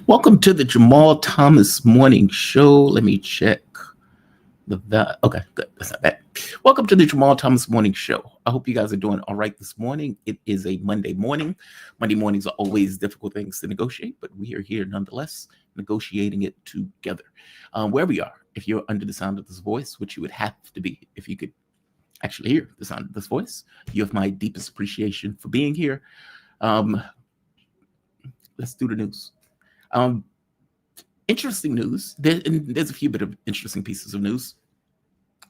Welcome to the Jamal Thomas Morning Show. Let me check okay, good. That's not bad. Welcome to the Jamal Thomas Morning Show. I hope you guys are doing all right this morning. It is a Monday morning. Monday mornings are always difficult things to negotiate, but we are here nonetheless, negotiating it together. Where we are, if you're under the sound of this voice, which you would have to be if you could actually hear the sound of this voice, you have my deepest appreciation for being here. Let's do the news. Interesting news. There's a few bit of interesting pieces of news.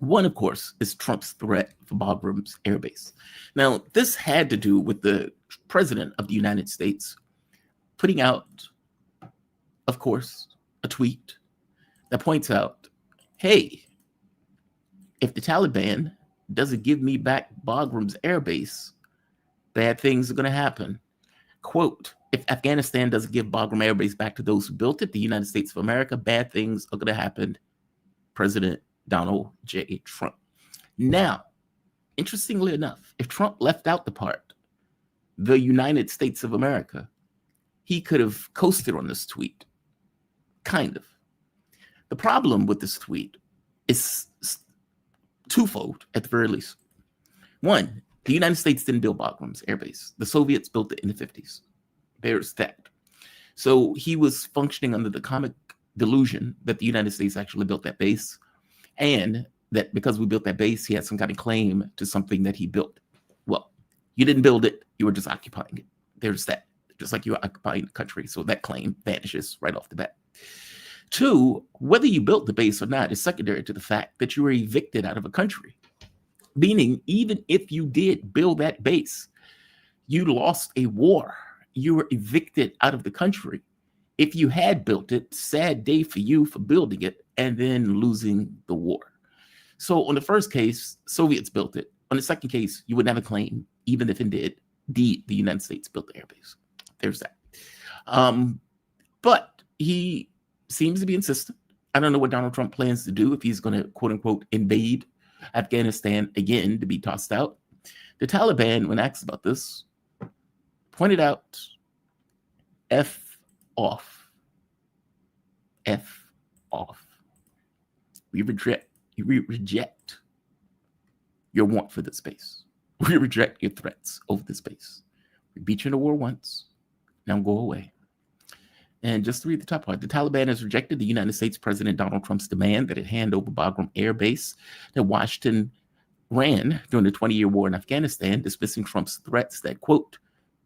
One, of course, is Trump's threat for Bagram's airbase. Now, this had to do with the president of the United States putting out, of course, a tweet that points out, hey, if the Taliban doesn't give me back Bagram's airbase, bad things are going to happen. Quote, if Afghanistan doesn't give Bagram Air Base back to those who built it, the United States of America, bad things are going to happen. President Donald J. Trump. Now, interestingly enough, if Trump left out the part, the United States of America, he could have coasted on this tweet. Kind of. The problem with this tweet is twofold, at the very least. One, the United States didn't build Bagram's airbase. The Soviets built it in the 50s. There's that. So he was functioning under the comic delusion that the United States actually built that base, and that because we built that base, he had some kind of claim to something that he built. Well, you didn't build it. You were just occupying it. There's that. Just like you were occupying the country. So that claim vanishes right off the bat. Two, whether you built the base or not is secondary to the fact that you were evicted out of a country. Meaning, even if you did build that base, you lost a war. You were evicted out of the country. If you had built it, sad day for you for building it and then losing the war. So on the first case, Soviets built it. On the second case, you would have a claim, even if indeed the United States built the airbase. There's that. But he seems to be insistent. I don't know what Donald Trump plans to do if he's going to, quote unquote, invade Afghanistan again to be tossed out. The Taliban, when asked about this, pointed out, F off. F off. We reject your want for this space. We reject your threats over this space. We beat you in a war once. Now go away. And just to read the top part, the Taliban has rejected the United States President Donald Trump's demand that it hand over Bagram Air Base that Washington ran during the 20-year war in Afghanistan, dismissing Trump's threats that, quote,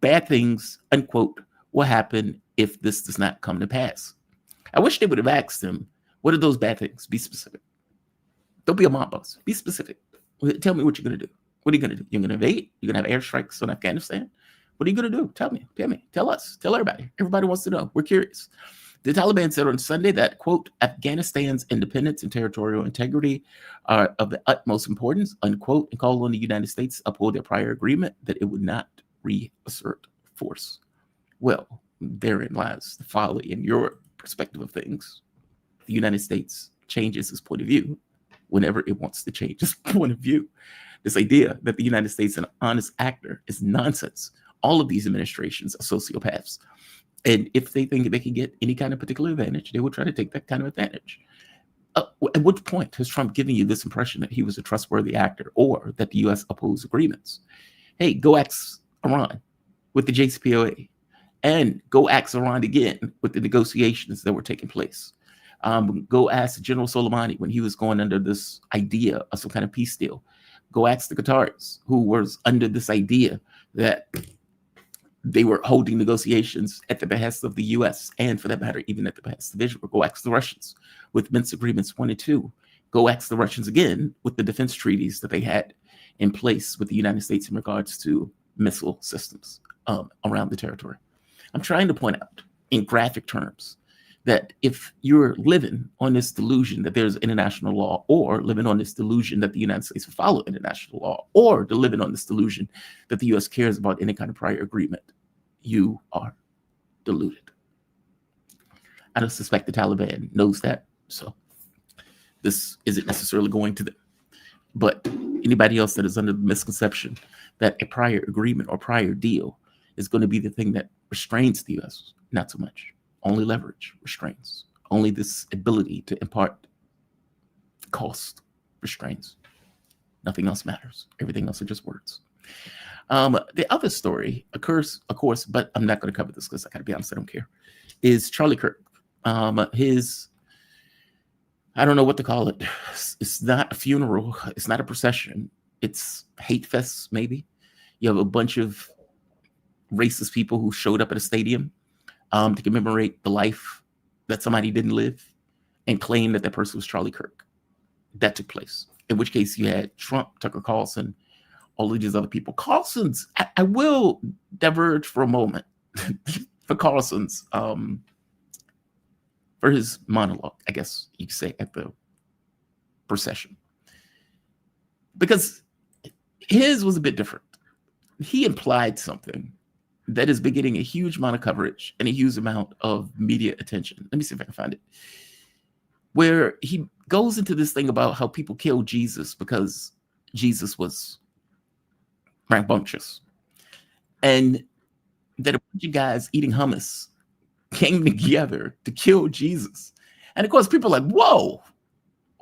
bad things, unquote, will happen if this does not come to pass. I wish they would have asked him, what are those bad things? Be specific. Don't be a mob boss. Be specific. Tell me what you're going to do. What are you going to do? You're going to invade? You're going to have airstrikes on Afghanistan? What are you going to do? Tell me. Tell us. Tell everybody. Everybody wants to know. We're curious. The Taliban said on Sunday that, quote, Afghanistan's independence and territorial integrity are of the utmost importance, unquote, and called on the United States to uphold their prior agreement that it would not reassert force. Well, therein lies the folly in your perspective of things. The United States changes its point of view whenever it wants to change its point of view. This idea that the United States is an honest actor is nonsense. All of these administrations are sociopaths. And if they think they can get any kind of particular advantage, they will try to take that kind of advantage. At what point has Trump given you this impression that he was a trustworthy actor or that the U.S. opposed agreements? Hey, go ask Iran with the JCPOA and go ask Iran again with the negotiations that were taking place. Go ask General Soleimani when he was going under this idea of some kind of peace deal. Go ask the Qataris who was under this idea that they were holding negotiations at the behest of the U.S. and, for that matter, even at the behest of Israel. Go ask the Russians with Minsk Agreements 1 and 2. Go ask the Russians again with the defense treaties that they had in place with the United States in regards to missile systems around the territory. I'm trying to point out in graphic terms that if you're living on this delusion that there's international law, or living on this delusion that the United States will follow international law, or living on this delusion that the U.S. cares about any kind of prior agreement, you are deluded. I don't suspect the Taliban knows that, so this isn't necessarily going to them. But anybody else that is under the misconception that a prior agreement or prior deal is going to be the thing that restrains the U.S., not so much. Only leverage restrains. Only this ability to impart cost restrains. Nothing else matters. Everything else are just words. The other story occurs, of course, but I'm not going to cover this because I got to be honest, I don't care, is Charlie Kirk. I don't know what to call it. It's not a funeral. It's not a procession. It's hate fest, maybe. You have a bunch of racist people who showed up at a stadium to commemorate the life that somebody didn't live and claim that that person was Charlie Kirk. That took place. In which case you had Trump, Tucker Carlson, all of these other people. Carlson's, I will diverge for a moment for Carlson's, for his monologue, I guess you could say, at the procession. Because his was a bit different. He implied something that has been getting a huge amount of coverage and a huge amount of media attention. Let me see if I can find it. Where he goes into this thing about how people killed Jesus because Jesus was rambunctious. And that a bunch of guys eating hummus came together to kill Jesus. And of course, people are like, whoa,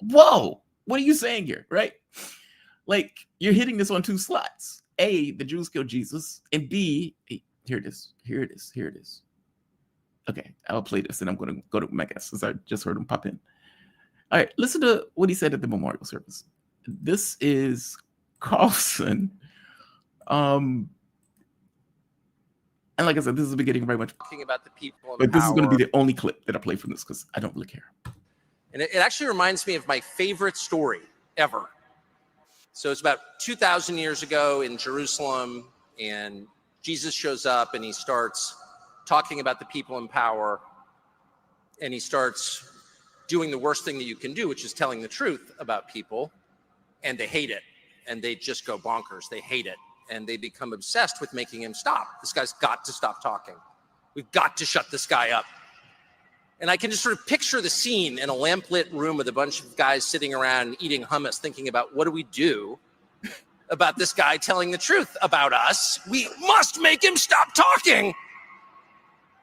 what are you saying here, right? Like, you're hitting this on two slots. A, the Jews killed Jesus, and B, here it is. Okay, I'll play this, and I'm going to go to my guest, since I just heard him pop in. All right, listen to what he said at the memorial service. This is Carlson. And like I said, this is the beginning very much talking about the people, but this is going to be the only clip that I play from this because I don't really care. And it actually reminds me of my favorite story ever. So it's about 2,000 years ago in Jerusalem, and Jesus shows up and he starts talking about the people in power, and he starts doing the worst thing that you can do, which is telling the truth about people, and they hate it, and they just go bonkers. They hate it, and they become obsessed with making him stop. This guy's got to stop talking. We've got to shut this guy up. And I can just sort of picture the scene in a lamplit room with a bunch of guys sitting around eating hummus, thinking about, what do we do about this guy telling the truth about us? We must make him stop talking.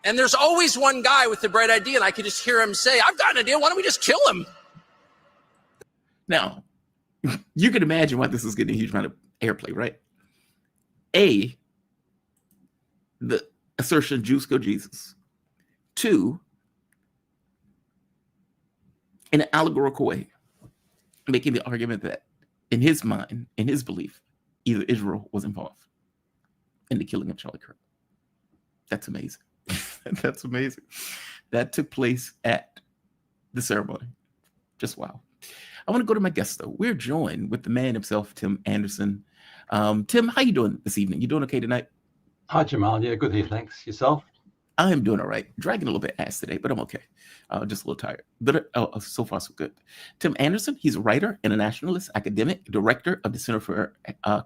And there's always one guy with the bright idea, and I can just hear him say, I've got an idea. Why don't we just kill him? Now, you can imagine why this is getting a huge amount of airplay, right? A, the assertion Jews kill Jesus. Two, in an allegorical way, making the argument that in his mind, in his belief, either Israel was involved in the killing of Charlie Kirk. That's amazing. That's amazing. That took place at the ceremony. Just wow. I want to go to my guest, though. We're joined with the man himself, Tim Anderson. Tim, how you doing this evening? You doing okay tonight? Hi, Jamal. Yeah, good here. Thanks. Yourself? I am doing all right. Dragging a little bit ass today, but I'm okay. Just a little tired. But so far, so good. Tim Anderson, he's a writer, internationalist, academic, director of the Center for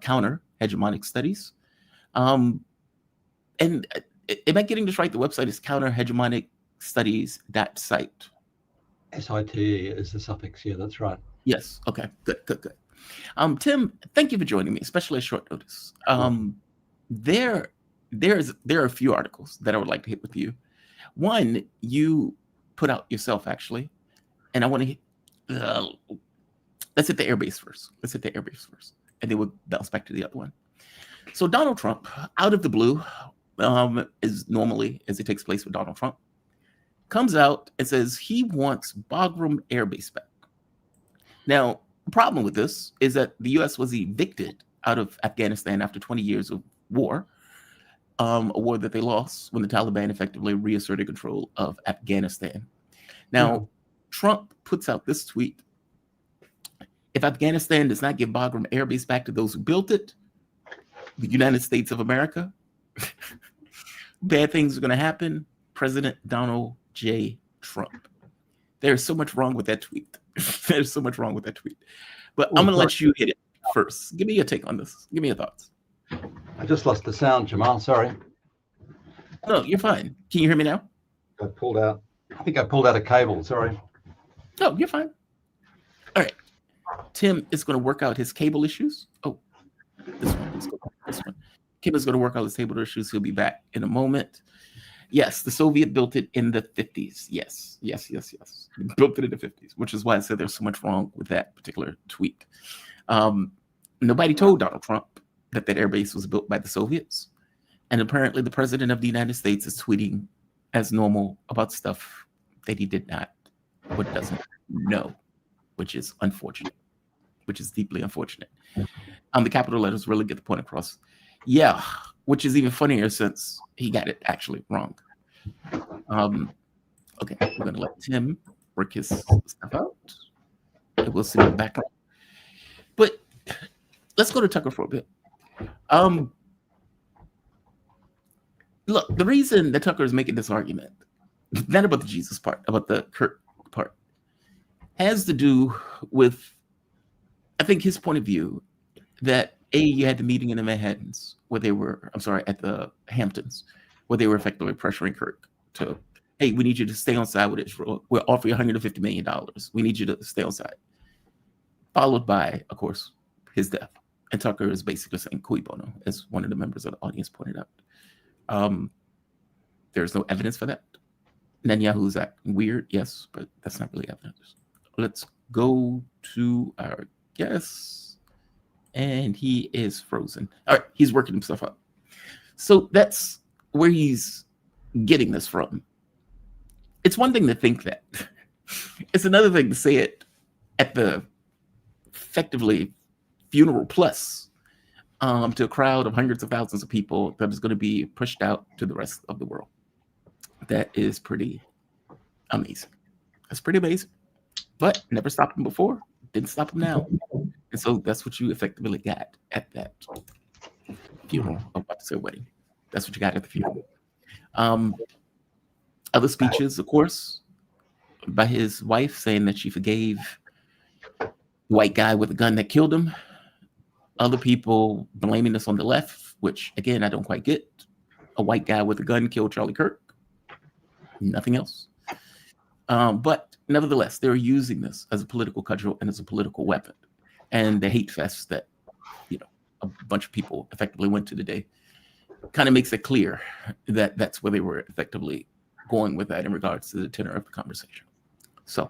Counter-Hegemonic Studies. And am I getting this right? The website is counterhegemonicstudies.site. SITE is the suffix. Yeah, that's right. Yes. Okay. Good. Tim, thank you for joining me, especially at short notice. There are a few articles that I would like to hit with you. One, you put out yourself, actually, and I want to hit, let's hit the airbase first. And then we'll bounce back to the other one. So Donald Trump, out of the blue, as normally as it takes place with Donald Trump, comes out and says he wants Bagram Air Base back. Now, the problem with this is that the U.S. was evicted out of Afghanistan after 20 years of war, a war that they lost when the Taliban effectively reasserted control of Afghanistan. Now, Trump puts out this tweet: if Afghanistan does not give Bagram Air Base back to those who built it, the United States of America, bad things are going to happen. President Donald J. Trump. There's so much wrong with that tweet. There's so much wrong with that tweet. But I'm going to let you hit it first. Give me your take on this. Give me your thoughts. I just lost the sound, Jamal. Sorry. No, you're fine. Can you hear me now? I think I pulled out a cable. Sorry. No, you're fine. All right. Tim is going to work out his cable issues. Oh, this one. This one. Tim is going to work out his cable issues. He'll be back in a moment. Yes, the Soviet built it in the 50s. Yes. Built it in the 50s, which is why I said there's so much wrong with that particular tweet. Nobody told Donald Trump that airbase was built by the Soviets. And apparently the president of the United States is tweeting as normal about stuff that he did not or doesn't know, which is unfortunate, which is deeply unfortunate. The capital letters really get the point across. Yeah, which is even funnier since he got it actually wrong. Okay, we're going to let Tim work his stuff out. And we'll see him back up. But let's go to Tucker for a bit. Look, the reason that Tucker is making this argument, not about the Jesus part, about the Kirk part, has to do with, I think, his point of view that you had the meeting in the Manhattans where they were, at the Hamptons, where they were effectively pressuring Kirk to, hey, we need you to stay on side with Israel. We're offering $150 million. We need you to stay on side. Followed by, of course, his death. And Tucker is basically saying cui bono, as one of the members of the audience pointed out. There's no evidence for that. Netanyahu's acting weird, yes, but that's not really evidence. Let's go to our guest, and he is frozen. All right, he's working himself up. So that's where he's getting this from. It's one thing to think that. It's another thing to say it at the effectively funeral plus to a crowd of hundreds of thousands of people that is going to be pushed out to the rest of the world. That is pretty amazing. That's pretty amazing. But never stopped him before, didn't stop him now. And so that's what you effectively got at that funeral. I'm about to say wedding. That's what you got at the funeral. Other speeches, of course, by his wife saying that she forgave the white guy with a gun that killed him. Other people blaming this on the left, which, again, I don't quite get. A white guy with a gun killed Charlie Kirk. Nothing else. But nevertheless, they're using this as a political cudgel and as a political weapon. And the hate fest that, a bunch of people effectively went to today kind of makes it clear that that's where they were effectively going with that in regards to the tenor of the conversation. So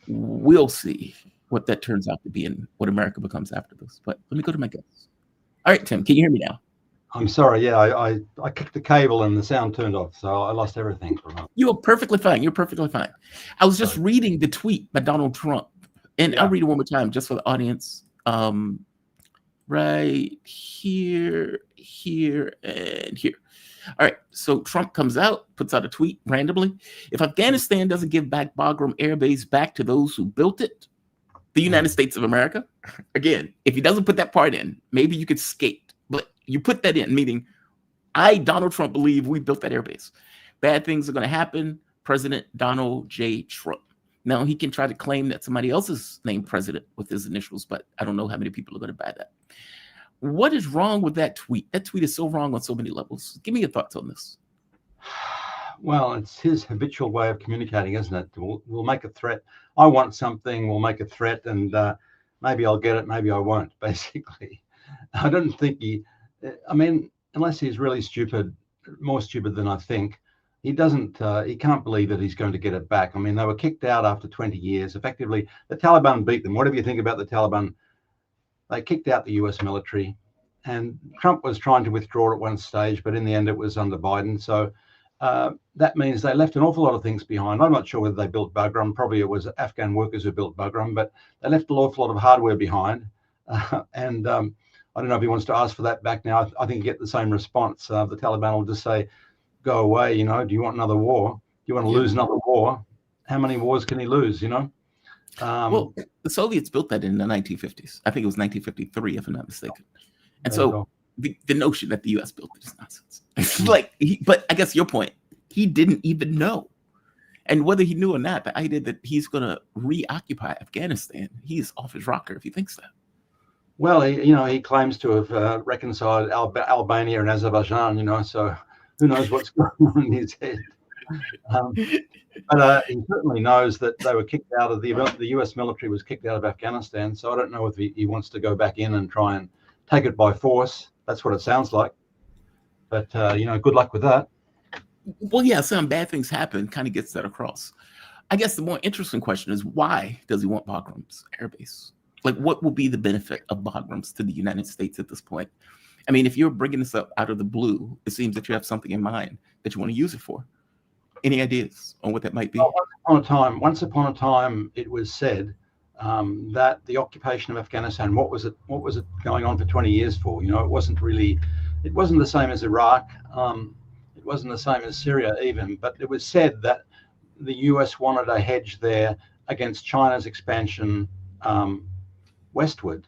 we'll see what that turns out to be and what America becomes after this. But let me go to my guests. All right, Tim, can you hear me now? I'm sorry. Yeah, I kicked the cable and the sound turned off, so I lost everything for a moment. You're perfectly fine. You're perfectly fine. I was just reading the tweet by Donald Trump, and I'll read it one more time just for the audience. Right here, and here. All right, so Trump comes out, puts out a tweet randomly. If Afghanistan doesn't give back Bagram Air Base back to those who built it, the United States of America, again, if he doesn't put that part in, maybe you could skate. But you put that in, meaning I, Donald Trump, believe we built that airbase. Bad things are going to happen. President Donald J. Trump. Now, he can try to claim that somebody else is named president with his initials, but I don't know how many people are going to buy that. What is wrong with that tweet? That tweet is so wrong on so many levels. Give me your thoughts on this. Well, it's his habitual way of communicating, isn't it? We'll make a threat. I want something, we'll make a threat, and maybe I'll get it, maybe I won't, basically. I don't think unless he's really stupid, more stupid than I think, he can't believe that he's going to get it back. I mean, they were kicked out after 20 years. Effectively, the Taliban beat them. Whatever you think about the Taliban, they kicked out the US military, and Trump was trying to withdraw at one stage, but in the end it was under Biden. So that means they left an awful lot of things behind. I'm not sure whether they built Bagram. Probably it was Afghan workers who built Bagram, but they left an awful lot of hardware behind. And I don't know if he wants to ask for that back now. I think you get the same response. The Taliban will just say, go away, do you want another war? Do you want to lose another war? How many wars can he lose, Well, the Soviets built that in the 1950s. I think it was 1953, if I'm not mistaken. And so the notion that the U.S. built it is nonsense. It's like, but I guess your point, he didn't even know. And whether he knew or not, the idea that he's going to reoccupy Afghanistan, he's off his rocker if he thinks that. Well, he claims to have reconciled Albania and Azerbaijan, so who knows what's going on in his head. But he certainly knows that they were kicked out of the U.S. military was kicked out of Afghanistan. So I don't know if he wants to go back in and try and take it by force. That's what it sounds like. But, good luck with that. Well, yeah, some bad things happen, kind of gets that across. I guess the more interesting question is, why does he want Bagram's airbase? Like, what will be the benefit of Bagram's to the United States at this point? I mean, if you're bringing this up out of the blue, it seems that you have something in mind that you want to use it for. Any ideas on what that might be? Well, once upon a time, it was said that the occupation of Afghanistan, what was it going on for 20 years for? It wasn't the same as Iraq. It wasn't the same as Syria even, but it was said that the US wanted a hedge there against China's expansion westward,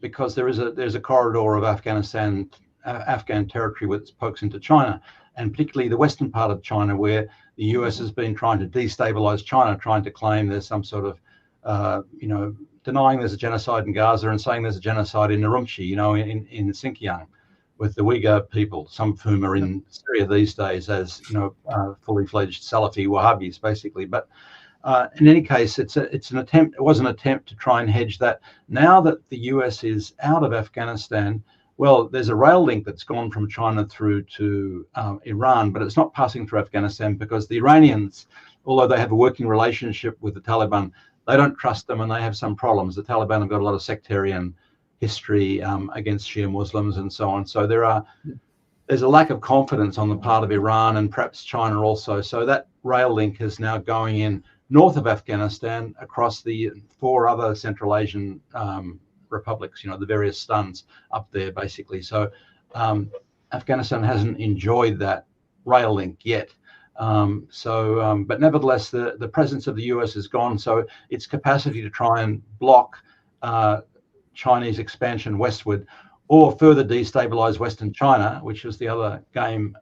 because there's a corridor of Afghan territory which pokes into China, and particularly the western part of China, where the US has been trying to destabilize China, trying to claim there's some sort of, denying there's a genocide in Gaza and saying there's a genocide in Urumqi, in Xinjiang, with the Uyghur people, some of whom are in Syria these days as, fully fledged Salafi Wahhabis, basically. But in any case, it was an attempt to try and hedge that. Now that the US is out of Afghanistan, well, there's a rail link that's gone from China through to Iran, but it's not passing through Afghanistan because the Iranians, although they have a working relationship with the Taliban, they don't trust them and they have some problems. The Taliban have got a lot of sectarian history against Shia Muslims and so on. So there's a lack of confidence on the part of Iran and perhaps China also. So that rail link is now going in north of Afghanistan across the 4 other Central Asian republics, the various stuns up there, basically. So Afghanistan hasn't enjoyed that rail link yet. But nevertheless, the presence of the US is gone. So its capacity to try and block Chinese expansion westward or further destabilize Western China, which was the other game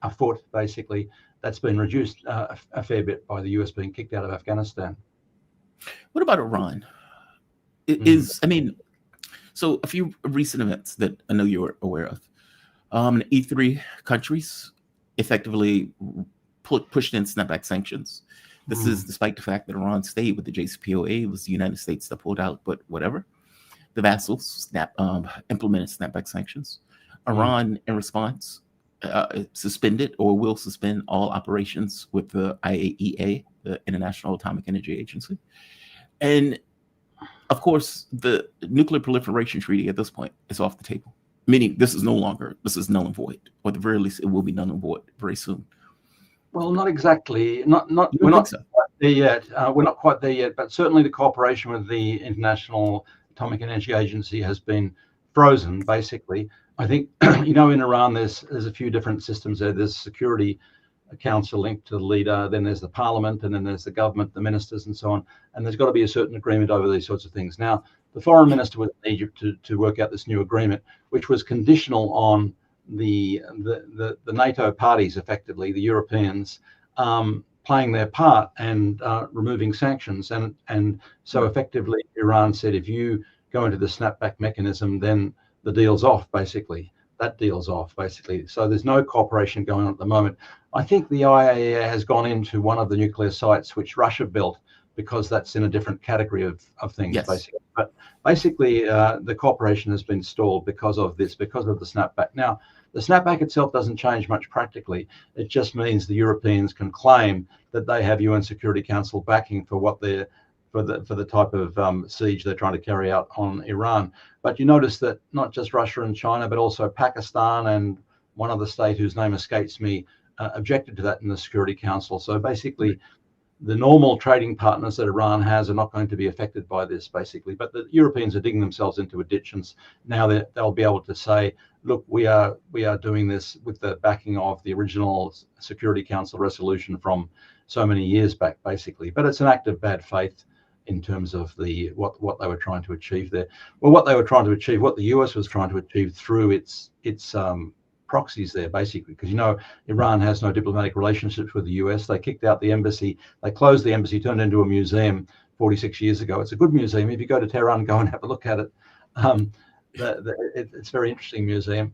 afoot, basically, that's been reduced a fair bit by the US being kicked out of Afghanistan. What about Iran? So a few recent events that I know you're aware of. E3 countries effectively pushed in snapback sanctions. This is despite the fact that Iran stayed with the JCPOA. It was the United States that pulled out, but whatever. The vassals implemented snapback sanctions. Iran, in response, suspended or will suspend all operations with the IAEA, the International Atomic Energy Agency. And of course, the nuclear proliferation treaty at this point is off the table, meaning this is null and void, or at the very least, it will be null and void very soon. Well, not exactly. We're not quite there yet. We're not quite there yet, but certainly the cooperation with the International Atomic Energy Agency has been frozen, basically. I think, in Iran, there's a few different systems there. There's Security Council linked to the leader, then there's the parliament, and then there's the government, the ministers, and so on. And there's got to be a certain agreement over these sorts of things. Now, the foreign minister was in Egypt to work out this new agreement, which was conditional on the NATO parties, effectively, the Europeans, playing their part and removing sanctions. And so effectively, Iran said, if you go into the snapback mechanism, then the deal's off, basically. That deal's off, basically. So there's no cooperation going on at the moment. I think the IAEA has gone into one of the nuclear sites which Russia built, because that's in a different category of things, yes. Basically. But basically, the cooperation has been stalled because of this, because of the snapback. Now, the snapback itself doesn't change much practically. It just means the Europeans can claim that they have UN Security Council backing for what they're for the type of siege they're trying to carry out on Iran. But you notice that not just Russia and China, but also Pakistan and one other state whose name escapes me objected to that in the Security Council. So basically, the normal trading partners that Iran has are not going to be affected by this, basically. But the Europeans are digging themselves into a ditch, and now they'll be able to say, look, we are doing this with the backing of the original Security Council resolution from so many years back, basically. But it's an act of bad faith in terms of what they were trying to achieve there. Well, what they were trying to achieve, what the US was trying to achieve through its proxies there, basically, because Iran has no diplomatic relationships with the US. They kicked out the embassy, they closed the embassy, turned it into a museum 46 years ago. It's a good museum. If you go to Tehran, go and have a look at it. It's a very interesting museum.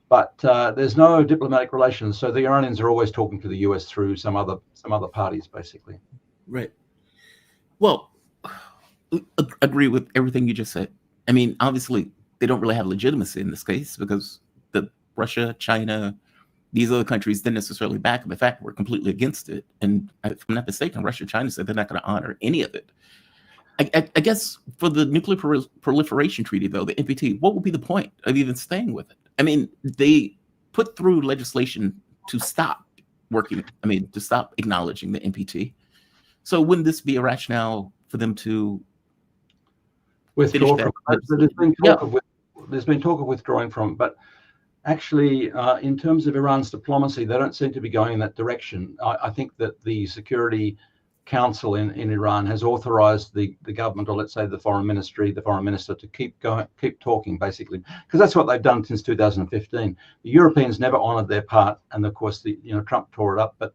But there's no diplomatic relations, so the Iranians are always talking to the US through some other parties, basically. Right. Well, agree with everything you just said. I mean, obviously, they don't really have legitimacy in this case because Russia, China, these other countries didn't necessarily back them. In fact, we're completely against it. And if I'm not mistaken, Russia, China said they're not going to honor any of it. I guess for the nuclear proliferation treaty, though, the NPT, what would be the point of even staying with it? I mean, they put through legislation to stop working, to stop acknowledging the NPT. So wouldn't this be a rationale for them to withdraw from it? There's been talk of withdrawing from it, but actually, in terms of Iran's diplomacy, they don't seem to be going in that direction. I think that the Security Council in Iran has authorized the government, or let's say the foreign minister, to keep talking, basically, because that's what they've done since 2015. The Europeans never honored their part, and of course, Trump tore it up, but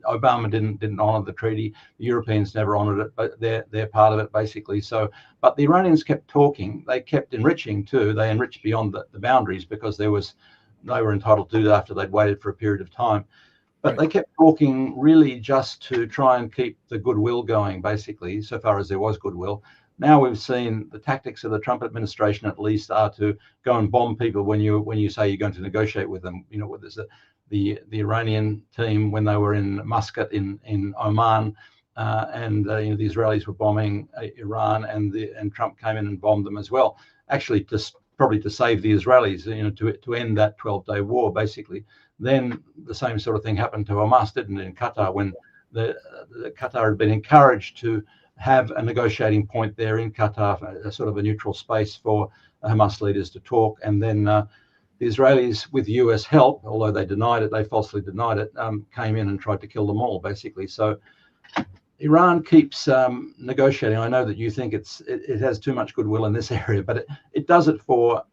Obama didn't honor the treaty. The Europeans never honored it, but they're part of it, basically. So, but the Iranians kept talking. They kept enriching too. They enriched beyond the boundaries because they were entitled to do that after they'd waited for a period of time. But they kept talking really just to try and keep the goodwill going, basically, so far as there was goodwill. Now we've seen the tactics of the Trump administration, at least, are to go and bomb people when you say you're going to negotiate with them. There's the Iranian team when they were in Muscat in Oman, and the Israelis were bombing Iran, and Trump came in and bombed them as well. Actually, probably to save the Israelis, to end that 12-day war, basically. Then the same sort of thing happened to Hamas, didn't it, in Qatar, when the Qatar had been encouraged to have a negotiating point there in Qatar, a sort of a neutral space for Hamas leaders to talk. And then the Israelis, with US help, although they falsely denied it, came in and tried to kill them all, basically. So Iran keeps negotiating. I know that you think it has too much goodwill in this area, but it does it for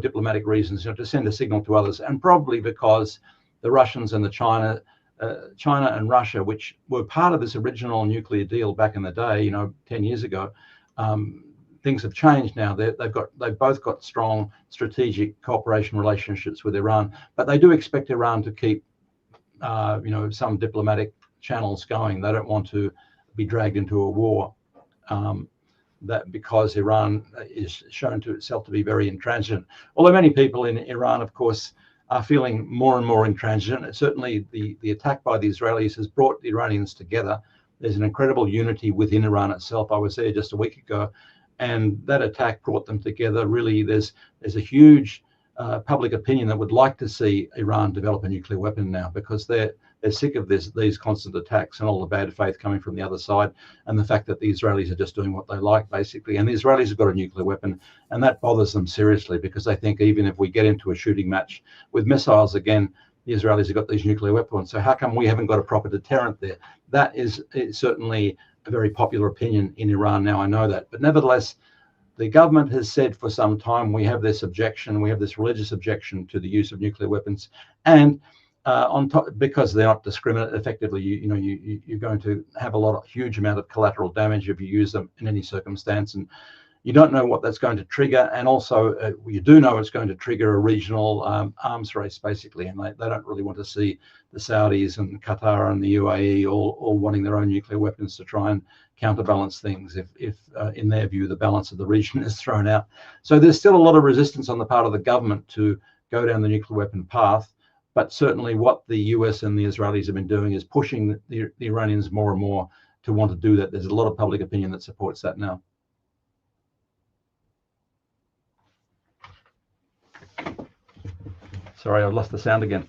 diplomatic reasons, to send a signal to others, and probably because the Russians and China and Russia, which were part of this original nuclear deal back in the day, 10 years ago, things have changed now. They've both got strong strategic cooperation relationships with Iran, but they do expect Iran to keep, some diplomatic channels going. They don't want to be dragged into a war. That because Iran is shown to itself to be very intransigent. Although many people in Iran, of course, are feeling more and more intransigent. Certainly the attack by the Israelis has brought the Iranians together. There's an incredible unity within Iran itself. I was there just a week ago, and that attack brought them together. Really, there's a huge public opinion that would like to see Iran develop a nuclear weapon now, because they're sick of these constant attacks and all the bad faith coming from the other side, and the fact that the Israelis are just doing what they like, basically. And the Israelis have got a nuclear weapon, and that bothers them seriously, because they think even if we get into a shooting match with missiles again, the Israelis have got these nuclear weapons. So how come we haven't got a proper deterrent there? That is certainly a very popular opinion in Iran now, I know that. But nevertheless, the government has said for some time, we have this religious objection to the use of nuclear weapons, and on top, because they're not discriminate, effectively, you're going to have huge amount of collateral damage if you use them in any circumstance, and you don't know what that's going to trigger. And also, you do know it's going to trigger a regional arms race, basically, and they don't really want to see the Saudis and Qatar and the UAE all wanting their own nuclear weapons to try and counterbalance things if in their view, the balance of the region is thrown out. So there's still a lot of resistance on the part of the government to go down the nuclear weapon path. But certainly what the US and the Israelis have been doing is pushing the Iranians more and more to want to do that. There's a lot of public opinion that supports that now. Sorry, I've lost the sound again.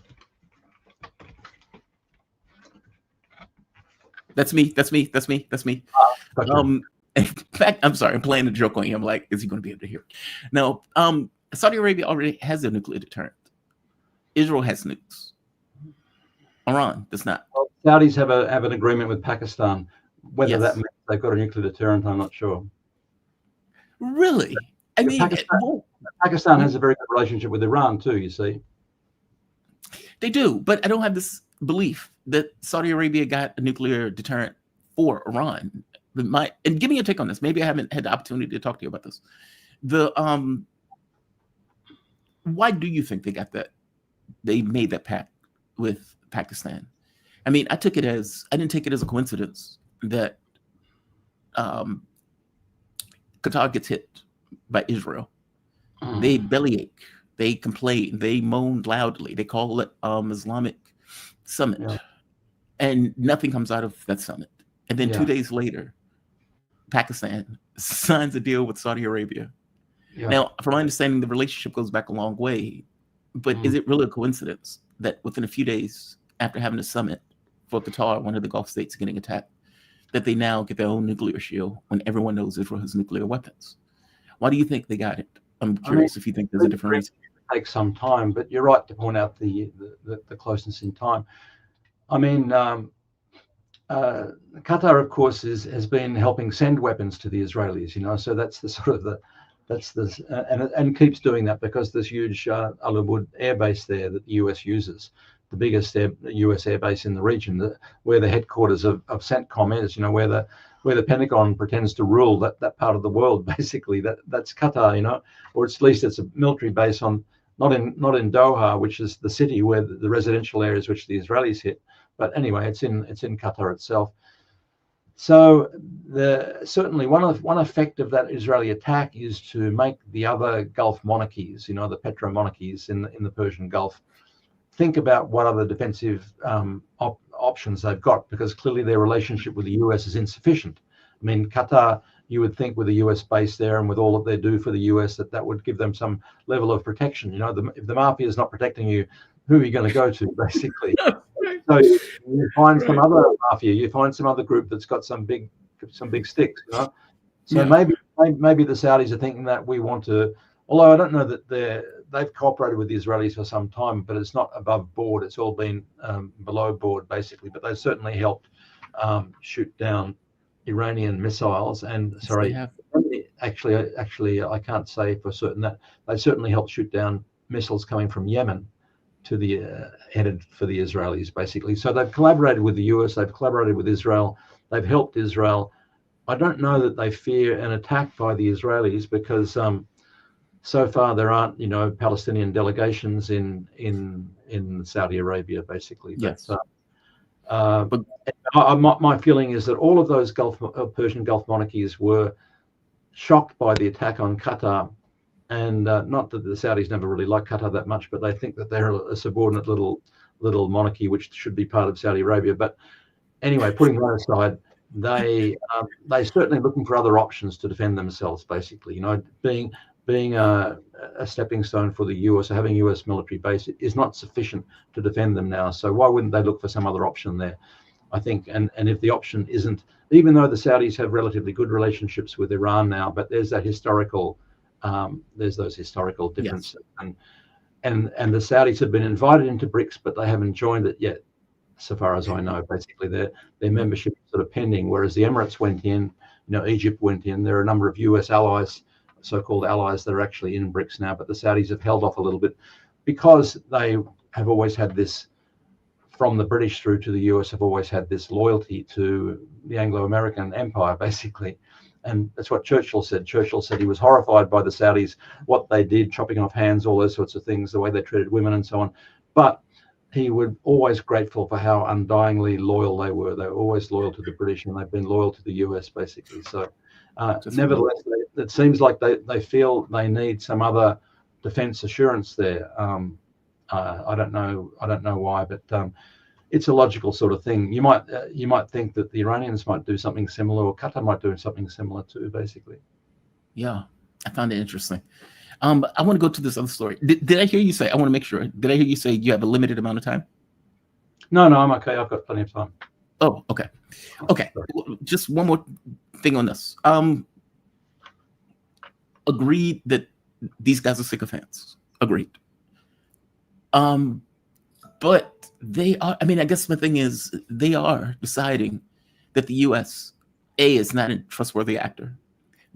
That's me. Gotcha. In fact, I'm sorry, I'm playing a joke on you. I'm like, is he going to be able to hear? No, Saudi Arabia already has a nuclear deterrent. Israel has nukes. Iran does not. Well, Saudis have an agreement with Pakistan. Whether that Yes. means they've got a nuclear deterrent, I'm not sure. Really? I mean, Pakistan has a very good relationship with Iran too, you see. they do, but I don't have this belief that Saudi Arabia got a nuclear deterrent for Iran. And give me a take on this. Maybe I haven't had the opportunity to talk to you about this. Why do you think they got that? They made that pact with Pakistan. I mean, I didn't take it as a coincidence that Qatar gets hit by Israel. They bellyache, they complain, they moan loudly, they call it Islamic Summit, and nothing comes out of that summit. And then 2 days later, Pakistan signs a deal with Saudi Arabia. Now, from my understanding, the relationship goes back a long way, but is it really a coincidence that within a few days after having a summit for Qatar, one of the Gulf states getting attacked, that they now get their own nuclear shield when everyone knows Israel has nuclear weapons? Why do you think they got it? I'm curious if you think there's a different reason. It takes some time, but you're right to point out the closeness in time. I mean, Qatar, of course, has been helping send weapons to the Israelis. So that's the sort of and keeps doing that because there's huge Al Ubaid air base there that the US uses, the biggest US air base in the region, where the headquarters of CENTCOM is. Where the Pentagon pretends to rule that part of the world. Basically, that's Qatar. Or at least it's a military base not in Doha, which is the city where the residential areas which the Israelis hit. But anyway, it's in Qatar itself. So certainly one effect of that Israeli attack is to make the other Gulf monarchies, the petro monarchies in the Persian Gulf, think about what other defensive options they've got, because clearly their relationship with the US is insufficient. I mean, Qatar, you would think with a US base there and with all that they do for the US, that would give them some level of protection. If the mafia is not protecting you, who are you going to go to, basically? So you find some other mafia, you find some other group that's got some big sticks. So maybe the Saudis are thinking that we want to. Although I don't know that they've cooperated with the Israelis for some time, but it's not above board. It's all been below board, basically. But they've certainly helped shoot down Iranian missiles. And actually, I can't say for certain that they certainly helped shoot down missiles coming from Yemen to the headed for the Israelis, basically. So they've collaborated with the US. They've collaborated with Israel. They've helped Israel. I don't know that they fear an attack by the Israelis because. So far, there aren't, Palestinian delegations in Saudi Arabia, basically. Yes. But my feeling is that all of those Persian Gulf monarchies were shocked by the attack on Qatar, and not that the Saudis never really like Qatar that much, but they think that they're a subordinate little monarchy which should be part of Saudi Arabia. But anyway, putting that aside, they're certainly looking for other options to defend themselves, basically. Being a stepping stone for the US, or having US military base is not sufficient to defend them now. So why wouldn't they look for some other option there? I think, and if the option isn't, even though the Saudis have relatively good relationships with Iran now, but there's those historical differences, yes. and the Saudis have been invited into BRICS, but they haven't joined it yet, so far as I know. Basically, their membership is sort of pending, whereas the Emirates went in, Egypt went in. There are a number of US allies, so-called allies, that are actually in BRICS now, but the Saudis have held off a little bit because they have always had this, from the British through to the US, have always had this loyalty to the Anglo-American empire, basically. And that's what Churchill said. Churchill said he was horrified by the Saudis, what they did, chopping off hands, all those sorts of things, the way they treated women and so on. But he was always grateful for how undyingly loyal they were. They were always loyal to the British, and they've been loyal to the US, basically. So nevertheless, it seems like they feel they need some other defense assurance there. I don't know why, but it's a logical sort of thing. You might think that the Iranians might do something similar, or Qatar might do something similar too, basically. Yeah, I found it interesting. I want to go to this other story. Did I hear you say? I want to make sure. Did I hear you say you have a limited amount of time? No, I'm okay. I've got plenty of time. Oh, okay. Okay. Just one more thing on this. Agreed that these guys are sycophants. Agreed. But they are, I mean, I guess my thing is they are deciding that the US A, is not a trustworthy actor.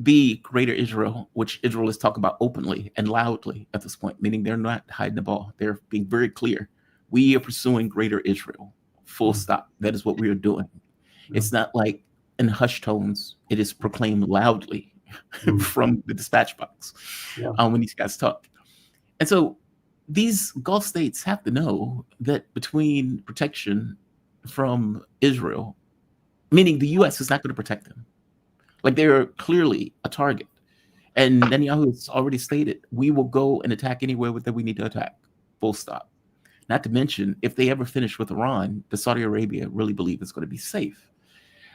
B, Greater Israel, which Israel is talking about openly and loudly at this point, meaning they're not hiding the ball. They're being very clear. We are pursuing Greater Israel, full stop. That is what we are doing. It's not like in hushed tones. It is proclaimed loudly from the dispatch box when these guys talk. And so these Gulf states have to know that between protection from Israel, meaning the U.S. is not going to protect them. Like, they're clearly a target. And Netanyahu has already stated, we will go and attack anywhere that we need to attack, full stop. Not to mention, if they ever finish with Iran, does Saudi Arabia really believe it's going to be safe?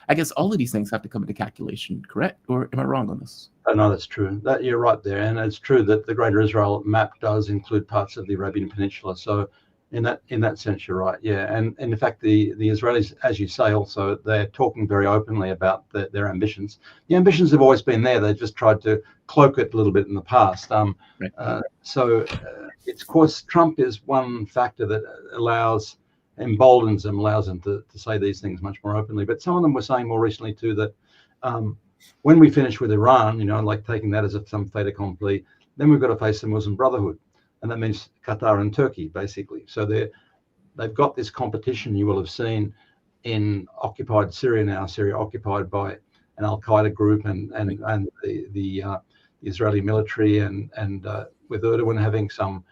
I guess all of these things have to come into calculation, correct? Or am I wrong on this? Oh, no, that's true. You're right there. And it's true that the Greater Israel map does include parts of the Arabian Peninsula. So in that sense, you're right. Yeah. And in fact, the Israelis, as you say, also, they're talking very openly about their ambitions. The ambitions have always been there. They've just tried to cloak it a little bit in the past. It's, of course, Trump is one factor that emboldens them, allows them to say these things much more openly. But some of them were saying more recently too that when we finish with Iran, like taking that as some fait accompli, then we've got to face the Muslim Brotherhood, and that means Qatar and Turkey, basically. So they've got this competition. You will have seen in occupied Syria now, Syria occupied by an Al Qaeda group and the Israeli military, and with Erdogan having some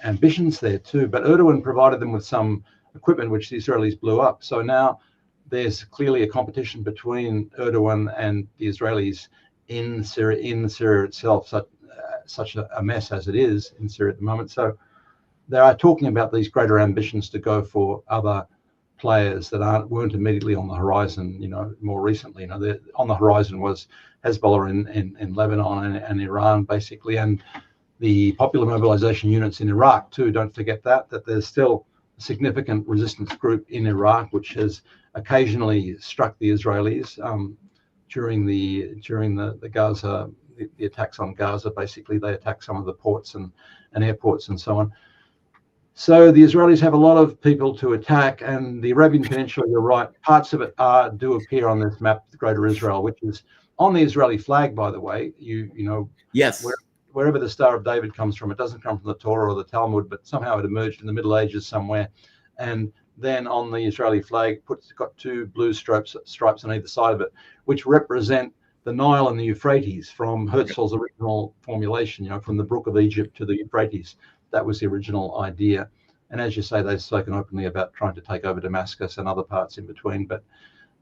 ambitions there too. But Erdogan provided them with some equipment which the Israelis blew up. So now there's clearly a competition between Erdogan and the Israelis in Syria itself, such a mess as it is in Syria at the moment. So they are talking about these greater ambitions to go for other players that weren't immediately on the horizon. More recently, on the horizon was Hezbollah in Lebanon and Iran, basically, and the popular mobilization units in Iraq too. Don't forget that there's still a significant resistance group in Iraq which has occasionally struck the Israelis during the Gaza, the attacks on Gaza. Basically, they attack some of the ports and airports and so on. So the Israelis have a lot of people to attack, and the Arabian Peninsula, you're right, parts of it do appear on this map, the Greater Israel, which is on the Israeli flag, by the way. Yes. Wherever the Star of David comes from, it doesn't come from the Torah or the Talmud, but somehow it emerged in the Middle Ages somewhere. And then on the Israeli flag, it's got two blue stripes on either side of it, which represent the Nile and the Euphrates from Herzl's original formulation, from the Brook of Egypt to the Euphrates. That was the original idea. And as you say, they've spoken openly about trying to take over Damascus and other parts in between. But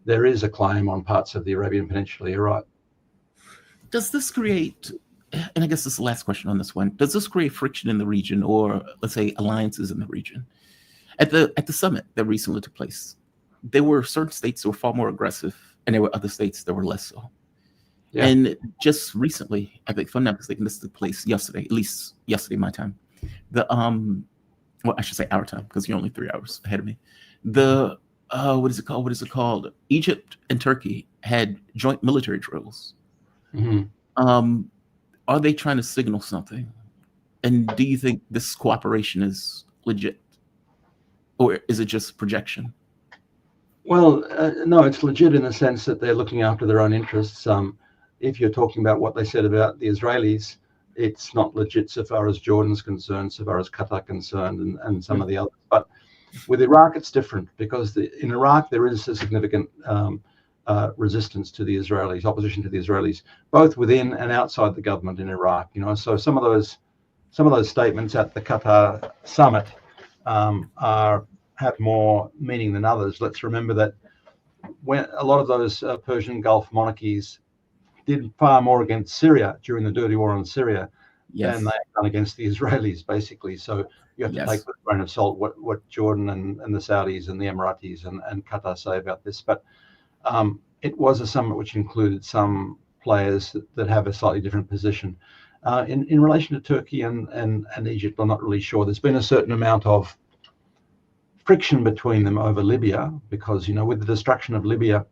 there is a claim on parts of the Arabian Peninsula, you're right. Does this create, and I guess this is the last question on this one, does this create friction in the region, or let's say alliances in the region? At the summit that recently took place, there were certain states that were far more aggressive, and there were other states that were less so. Yeah. And just recently, I think, if I'm not mistaken, this took place yesterday, at least yesterday my time. Well, I should say our time, because you're only 3 hours ahead of me. What is it called? Egypt and Turkey had joint military drills. Mm-hmm. Are they trying to signal something? And do you think this cooperation is legit? Or is it just projection? Well, no, it's legit in the sense that they're looking after their own interests. If you're talking about what they said about the Israelis, it's not legit so far as Jordan's concerned, so far as Qatar concerned, and some of the others. But with Iraq, it's different, because in Iraq, there is a significant resistance to the Israelis, opposition to the Israelis, both within and outside the government in Iraq. So some of those statements at the Qatar summit have more meaning than others. Let's remember that when a lot of those Persian Gulf monarchies did far more against Syria during the dirty war on Syria than they have done against the Israelis, basically. So you have to take with a grain of salt what Jordan and the Saudis and the Emiratis and Qatar say about this. But it was a summit which included some players that have a slightly different position. In relation to Turkey and Egypt, I'm not really sure. There's been a certain amount of friction between them over Libya, because, with the destruction of Libya,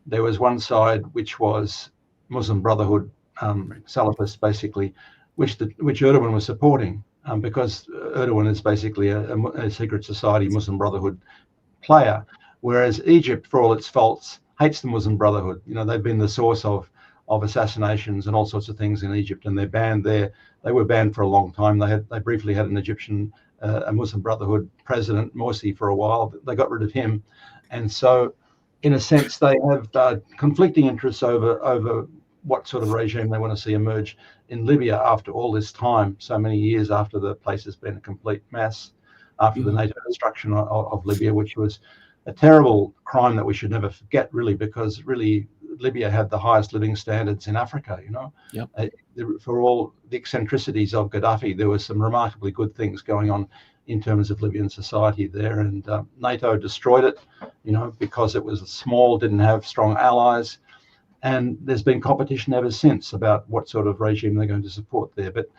there was one side which was Muslim Brotherhood, Salafists, basically, which Erdogan was supporting, because Erdogan is basically a secret society Muslim Brotherhood player, whereas Egypt, for all its faults, hates the Muslim Brotherhood. They've been the source of assassinations and all sorts of things in Egypt, and they're banned there. They were banned for a long time. They briefly had an Egyptian, a Muslim Brotherhood president, Morsi, for a while. They got rid of him, and so, in a sense, they have conflicting interests over what sort of regime they want to see emerge in Libya after all this time, so many years after the place has been a complete mess, after the NATO destruction of Libya, which was a terrible crime that we should never forget, really, because really Libya had the highest living standards in Africa. Yep. For all the eccentricities of Gaddafi, there were some remarkably good things going on in terms of Libyan society there, and NATO destroyed it, because it was small, didn't have strong allies, and there's been competition ever since about what sort of regime they're going to support there. But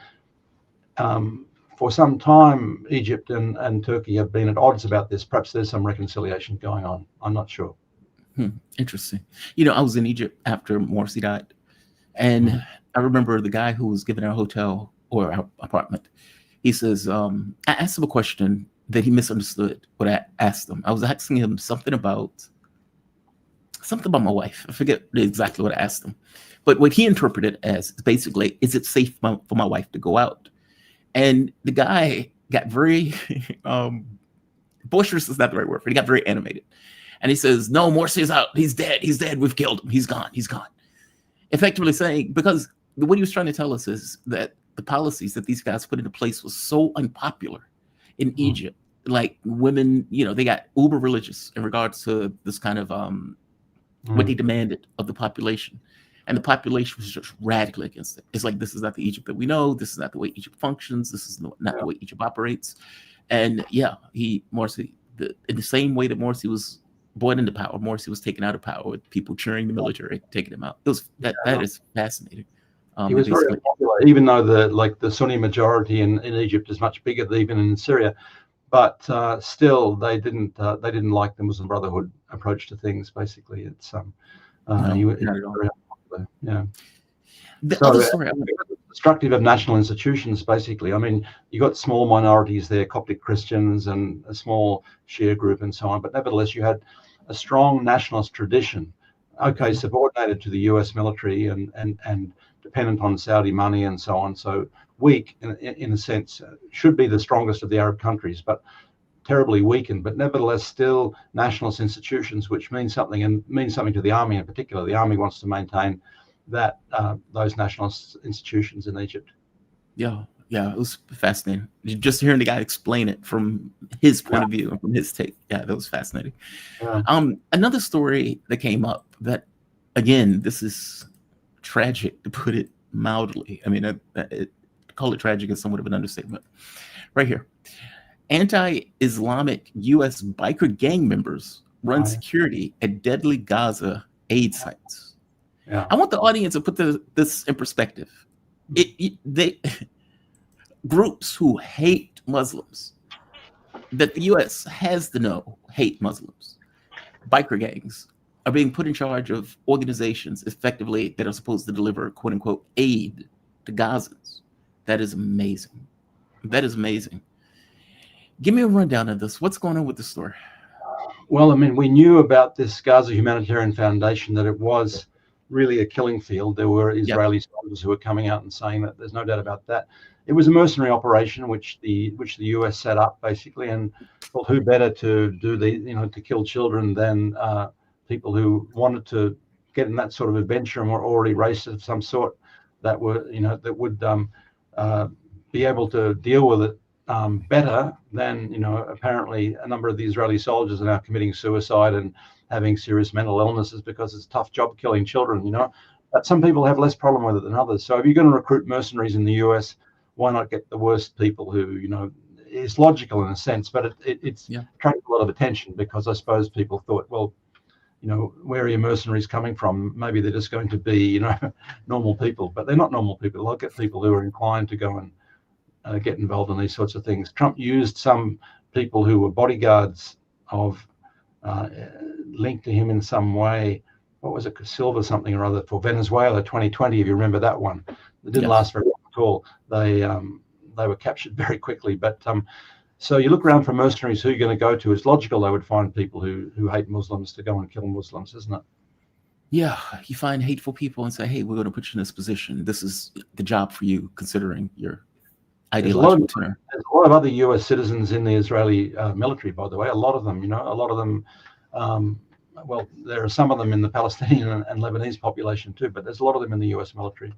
for some time, Egypt and Turkey have been at odds about this. Perhaps there's some reconciliation going on. I'm not sure. Interesting. I was in Egypt after Morsi died, and I remember the guy who was giving our hotel or our apartment. He says, I asked him a question that he misunderstood what I asked him. I was asking him something about my wife. I forget exactly what I asked him, but what he interpreted as basically, is it safe for my wife to go out? And the guy got very boisterous is not the right word, but he got very animated. And he says, no, Morsi is out. He's dead. He's dead. We've killed him. He's gone. He's gone. Effectively saying, because what he was trying to tell us is that the policies that these guys put into place was so unpopular in Egypt. Like women, they got uber religious in regards to this kind of what they demanded of the population. And the population was just radically against it. It's like, this is not the Egypt that we know. This is not the way Egypt functions. This is not the way Egypt operates. And Morsi, in the same way that Morsi was brought into power, Morsi was taken out of power with people cheering the military, taking him out. That is fascinating. He was very popular, even though the Sunni majority in Egypt is much bigger than even in Syria. But still, they didn't like the Muslim Brotherhood approach to things. Basically, it's he was very popular. Yeah. Destructive of national institutions. Basically, I mean, you got small minorities there, Coptic Christians and a small Shia group and so on. But nevertheless, you had a strong nationalist tradition. Okay, subordinated to the U.S. military and dependent on Saudi money and so on. So weak in a sense, should be the strongest of the Arab countries, but terribly weakened, but nevertheless still nationalist institutions, which means something to the army in particular. The army wants to maintain that those nationalist institutions in Egypt. Yeah, it was fascinating. Just hearing the guy explain it from his point of view and from his take. Yeah, that was fascinating. Yeah. Another story that came up that, again, this is tragic to put it mildly. I mean, call it tragic is somewhat of an understatement. Right here. Anti-Islamic U.S. biker gang members run security at deadly Gaza aid sites. Yeah. I want the audience to put this in perspective. They groups who hate Muslims, that the U.S. has to know hate Muslims, biker gangs, are being put in charge of organizations effectively that are supposed to deliver, quote unquote, aid to Gazans. That is amazing. That is amazing. Give me a rundown of this. What's going on with the story? Well, I mean, we knew about this Gaza Humanitarian Foundation, that it was really a killing field. There were Israeli soldiers who were coming out and saying that. There's no doubt about that. It was a mercenary operation which the US set up, basically, and well, who better to do to kill children than people who wanted to get in that sort of adventure and were already racist of some sort, that were that would be able to deal with it better than apparently a number of the Israeli soldiers are now committing suicide and having serious mental illnesses because it's a tough job killing children. But some people have less problem with it than others. So if you're going to recruit mercenaries in the US, why not get the worst people who it's logical in a sense, but it's attracted a lot of attention because I suppose people thought, well, where are your mercenaries coming from? Maybe they're just going to be, normal people, but they're not normal people. They'll get people who are inclined to go and get involved in these sorts of things. Trump used some people who were bodyguards of linked to him in some way. What was it, Silva something or other, for Venezuela 2020, if you remember that one. It didn't last very long at all. They were captured very quickly. But so you look around for mercenaries, who you're going to go to. It's logical they would find people who hate Muslims to go and kill Muslims, isn't it? Yeah, you find hateful people and say, hey, we're going to put you in this position. This is the job for you, considering your ideological tenor. There's a lot of other US citizens in the Israeli military, by the way. A lot of them, a lot of them, well, there are some of them in the Palestinian and Lebanese population too, but there's a lot of them in the US military.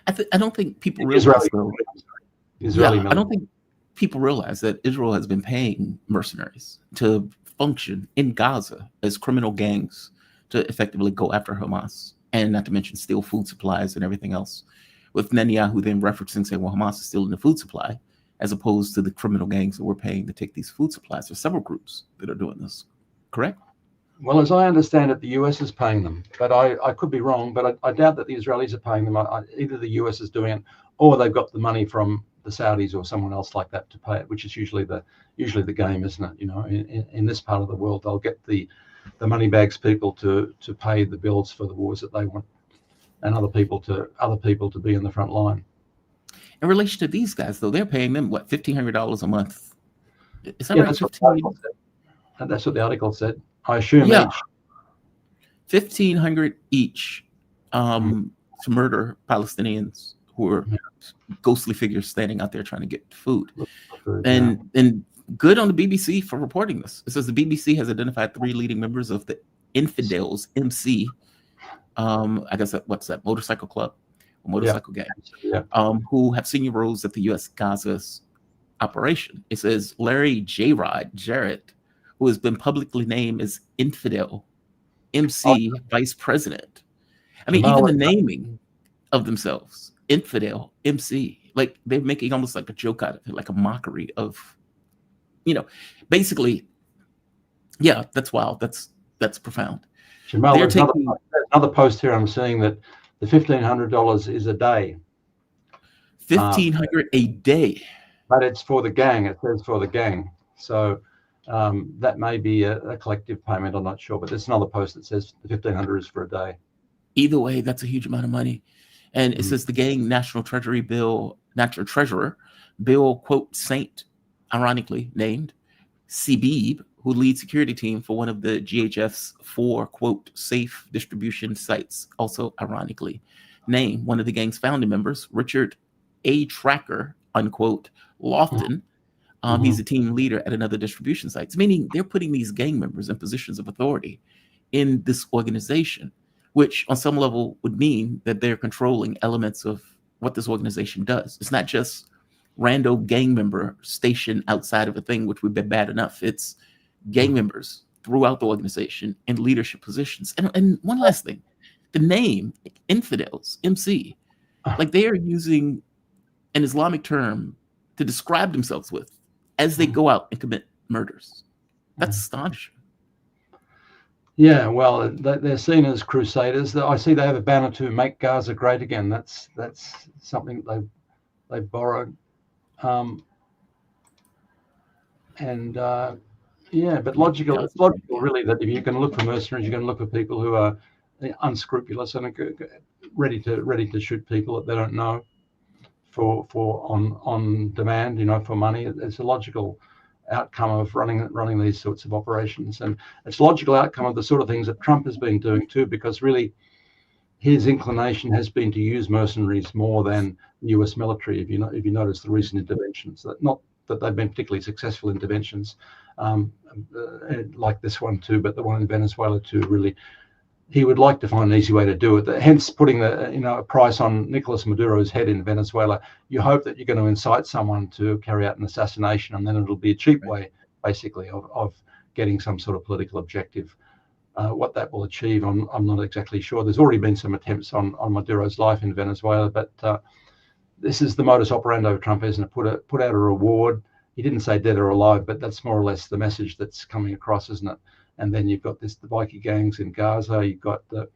I don't think people realize, though. Israeli I don't think people realize that Israel has been paying mercenaries to function in Gaza as criminal gangs to effectively go after Hamas, and not to mention steal food supplies and everything else. With Netanyahu then referencing, saying, well, Hamas is still in the food supply, as opposed to the criminal gangs that we're paying to take these food supplies. There's several groups that are doing this, correct? Well, as I understand it, the US is paying them, but I could be wrong, but I doubt that the Israelis are paying them. Either the US is doing it, or they've got the money from the Saudis or someone else like that to pay it, which is usually the game, isn't it? In this part of the world, they'll get the money bags people to pay the bills for the wars that they want, and other people to be in the front line. In relation to these guys, though, they're paying them what, $1,500 a month? Is that Yeah, right? that's what the article said. I assume Yeah, each. $1,500 each to murder Palestinians who are ghostly figures standing out there trying to get food. And good on the BBC for reporting this. It says the BBC has identified 3 leading members of the Infidels MC. I guess what's that, motorcycle club or motorcycle gang, who have senior roles at the U.S. Gaza's operation. It says Larry Jarrett, who has been publicly named as Infidel MC Vice President. I mean, even the naming of themselves, Infidel MC, like they're making almost like a joke out of it, like a mockery of, basically, yeah, that's wild. That's profound. Jamal, there's another post here. I'm seeing that the $1,500 is a day. $1,500 a day. But it's for the gang. It says for the gang. So that may be a collective payment. I'm not sure. But there's another post that says the $1,500 is for a day. Either way, that's a huge amount of money. And it says the gang National Treasurer Bill, quote, Saint, ironically named, Sibib, who leads security team for one of the GHF's 4, quote, safe distribution sites, also ironically named one of the gang's founding members, Richard A. Tracker, unquote, Lofton. He's a team leader at another distribution site, meaning they're putting these gang members in positions of authority in this organization, which on some level would mean that they're controlling elements of what this organization does. It's not just rando gang member stationed outside of a thing, which would be bad enough. It's gang members throughout the organization in leadership positions. And one last thing, the name Infidels, MC, like they are using an Islamic term to describe themselves with as they go out and commit murders. That's astonishing. Yeah, well, they're seen as crusaders. I see they have a banner to make Gaza great again. That's something they borrowed. Yeah, but it's logical really that if you're going to look for mercenaries, you're going to look for people who are unscrupulous and are ready to shoot people that they don't know on demand, for money. It's a logical outcome of running these sorts of operations, and it's a logical outcome of the sort of things that Trump has been doing too, because really his inclination has been to use mercenaries more than the US military. If you notice the recent interventions, not that they've been particularly successful interventions, like this one too, but the one in Venezuela too, really, he would like to find an easy way to do it. Hence, putting a price on Nicolas Maduro's head in Venezuela. You hope that you're going to incite someone to carry out an assassination, and then it'll be a cheap way, basically, of getting some sort of political objective. What that will achieve, I'm not exactly sure. There's already been some attempts on Maduro's life in Venezuela, but this is the modus operandi of Trump, isn't it? Put out a reward. He didn't say dead or alive, but that's more or less the message that's coming across, isn't it? And then you've got the bikie gangs in Gaza. You've got the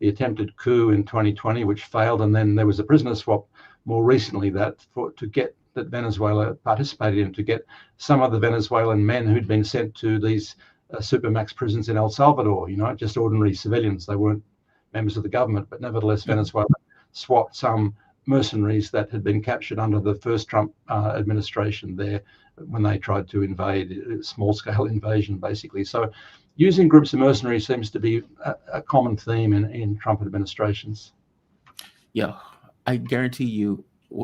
attempted coup in 2020, which failed, and then there was a prisoner swap more recently that Venezuela participated in, to get some of the Venezuelan men who'd been sent to these supermax prisons in El Salvador. Just ordinary civilians. They weren't members of the government, but nevertheless, Venezuela swapped some mercenaries that had been captured under the first Trump administration there when they tried to invade, small-scale invasion, basically. So using groups of mercenaries seems to be a common theme in Trump administrations. Yeah, I guarantee you,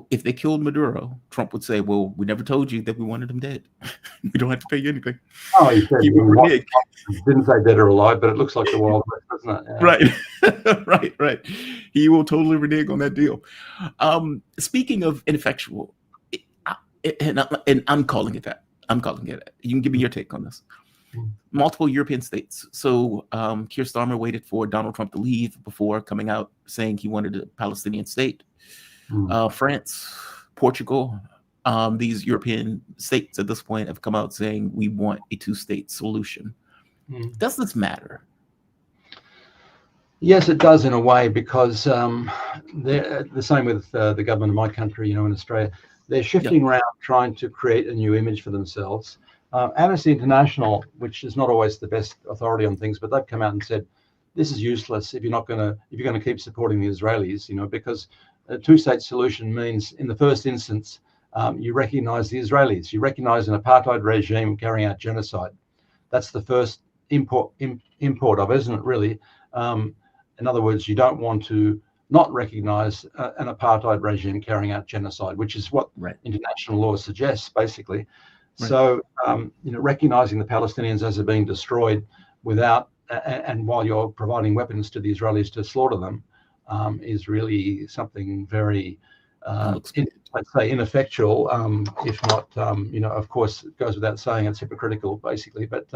if they killed Maduro, Trump would say, well, we never told you that we wanted him dead. We don't have to pay you anything. Oh, he said He would renege. Didn't say dead or alive, but it looks like the Wild West, doesn't it? Yeah. Right. He will totally renege on that deal. Speaking of ineffectual, and I'm calling it that. You can give me your take on this. Multiple European states. So Keir Starmer waited for Donald Trump to leave before coming out saying he wanted a Palestinian state. France, Portugal, these European states at this point have come out saying we want a two-state solution. Does this matter? Yes, it does in a way, because they're the same with the government of my country, in Australia. They're shifting around, trying to create a new image for themselves. Amnesty International, which is not always the best authority on things, but they've come out and said this is useless if you're going to keep supporting the Israelis, because a two-state solution means, in the first instance, you recognize the Israelis, you recognize an apartheid regime carrying out genocide. That's the first import of, isn't it, really? In other words, you don't want to not recognize an apartheid regime carrying out genocide, which is what international law suggests, basically. So, recognizing the Palestinians as being destroyed without, and while you're providing weapons to the Israelis to slaughter them, is really something very, let's say, ineffectual, if not, of course, it goes without saying it's hypocritical, basically. But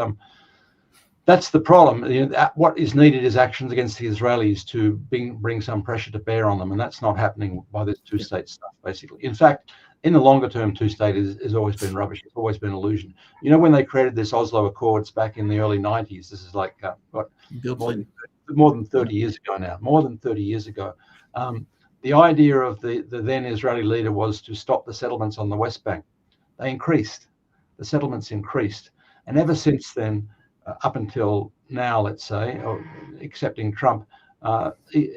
that's the problem. What is needed is actions against the Israelis to bring some pressure to bear on them, and that's not happening by this two-state stuff, basically. In fact, in the longer term, two-state has always been rubbish. It's always been illusion. When they created this Oslo Accords back in the early 90s, this is like more than 30 years ago now. More than 30 years ago. The idea of the then Israeli leader was to stop the settlements on the West Bank. They increased. The settlements increased. And ever since then, up until now, let's say, or excepting Trump,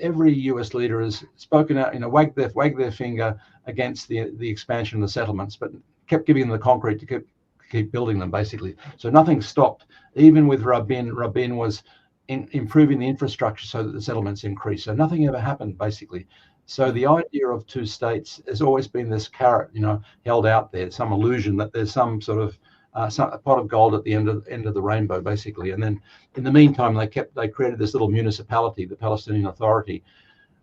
every US leader has spoken out, wagged their finger against the expansion of the settlements, but kept giving them the concrete to keep building them, basically. So nothing stopped. Even with Rabin was improving the infrastructure so that the settlements increased. So nothing ever happened, basically. So the idea of two states has always been this carrot, held out there, some illusion that there's some sort of a pot of gold at the end of the rainbow, basically. And then in the meantime, they created this little municipality, the Palestinian Authority,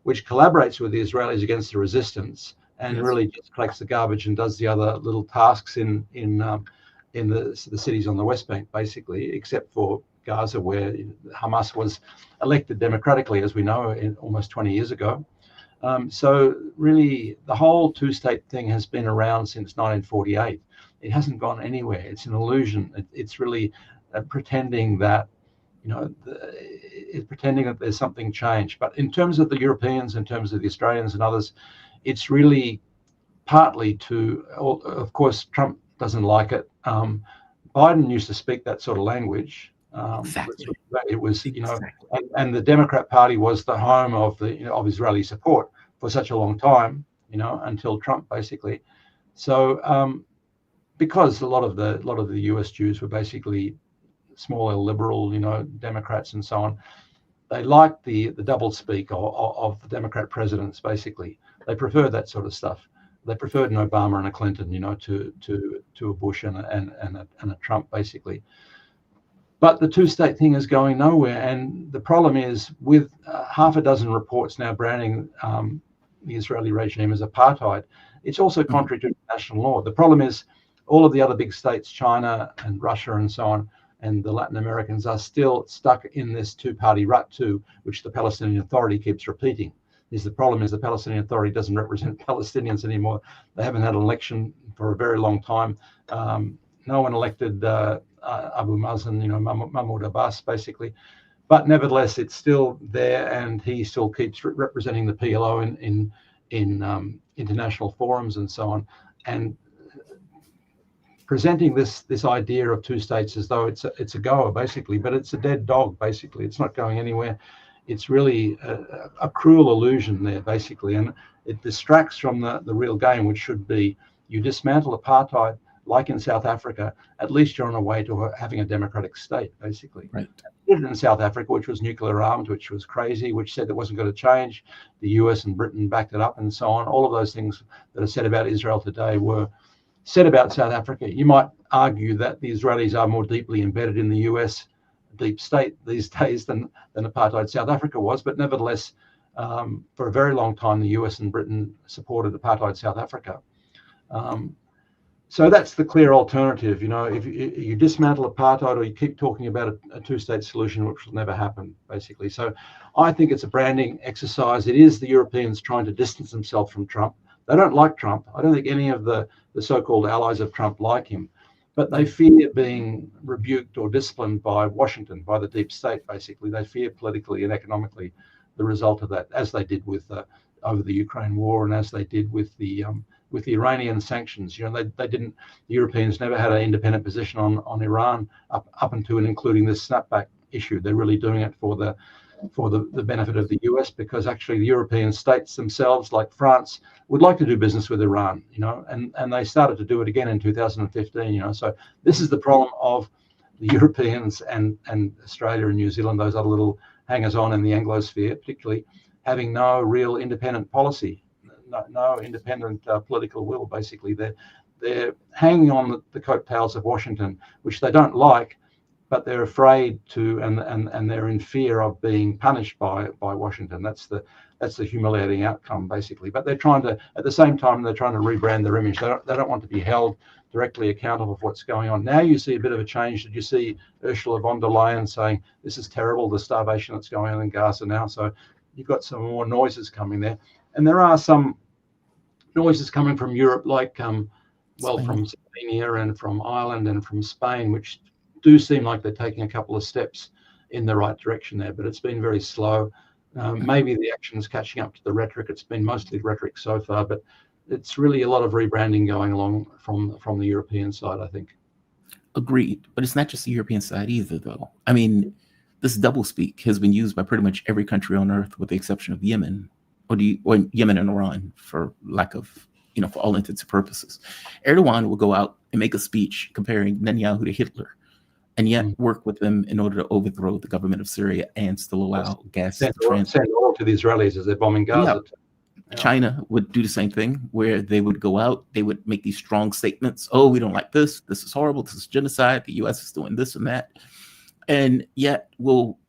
which collaborates with the Israelis against the resistance, and really just collects the garbage and does the other little tasks in the cities on the West Bank, basically, except for Gaza, where Hamas was elected democratically, as we know, almost 20 years ago. So really, the whole two-state thing has been around since 1948. It hasn't gone anywhere. It's an illusion. It's really pretending that, it's pretending that there's something changed. But in terms of the Europeans, in terms of the Australians and others, it's really partly of course, Trump doesn't like it. Biden used to speak that sort of language. Exactly. It was, and the Democrat Party was the home of of Israeli support for such a long time, until Trump, basically. So, because a lot of the US Jews were basically small L liberal, Democrats and so on, they liked the double speak of the Democrat presidents. Basically, they preferred that sort of stuff. They preferred an Obama and a Clinton, to a Bush and a Trump, basically. But the two-state thing is going nowhere, and the problem is, with half a dozen reports now branding the Israeli regime as apartheid, it's also contrary to international law. The problem is, all of the other big states, China and Russia and so on, and the Latin Americans are still stuck in this two-party rut too, which the Palestinian Authority keeps repeating. The problem is the Palestinian Authority doesn't represent Palestinians anymore. They haven't had an election for a very long time. No one elected Abu Mazen, Mahmoud Abbas, basically. But nevertheless, it's still there, and he still keeps representing the PLO in international forums and so on, and presenting this idea of two states as though it's a goer, basically, but it's a dead dog, basically. It's not going anywhere. It's really a cruel illusion there, basically, and it distracts from the real game, which should be you dismantle apartheid, like in South Africa, at least you're on a way to having a democratic state, basically. Right. In South Africa, which was nuclear armed, which was crazy, which said it wasn't going to change. The US and Britain backed it up and so on. All of those things that are said about Israel today were said about South Africa. You might argue that the Israelis are more deeply embedded in the US deep state these days than apartheid South Africa was, but nevertheless, for a very long time, the US and Britain supported apartheid South Africa. So that's the clear alternative. You know, if you dismantle apartheid or you keep talking about a two-state solution, which will never happen, basically. So I think it's a branding exercise. It is the Europeans trying to distance themselves from Trump. They don't like Trump. I don't think any of the so-called allies of Trump like him, but they fear being rebuked or disciplined by Washington, by the deep state, basically. They fear politically and economically the result of that, as they did with over the Ukraine war and as they did with the Iranian sanctions. You know, the Europeans never had an independent position on Iran up until and including this snapback issue. They're really doing it for the benefit of the US, because actually the European states themselves, like France, would like to do business with Iran, you know, and they started to do it again in 2015, you know. So this is the problem of the Europeans and Australia and New Zealand, those other little hangers-on in the Anglosphere, particularly, having no real independent policy, no independent political will, basically. They're hanging on the coattails of Washington, which they don't like, but they're afraid to, and they're in fear of being punished by Washington. That's the humiliating outcome, basically. But they're trying to, at the same time, they're trying to rebrand their image. They don't want to be held directly accountable for what's going on. Now you see a bit of a change. Did you see Ursula von der Leyen saying this is terrible, the starvation that's going on in Gaza now? So you've got some more noises coming there, and there are some noises coming from Europe, like from Slovenia and from Ireland and from Spain, which do seem like they're taking a couple of steps in the right direction there, but it's been very slow. Maybe the action's catching up to the rhetoric. It's been mostly rhetoric so far, but it's really a lot of rebranding going along from the European side, I think. Agreed, but it's not just the European side either, though. I mean, this doublespeak has been used by pretty much every country on earth, with the exception of Yemen, or Yemen and Iran, for lack of, for all intents and purposes. Erdogan will go out and make a speech comparing Netanyahu to Hitler, and yet work with them in order to overthrow the government of Syria and still allow gas to transit. Send oil to the Israelis as they're bombing Gaza. Yeah. China would do the same thing, where they would go out, they would make these strong statements. Oh, we don't like this. This is horrible. This is genocide. The U.S. is doing this and that. And yet,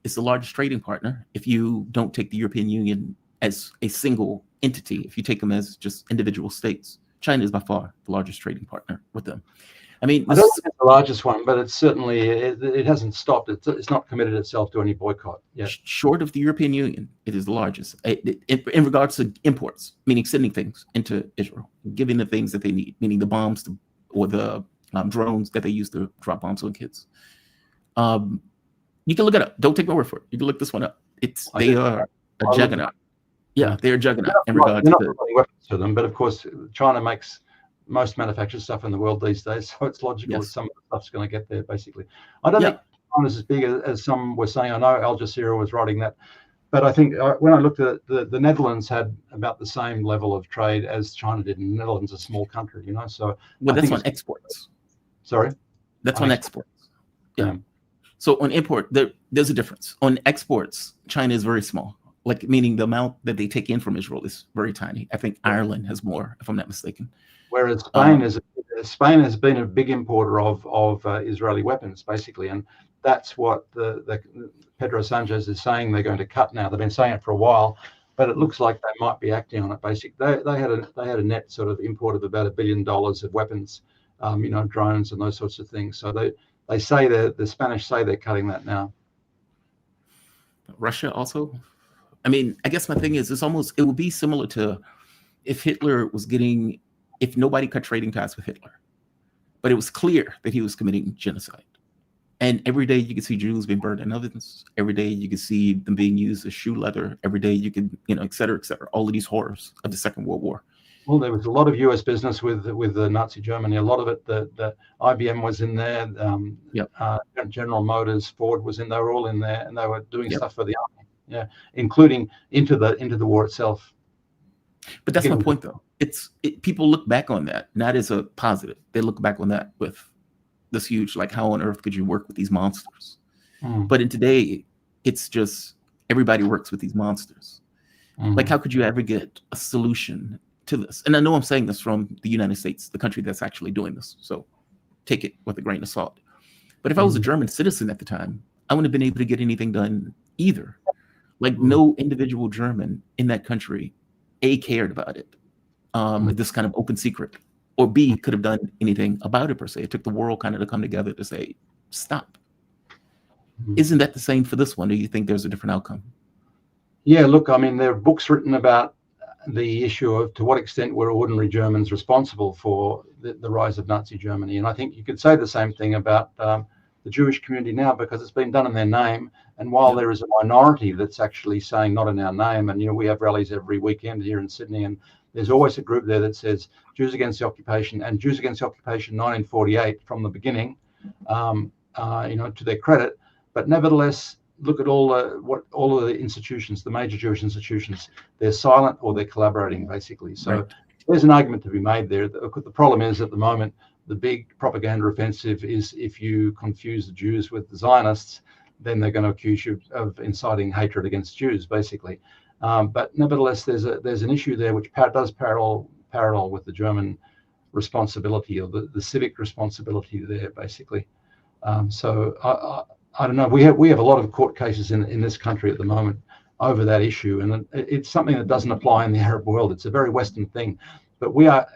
it's the largest trading partner. If you don't take the European Union as a single entity, if you take them as just individual states, China is by far the largest trading partner with them. I mean, I don't think it's the largest one, but it's certainly, it hasn't stopped. It's not committed itself to any boycott. Yeah. Short of the European Union, it is the largest in regards to imports, meaning sending things into Israel, giving the things that they need, meaning the bombs or the drones that they use to drop bombs on kids. You can look it up. Don't take my word for it. You can look this one up. They are a juggernaut. Yeah, they're a juggernaut in regards to weapons to them, but of course, China makes most manufactured stuff in the world these days, so it's logical that some of the stuff's going to get there, basically. I don't think China's as big as some were saying. I know Al Jazeera was writing that, but I think when I looked at it, the Netherlands had about the same level of trade as China did, and the Netherlands is a small country, so. Well, that's on exports. Sorry? That's on exports. Yeah. So on import, there's a difference. On exports, China is very small, meaning the amount that they take in from Israel is very tiny. I think Ireland has more, if I'm not mistaken. Whereas Spain has been a big importer of Israeli weapons, basically, and that's what the Pedro Sanchez is saying they're going to cut now. They've been saying it for a while, but it looks like they might be acting on it. Basically, they had a net sort of import of about $1 billion of weapons, drones and those sorts of things. So they say the Spanish say they're cutting that now. Russia also. I mean, I guess my thing is, it would be similar to if nobody cut trading ties with Hitler, but it was clear that he was committing genocide. And every day you could see Jews being burned in ovens. Every day you could see them being used as shoe leather. Every day you could, et cetera, et cetera. All of these horrors of the Second World War. Well, there was a lot of U.S. business with the Nazi Germany. A lot of it, the IBM was in there. General Motors, Ford was in. They were all in there, and they were doing stuff for the army. Yeah, including into the war itself. But that's my point, though. People look back on that not as a positive. They look back on that with this huge, like, how on earth could you work with these monsters? But in today, it's just everybody works with these monsters. Like, how could you ever get a solution to this? And I know I'm saying this from the United States, the country that's actually doing this. So take it with a grain of salt. But if I was a German citizen at the time, I wouldn't have been able to get anything done either. Like, no individual German in that country, A, cared about it, this kind of open secret, or B, could have done anything about it per se. It took the world kind of to come together to say, stop. Isn't that the same for this one? Do you think there's a different outcome? Yeah, look, I mean, there are books written about the issue of to what extent were ordinary Germans responsible for the rise of Nazi Germany. And I think you could say the same thing about the Jewish community now, because it's been done in their name. And while there is a minority that's actually saying not in our name, and, we have rallies every weekend here in Sydney, and there's always a group there that says Jews against the occupation, and Jews against the occupation 1948 from the beginning, to their credit. But nevertheless, look at all of the institutions, the major Jewish institutions, they're silent or they're collaborating, basically. So there's an argument to be made there. The problem is, at the moment, the big propaganda offensive is, if you confuse the Jews with the Zionists, then they're going to accuse you of inciting hatred against Jews, basically. But nevertheless, there's an issue there which does parallel with the German responsibility, or the civic responsibility there, basically. So I don't know. We have a lot of court cases in this country at the moment over that issue, and it's something that doesn't apply in the Arab world. It's a very Western thing, but we are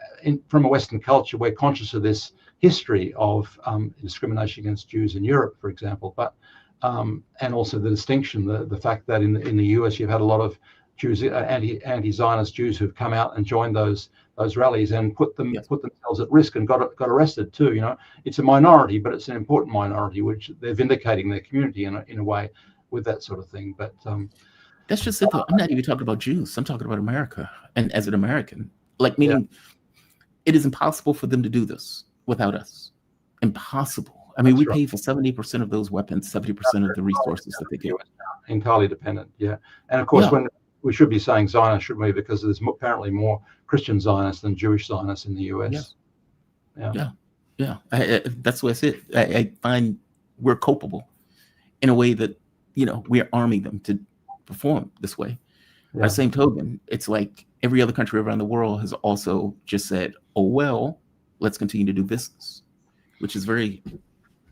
from a Western culture. We're conscious of this history of discrimination against Jews in Europe, for example, but and also the distinction, the fact that in the US you've had a lot of Jews, anti-Zionist Jews, who've come out and joined those rallies and put themselves at risk and got arrested too. It's a minority, but it's an important minority, which they're vindicating their community in a way with that sort of thing. But that's just it, though. I'm not even talking about Jews. I'm talking about America, and as an American, meaning it is impossible for them to do this without us. Impossible. I mean, we pay for 70% of those weapons, 70% of the resources that they get. Entirely dependent, yeah. And of course, when we should be saying Zionists, shouldn't we? Because there's apparently more Christian Zionists than Jewish Zionists in the US. Yeah. That's what I said. I find we're culpable in a way that, we are arming them to perform this way. By the same token, it's like every other country around the world has also just said, oh, well, let's continue to do business, which is very...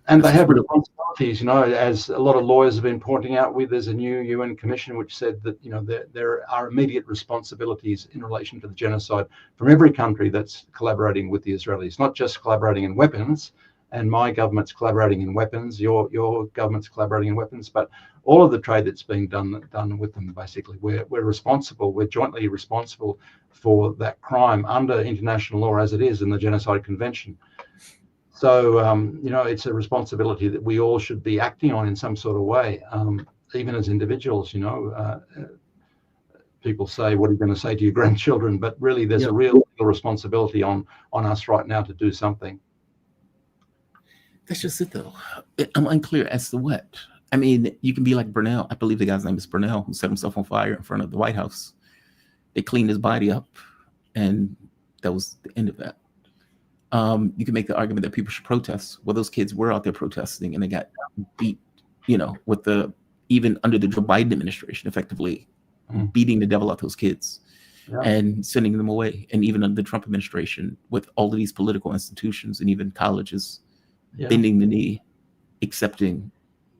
And they have responsibilities, as a lot of lawyers have been pointing out. There's a new UN commission which said that, there are immediate responsibilities in relation to the genocide from every country that's collaborating with the Israelis, not just collaborating in weapons, and my government's collaborating in weapons, your government's collaborating in weapons, but all of the trade that's being done with them, basically. We're responsible, we're jointly responsible for that crime under international law as it is in the Genocide Convention. So, it's a responsibility that we all should be acting on in some sort of way, even as individuals. People say, what are you going to say to your grandchildren? But really, there's a real responsibility on us right now to do something. That's just it, though. I'm unclear as to what. I mean, you can be like Burnell. I believe the guy's name is Burnell, who set himself on fire in front of the White House. They cleaned his body up, and that was the end of that. You can make the argument that people should protest. Well, those kids were out there protesting, and they got beat, with even under the Joe Biden administration, effectively beating the devil out those kids and sending them away. And even under the Trump administration, with all of these political institutions and even colleges bending the knee, accepting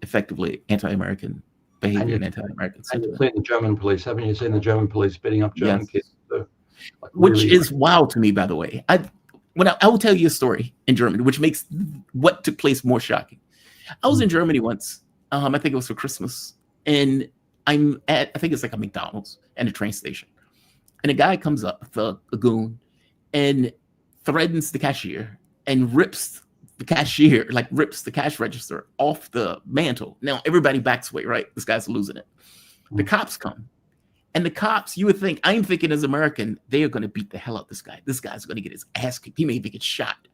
effectively anti-American behavior and anti-American sentiment. And you've seen the German police, haven't you? Seen the German police beating up German kids? So, which is wild to me, by the way. I will tell you a story in Germany, which makes what took place more shocking. I was in Germany once. I think it was for Christmas, and I think it's like a McDonald's and a train station, and a guy comes up, a goon, and threatens the cashier and rips the cash register off the mantle. Now everybody backs away, right? This guy's losing it. The cops come. And the cops, you would think, I'm thinking as American, they are going to beat the hell out of this guy. This guy's going to get his ass kicked. He may even get shot.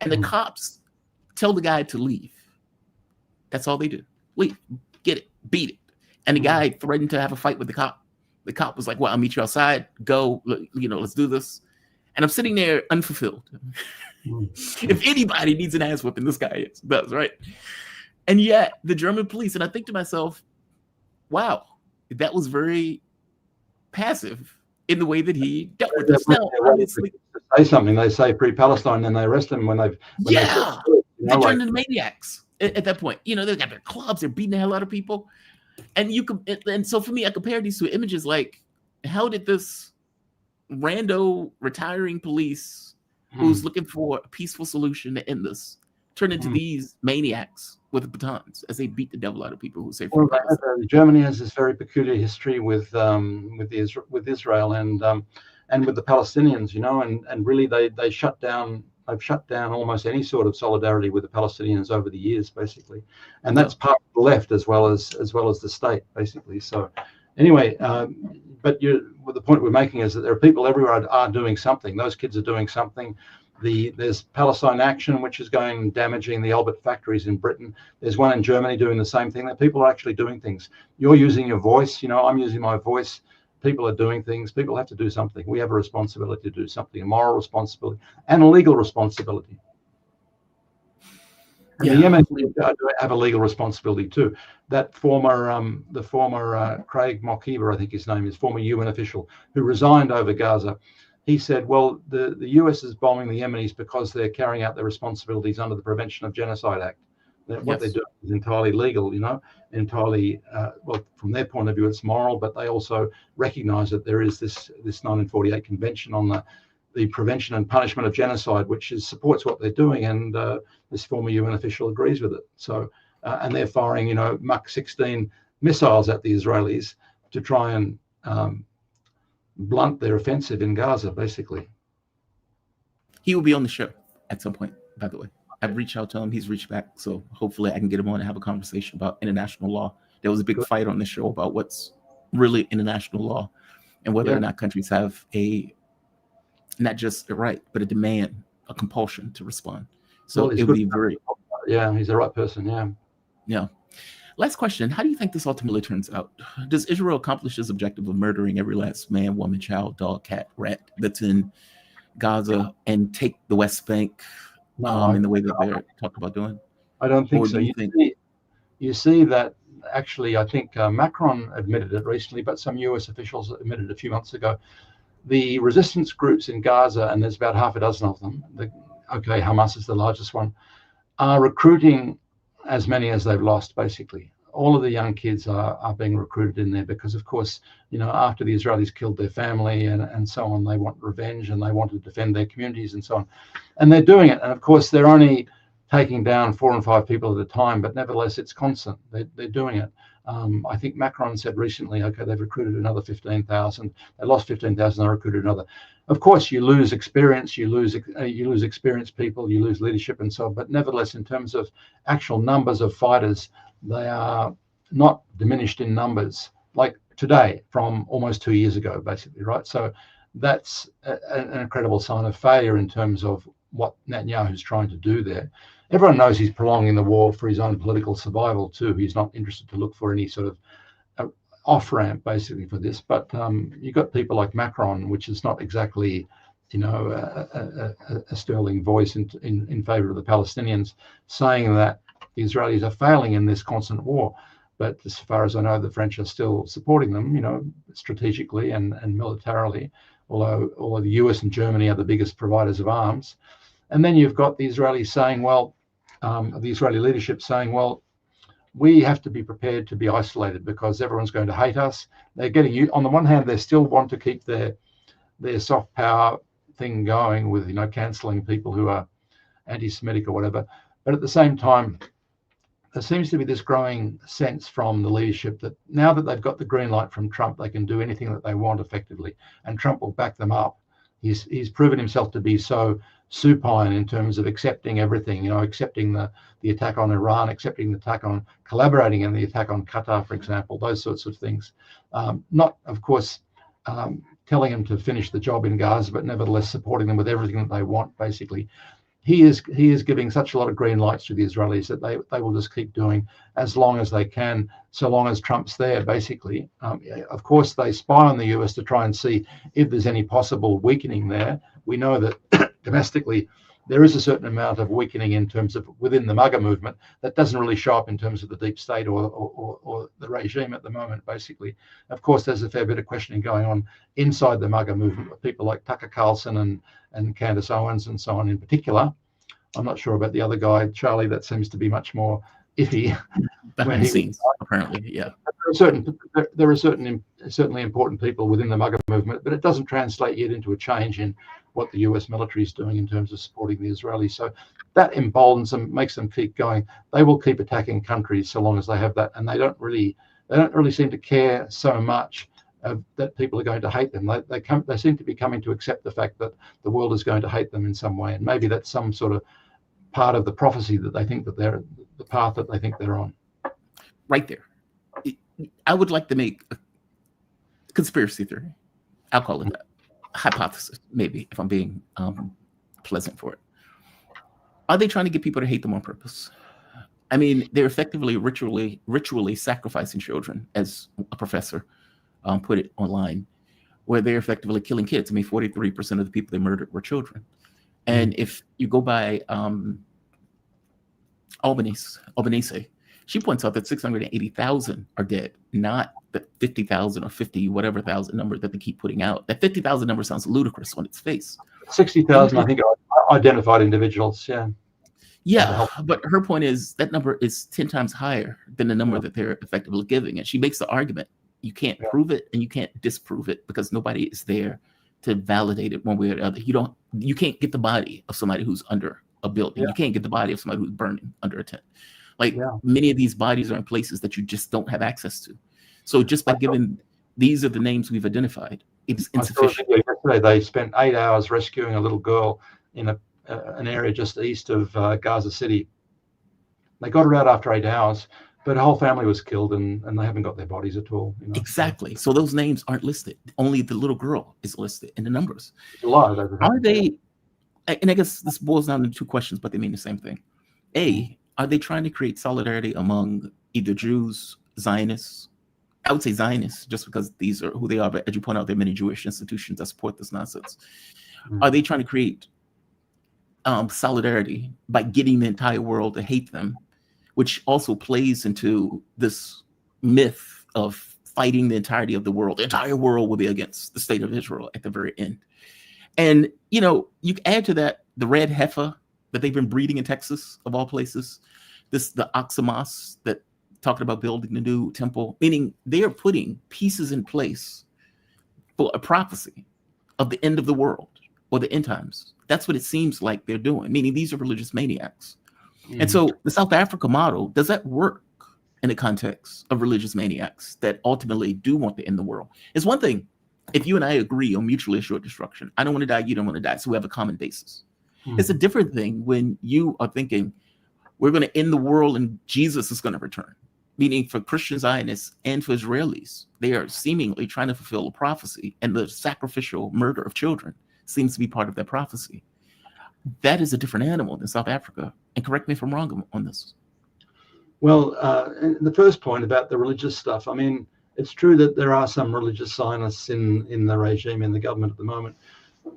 And the cops tell the guy to leave. That's all they do. Leave. Get it. Beat it. And the guy threatened to have a fight with the cop. The cop was like, well, I'll meet you outside. Go, let's do this. And I'm sitting there unfulfilled. If anybody needs an ass whipping, this guy does, right? And yet the German police, and I think to myself, wow, that was very passive in the way that he dealt with this. Now, obviously, say something, they say pre-Palestine, then they arrest them when they've they turn into maniacs at that point. They've got their clubs, they're beating the hell out of people. And so for me, I compared these two images, like, how did this rando retiring police who's looking for a peaceful solution to end this turn into these maniacs with batons as they beat the devil out of people who say, well, Germany has this very peculiar history with Israel and with the Palestinians, and really they've shut down almost any sort of solidarity with the Palestinians over the years, basically, and that's part of the left as well as the state, basically. So anyway, but the point we're making is that there are people everywhere are doing something. Those kids are doing something. There's Palestine Action, which is going damaging the Albert factories in Britain. There's one in Germany doing the same thing. That people are actually doing things. You're using your voice. I'm using my voice. People are doing things. People have to do something. We have a responsibility to do something, a moral responsibility and a legal responsibility. And the Yemenis have a legal responsibility too. That the former Craig Mokhiber, I think his name is, former UN official who resigned over Gaza, he said, well, the US is bombing the Yemenis because they're carrying out their responsibilities under the Prevention of Genocide Act. What they're doing is entirely legal, entirely, well, from their point of view, it's moral, but they also recognize that there is this 1948 Convention on the Prevention and Punishment of Genocide, which supports what they're doing, and this former UN official agrees with it. So, and they're firing, Mach 16 missiles at the Israelis to try and blunt their offensive in Gaza, basically. He will be on the show at some point, by the way. I've reached out to him. He's reached back. So hopefully I can get him on and have a conversation about international law. There was a big fight on the show about what's really international law and whether or not countries have not just a right, but a demand, a compulsion to respond. So it would be very... Yeah, he's the right person, Yeah. Last question. How do you think this ultimately turns out? Does Israel accomplish its objective of murdering every last man, woman, child, dog, cat, rat that's in Gaza and take the West Bank in the way that they're talking about doing? I don't think so. You see that actually, I think Macron admitted it recently, but some US officials admitted it a few months ago. The resistance groups in Gaza, and there's about half a dozen of them, Hamas is the largest one, are recruiting as many as they've lost, basically. All of the young kids are being recruited in there because, of course, after the Israelis killed their family and so on, they want revenge and they want to defend their communities and so on. And they're doing it. And of course, they're only taking down 4 and 5 people at a time, but nevertheless, it's constant. They're doing it. I think Macron said recently, they've recruited another 15,000. They lost 15,000, they recruited another. Of course, you lose experience, you lose experienced people, you lose leadership and so on. But nevertheless, in terms of actual numbers of fighters, they are not diminished in numbers like today from almost 2 years ago, basically, right? So that's an incredible sign of failure in terms of what Netanyahu's trying to do there. Everyone knows he's prolonging the war for his own political survival too. He's not interested to look for any sort of off-ramp basically for this. But you've got people like Macron, which is not exactly, a sterling voice in favor of the Palestinians, saying that the Israelis are failing in this constant war. But as far as I know, the French are still supporting them, strategically and militarily, although the US and Germany are the biggest providers of arms. And then you've got the Israelis saying, the Israeli leadership saying, well, we have to be prepared to be isolated because everyone's going to hate us. They're getting, on the one hand, they still want to keep their soft power thing going with, cancelling people who are anti-Semitic or whatever. But at the same time, there seems to be this growing sense from the leadership that now that they've got the green light from Trump, they can do anything that they want effectively, and Trump will back them up. He's proven himself to be so supine in terms of accepting everything, accepting the attack on Iran, accepting the attack on, collaborating in the attack on Qatar, for example, those sorts of things. Not, of course, telling them to finish the job in Gaza, but nevertheless supporting them with everything that they want, basically. he is giving such a lot of green lights to the Israelis that they will just keep doing as long as they can, so long as Trump's there, basically. Of course, they spy on the US to try and see if there's any possible weakening there. We know that domestically there is a certain amount of weakening in terms of within the MAGA movement that doesn't really show up in terms of the deep state or the regime at the moment, basically. Of course, there's a fair bit of questioning going on inside the MAGA movement with people like Tucker Carlson and Candace Owens and so on in particular. I'm not sure about the other guy, Charlie. That seems to be much more iffy. Behind the scenes, apparently, yeah. There are certainly important people within the MAGA movement, but it doesn't translate yet into a change in what the US military is doing in terms of supporting the Israelis. So that emboldens them, makes them keep going. They will keep attacking countries so long as they have that, and they don't really seem to care so much that people are going to hate them. They seem to be coming to accept the fact that the world is going to hate them in some way, and maybe that's some sort of part of the prophecy that they think that they're the path that they think they're on. Right there. I would like to make a conspiracy theory. I'll call it that. Hypothesis, maybe, if I'm being pleasant for it. Are they trying to get people to hate them on purpose? I mean, they're effectively ritually sacrificing children, as a professor put it online, where they're effectively killing kids. I mean, 43% of the people they murdered were children. And if you go by Albanese, she points out that 680,000 are dead, not the 50,000 or 50 whatever thousand number that they keep putting out. That 50,000 number sounds ludicrous on its face. 60,000, I think, are identified individuals. Yeah. Yeah, but her point is that number is 10 times higher than the number that they're effectively giving. And she makes the argument, you can't prove it and you can't disprove it because nobody is there to validate it one way or the other. You can't get the body of somebody who's under a building. You can't get the body of somebody who's burning under a tent. Many of these bodies are in places that you just don't have access to. So just by giving, these are the names we've identified, it's insufficient. Yesterday they spent 8 hours rescuing a little girl in an area just east of Gaza City. They got her out after 8 hours, but her whole family was killed and they haven't got their bodies at all. Exactly. So those names aren't listed. Only the little girl is listed in the numbers. Are they, and I guess this boils down to two questions, but they mean the same thing. A, are they trying to create solidarity among either Jews, Zionists? I would say Zionists, just because these are who they are, but as you point out, there are many Jewish institutions that support this nonsense. Are they trying to create solidarity by getting the entire world to hate them, which also plays into this myth of fighting the entirety of the world? The entire world will be against the state of Israel at the very end. And, you add to that the red heifer that they've been breeding in Texas, of all places, the Oxamos that talking about building the new temple, meaning they are putting pieces in place for a prophecy of the end of the world or the end times. That's what it seems like they're doing, meaning these are religious maniacs. And so the South Africa model, does that work in the context of religious maniacs that ultimately do want to end the world? It's one thing if you and I agree on mutually assured destruction. I don't want to die, you don't want to die, so we have a common basis. It's a different thing when you are thinking we're going to end the world and Jesus is going to return. Meaning for Christian Zionists and for Israelis, they are seemingly trying to fulfill a prophecy, and the sacrificial murder of children seems to be part of that prophecy. That is a different animal than South Africa. And correct me if I'm wrong on this. Well, the first point about the religious stuff, I mean, it's true that there are some religious Zionists in the regime, in the government at the moment.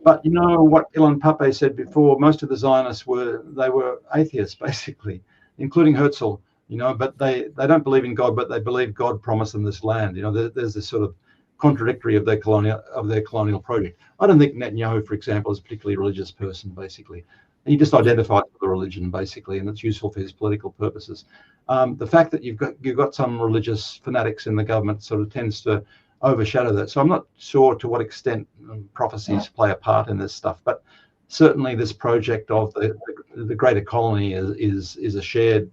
But you know what Ilan Pape said before, most of the Zionists were atheists, basically, including Herzl. But they don't believe in God, but they believe God promised them this land. There's this sort of contradictory of their colonial project. I don't think Netanyahu, for example, is a particularly religious person, basically. He just identifies with the religion, basically, and it's useful for his political purposes. The fact that you've got some religious fanatics in the government sort of tends to overshadow that. So I'm not sure to what extent prophecies play a part in this stuff, but certainly this project of the greater colony is a shared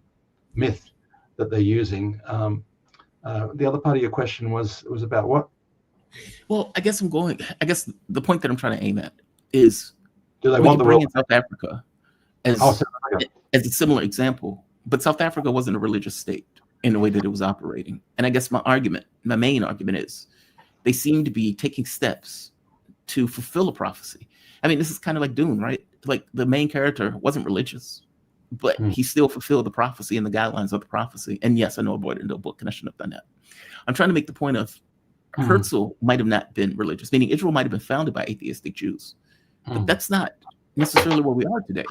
myth that they're using. The other part of your question was about what? Well, I guess the point that I'm trying to aim at is, do they want the bring world? in South Africa as a similar example, but South Africa wasn't a religious state in the way that it was operating. And I guess my main argument is they seem to be taking steps to fulfill a prophecy. I mean, this is kind of like Dune, right? like the main character wasn't religious, but he still fulfilled the prophecy and the guidelines of the prophecy. And yes, I know I brought it into a book, and I shouldn't have done that. I'm trying to make the point of Herzl might have not been religious, meaning Israel might have been founded by atheistic Jews, but that's not necessarily where we are today.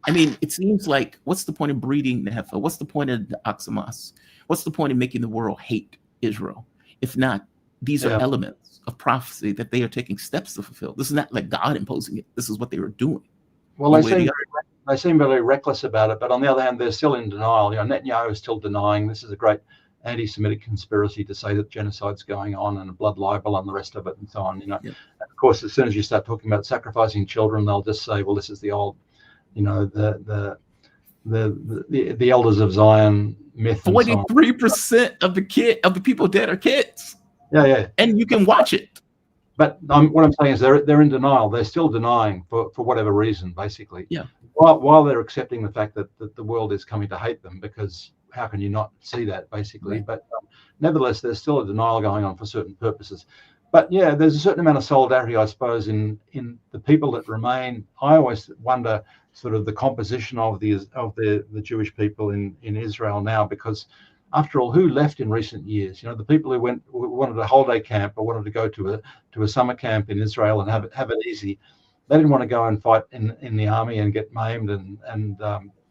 I mean, it seems like, what's the point of breeding the heifer? What's the point of the oxamos? What's the point of making the world hate Israel? If not, these are elements of prophecy that they are taking steps to fulfill. This is not like God imposing it. This is what they were doing. Well, they seem very reckless about it, but on the other hand, they're still in denial. You know, Netanyahu is still denying. This is a great anti-Semitic conspiracy to say that genocide's going on and a blood libel and the rest of it and so on. You know, of course, as soon as you start talking about sacrificing children, they'll just say, well, this is the old, you know, the elders of Zion myth. 43% of the people dead are kids. Yeah. And you can watch it. But what I'm saying is they're in denial. They're still denying for whatever reason, basically. Yeah. While they're accepting the fact that the world is coming to hate them, because how can you not see that, basically? Right. But nevertheless, there's still a denial going on for certain purposes. But yeah, there's a certain amount of solidarity, I suppose, in the people that remain. I always wonder sort of the composition of the Jewish people in Israel now, because after all, who left in recent years? You know, the people who wanted a holiday camp or wanted to go to a summer camp in Israel and have it easy. They didn't want to go and fight in the army and get maimed and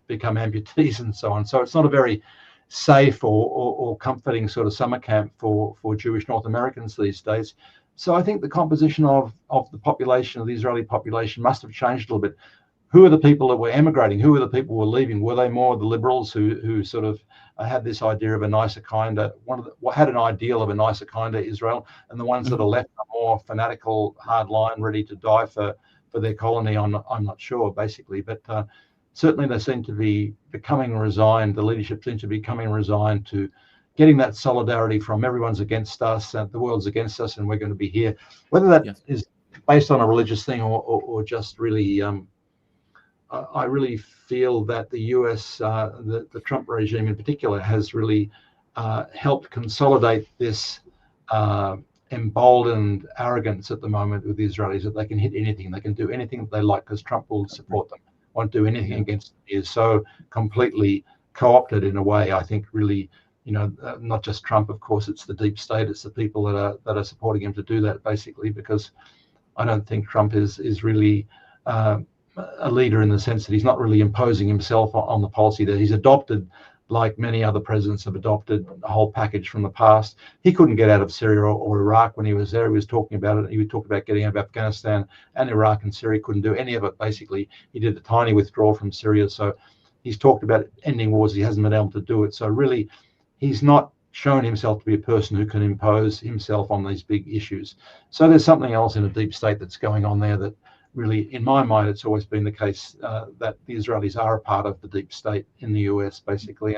become amputees and so on. So it's not a very safe or comforting sort of summer camp for Jewish North Americans these days. So I think the composition of the population, of the Israeli population, must have changed a little bit. Who are the people that were emigrating? Who are the people who were leaving? Were they more the liberals who sort of had this idea of a nicer, kinder, had an ideal of a nicer, kinder Israel, and the ones that are left are more fanatical, hard line, ready to die for their colony? I'm not sure, basically, but certainly they seem to be becoming resigned. The leadership seems to be becoming resigned to getting that solidarity from everyone's against us, and the world's against us, and we're going to be here. Whether that is based on a religious thing or just really, I really feel that the US, the Trump regime in particular, has really helped consolidate this emboldened arrogance at the moment with the Israelis, that they can hit anything, they can do anything that they like because Trump will support them, won't do anything against them. He is so completely co-opted in a way, I think, really, you know, not just Trump, of course, it's the deep state, it's the people that are supporting him to do that, basically, because I don't think Trump is really a leader in the sense that he's not really imposing himself on the policy that he's adopted. Like many other presidents have adopted a whole package from the past. He couldn't get out of Syria or Iraq when he was there. He was talking about it. He talked about getting out of Afghanistan and Iraq, and Syria couldn't do any of it, basically. He did a tiny withdrawal from Syria. So he's talked about ending wars. He hasn't been able to do it. So really, he's not shown himself to be a person who can impose himself on these big issues. So there's something else in a deep state that's going on there that really, in my mind, it's always been the case that the Israelis are a part of the deep state in the US, basically,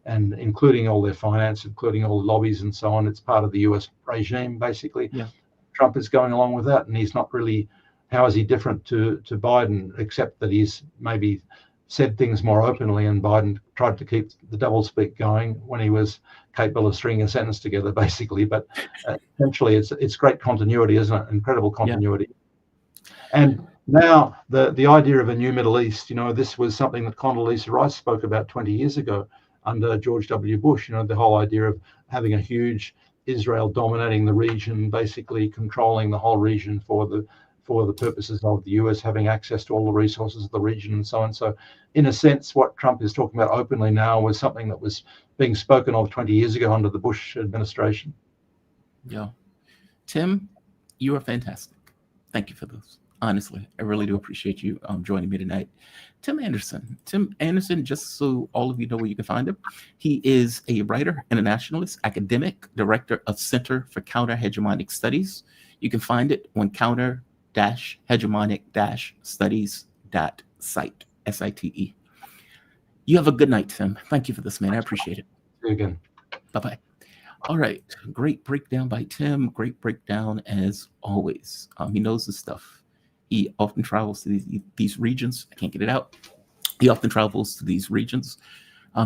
and including all their finance, including all the lobbies and so on. It's part of the US regime, basically. Yeah. Trump is going along with that, and he's not really, how is he different to Biden, except that he's maybe said things more openly, and Biden tried to keep the doublespeak going when he was capable of stringing a sentence together, basically. But essentially, it's great continuity, isn't it? Incredible continuity. Yeah. And now the idea of a new Middle East, you know, this was something that Condoleezza Rice spoke about 20 years ago under George W. Bush, you know, the whole idea of having a huge Israel dominating the region, basically controlling the whole region for the purposes of the US having access to all the resources of the region and so on. So in a sense, what Trump is talking about openly now was something that was being spoken of 20 years ago under the Bush administration. Yeah. Tim, you are fantastic. Thank you for those. Honestly, I really do appreciate you joining me tonight. Tim Anderson, just so all of you know where you can find him, he is a writer, internationalist, academic, director of Center for Counter-Hegemonic Studies. You can find it on counter-hegemonic-studies.site, S-I-T-E. You have a good night, Tim. Thank you for this, man. I appreciate it. See you again. Bye-bye. All right. Great breakdown by Tim. Great breakdown as always. He knows his stuff. He often travels to these regions. I can't get it out. He often travels to these regions.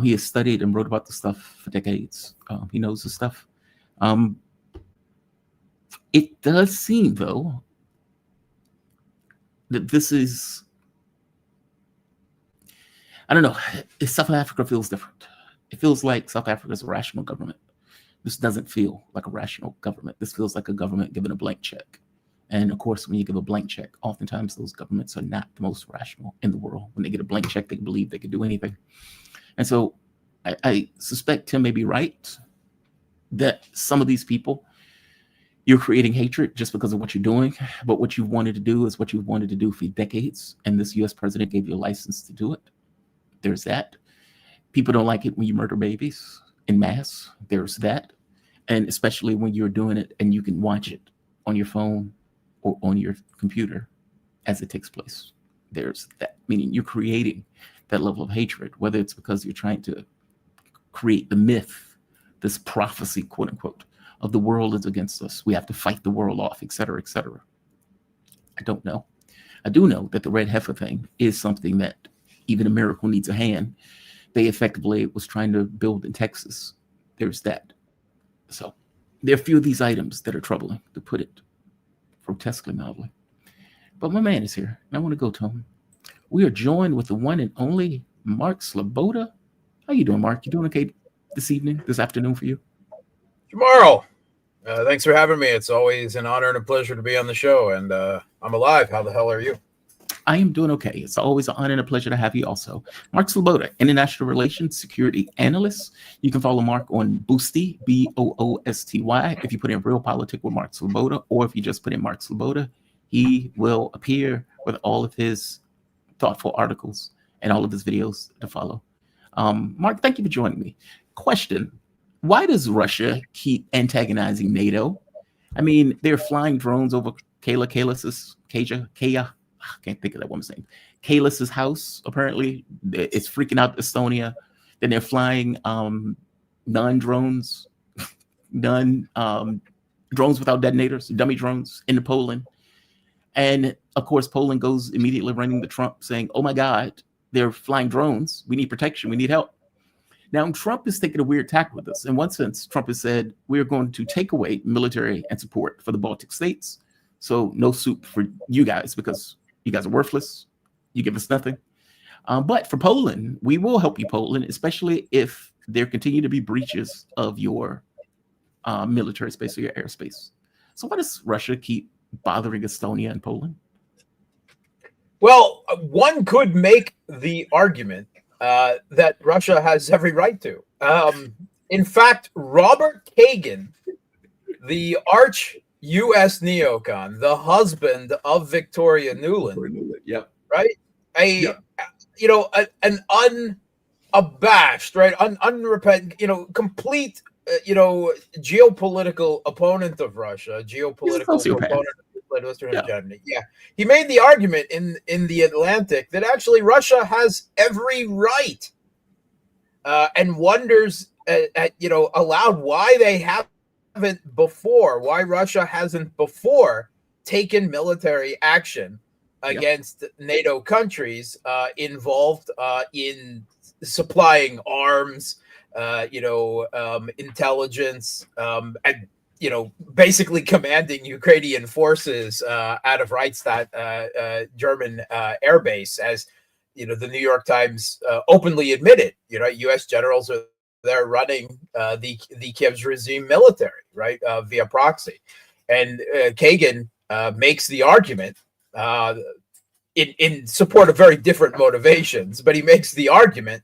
He has studied and wrote about the stuff for decades. He knows the stuff. It does seem, though, that this is I don't know. South Africa feels different. It feels like South Africa is a rational government. This doesn't feel like a rational government. This feels like a government given a blank check. And of course, when you give a blank check, oftentimes those governments are not the most rational in the world. When they get a blank check, they believe they can do anything. And so I suspect Tim may be right that some of these people, you're creating hatred just because of what you're doing. But what you wanted to do is what you wanted to do for decades. And this US president gave you a license to do it. There's that. People don't like it when you murder babies in mass. There's that. And especially when you're doing it and you can watch it on your phone or on your computer as it takes place. There's that. Meaning you're creating that level of hatred, whether it's because you're trying to create the myth, this prophecy, quote unquote, of the world is against us. We have to fight the world off, et cetera, et cetera. I don't know. I do know that the red heifer thing is something that even a miracle needs a hand. They effectively was trying to build in Texas. There's that. So there are a few of these items that are troubling, to put it grotesquely mildly. But my man is here, and I want to go to him. We are joined with the one and only Mark Sleboda. How you doing, Mark? You doing okay this evening, this afternoon for you? Tomorrow. Thanks for having me. It's always an honor and a pleasure to be on the show, and I'm alive. How the hell are you? I am doing okay. It's always an honor and a pleasure to have you also. Mark Sleboda, International Relations Security Analyst. You can follow Mark on Boosty, Boosty. If you put in Real Politic with Mark Sleboda, or if you just put in Mark Sleboda, he will appear with all of his thoughtful articles and all of his videos to follow. Mark, thank you for joining me. Question: why does Russia keep antagonizing NATO? I mean, they're flying drones over Kaya, I can't think of that woman's name. Kalis's house, apparently. It's freaking out Estonia. Then they're flying drones without detonators, dummy drones into Poland. And of course, Poland goes immediately running to Trump saying, oh my God, they're flying drones. We need protection. We need help. Now, Trump is taking a weird tack with this. In one sense, Trump has said, we're going to take away military and support for the Baltic states. So no soup for you guys because you guys are worthless. You give us nothing. But for Poland, we will help you, Poland, especially if there continue to be breaches of your military space or your airspace. So why does Russia keep bothering Estonia and Poland? Well, one could make the argument that Russia has every right to. In fact, Robert Kagan, the arch U.S. neocon, the husband of Victoria Nuland, yep, right? An unabashed, right, unrepentant, complete, geopolitical opponent of Russia, geopolitical opponent of Western hegemony. Yeah, he made the argument in the Atlantic that actually Russia has every right, and wonders aloud why they haven't before, why Russia hasn't before taken military action against NATO countries involved in supplying arms, intelligence, and basically commanding Ukrainian forces out of Reichstadt, German air base, as the New York Times openly admitted. U.S. generals are there running the Kiev's regime military, right, via proxy. And Kagan makes the argument in support of very different motivations, but he makes the argument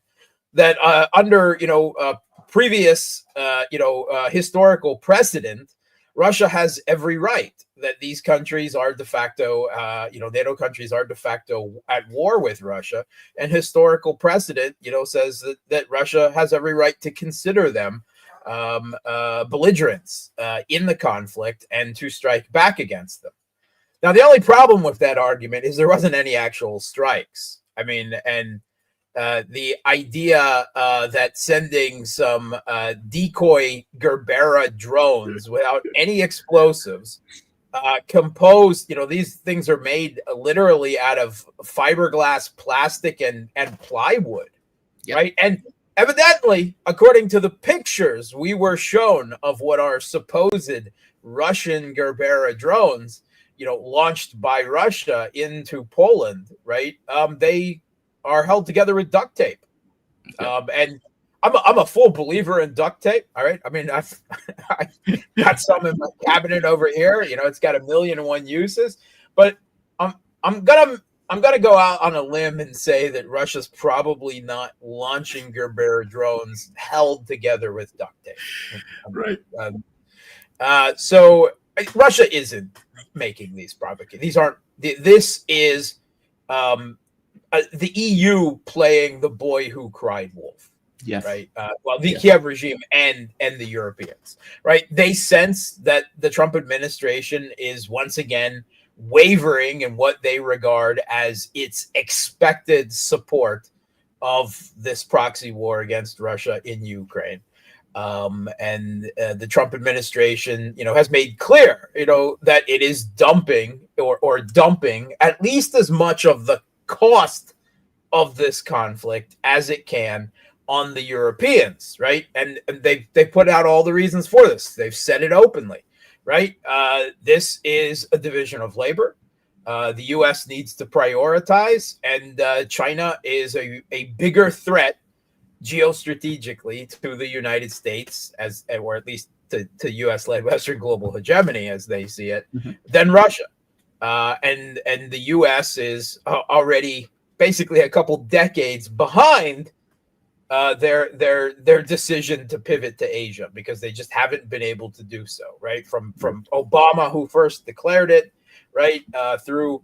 that under previous historical precedent, Russia has every right, that these countries are de facto, NATO countries are de facto at war with Russia, and historical precedent, says that Russia has every right to consider them belligerents in the conflict and to strike back against them. Now, the only problem with that argument is there wasn't any actual strikes. I mean, and the idea that sending some decoy Gerbera drones without any explosives, composed, these things are made literally out of fiberglass, plastic, and plywood, right? And evidently, according to the pictures we were shown of what are supposed Russian Gerbera drones, launched by Russia into Poland, right? They are held together with duct tape. Yeah. And I'm a full believer in duct tape. All right. I mean, I've got some in my cabinet over here. You know, it's got 1,000,001 uses. But I'm gonna go out on a limb and say that Russia's probably not launching Gerber drones held together with duct tape. Right. So Russia isn't making these provocations. These aren't. This is the EU playing the boy who cried wolf. Yes. Right. The Kiev regime and the Europeans. Right. They sense that the Trump administration is once again wavering in what they regard as its expected support of this proxy war against Russia in Ukraine. And the Trump administration, has made clear, that it is dumping or dumping at least as much of the cost of this conflict as it can on the Europeans, right? And they put out all the reasons for this. They've said it openly, right? This is a division of labor. The U.S. needs to prioritize, and China is a bigger threat geostrategically to the United States, or at least to U.S.-led Western global hegemony, as they see it, than Russia. And the U.S. is already basically a couple decades behind their decision to pivot to Asia, because they just haven't been able to do so, right? From Obama, who first declared it, right, through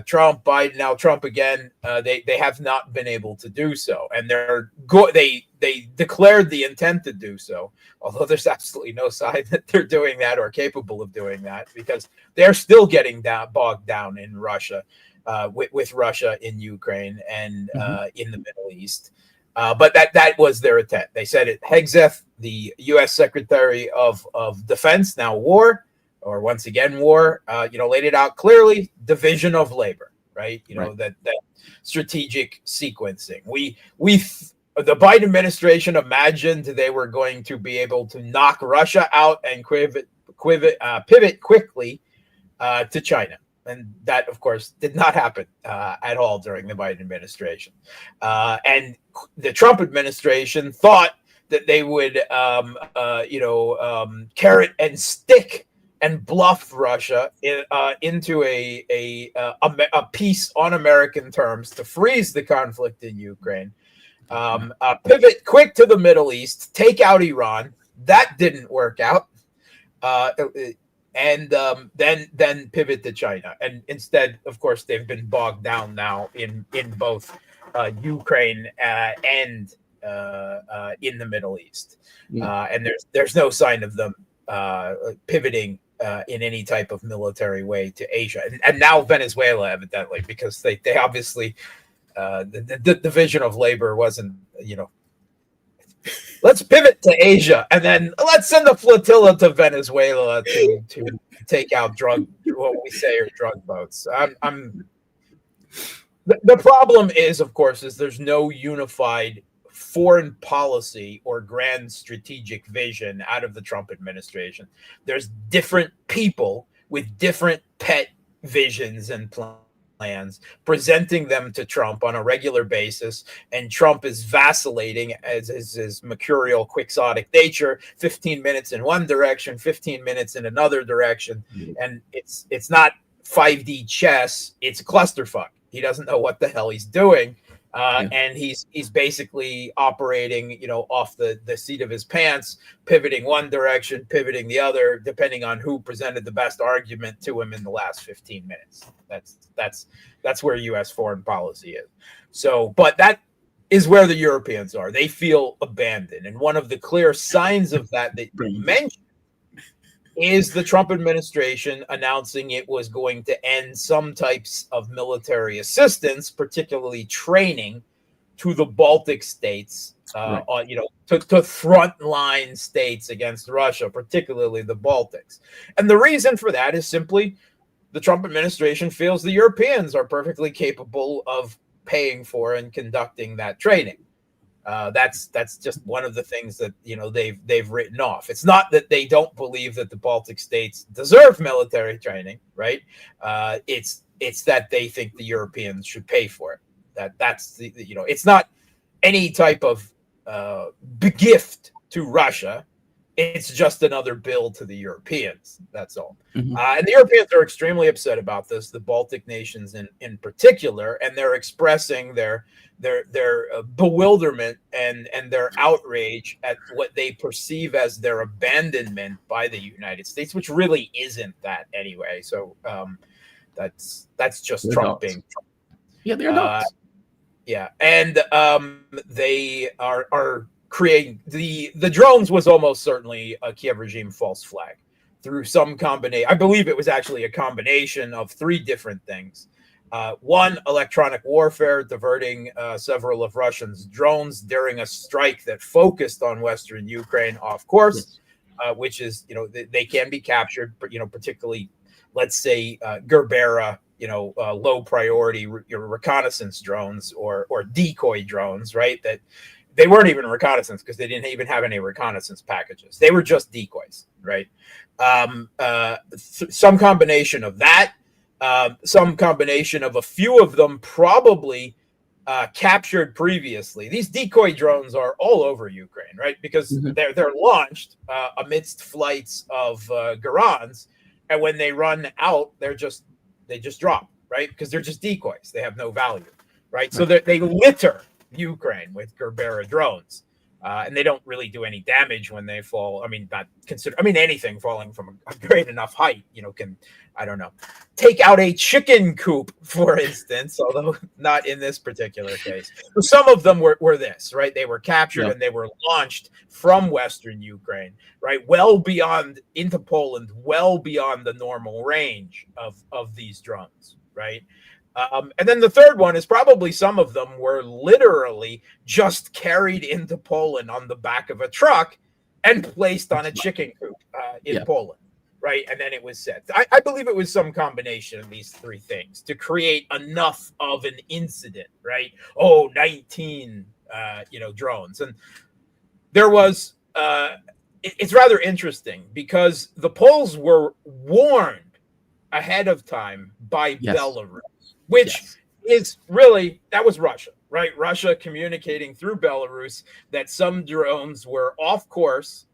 Trump, Biden, now Trump again, they have not been able to do so, and they declared the intent to do so, although there's absolutely no sign that they're doing that or capable of doing that, because they're still getting bogged down in Russia, with Russia in Ukraine and in the Middle East. But that was their intent. They said it. Hegseth, the U.S. Secretary of Defense, now War, or once again war, laid it out clearly: division of labor, right? That strategic sequencing. The Biden administration imagined they were going to be able to knock Russia out and pivot quickly to China. And that, of course, did not happen at all during the Biden administration. And the Trump administration thought that they would, carrot and stick and bluff Russia into a peace on American terms to freeze the conflict in Ukraine, pivot quick to the Middle East, take out Iran. That didn't work out. And then pivot to China. And instead, of course, they've been bogged down now in both Ukraine and in the Middle East. And there's no sign of them pivoting in any type of military way to Asia. And now Venezuela, evidently, because they obviously, the division of labor wasn't, let's pivot to Asia, and then let's send a flotilla to Venezuela to take out drug boats. The problem is, of course, there's no unified foreign policy or grand strategic vision out of the Trump administration. There's different people with different pet visions and plans, presenting them to Trump on a regular basis, and Trump is vacillating as his mercurial, quixotic nature, 15 minutes in one direction, 15 minutes in another direction, and it's not 5D chess, it's clusterfuck. He doesn't know what the hell he's doing, and he's basically operating, off the seat of his pants, pivoting one direction, pivoting the other, depending on who presented the best argument to him in the last 15 minutes. That's where U.S. foreign policy is. So, but that is where the Europeans are. They feel abandoned, and one of the clear signs of that you mentioned is the Trump administration announcing it was going to end some types of military assistance, particularly training, to the Baltic states, to frontline states against Russia, particularly the Baltics. And the reason for that is simply the Trump administration feels the Europeans are perfectly capable of paying for and conducting that training. That's just one of the things that they've written off. It's not that they don't believe that the Baltic states deserve military training, right? It's that they think the Europeans should pay for it. That's the it's not any type of gift to Russia. It's just another bill to the Europeans. That's all. Mhm. And the Europeans are extremely upset about this, the Baltic nations in particular, and they're expressing their bewilderment and their outrage at what they perceive as their abandonment by the United States, which really isn't that anyway. So that's just They're Trump adults. being Trump. Yeah, they're adults. Yeah, and they are creating the drones was almost certainly a Kiev regime false flag through some combination. I believe it was actually a combination of three different things. One, electronic warfare, diverting several of Russia's drones during a strike that focused on Western Ukraine off course, which is, they can be captured, but, particularly, let's say, Gerbera, low priority reconnaissance drones or decoy drones, right? That they weren't even reconnaissance because they didn't even have any reconnaissance packages. They were just decoys, right? Some combination of that, some combination of a few of them probably captured previously. These decoy drones are all over Ukraine, right? Because they're launched amidst flights of Garans, and when they run out, they just drop, right? Because they're just decoys. They have no value, right? So they litter Ukraine with Gerbera drones, and they don't really do any damage when they fall. I mean, anything falling from a great enough height, can, I don't know, take out a chicken coop, for instance, although not in this particular case. So some of them were this, right? They were captured and they were launched from Western Ukraine, right? Well beyond into Poland, well beyond the normal range of these drones, right? And then the third one is probably some of them were literally just carried into Poland on the back of a truck and placed on a chicken coop in Poland, right? And then it was set. I believe it was some combination of these three things to create enough of an incident, right? 19, drones. And there was, it's rather interesting because the Poles were warned ahead of time by Belarus. Which is really, that was Russia, right? Russia communicating through Belarus that some drones were off course,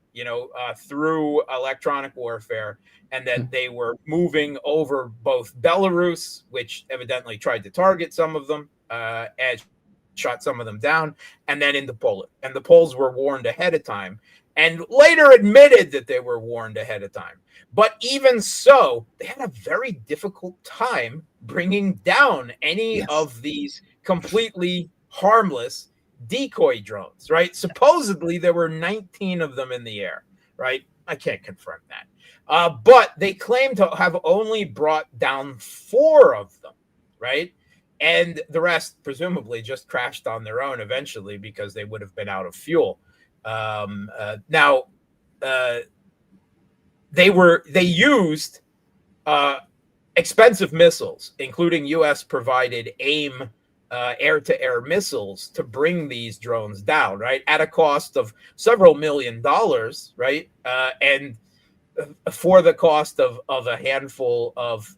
through electronic warfare, and that they were moving over both Belarus, which evidently tried to target some of them, and shot some of them down, and then into Poland. And the Poles were warned ahead of time, and later admitted that they were warned ahead of time. But even so, they had a very difficult time bringing down any of these completely harmless decoy drones, right? Supposedly, there were 19 of them in the air, right? I can't confirm that. But they claim to have only brought down 4 of them, right? And the rest presumably just crashed on their own eventually because they would have been out of fuel. They used expensive missiles, including U.S. provided AIM air-to-air missiles to bring these drones down, right, at a cost of several $1 million, right, and for the cost of a handful of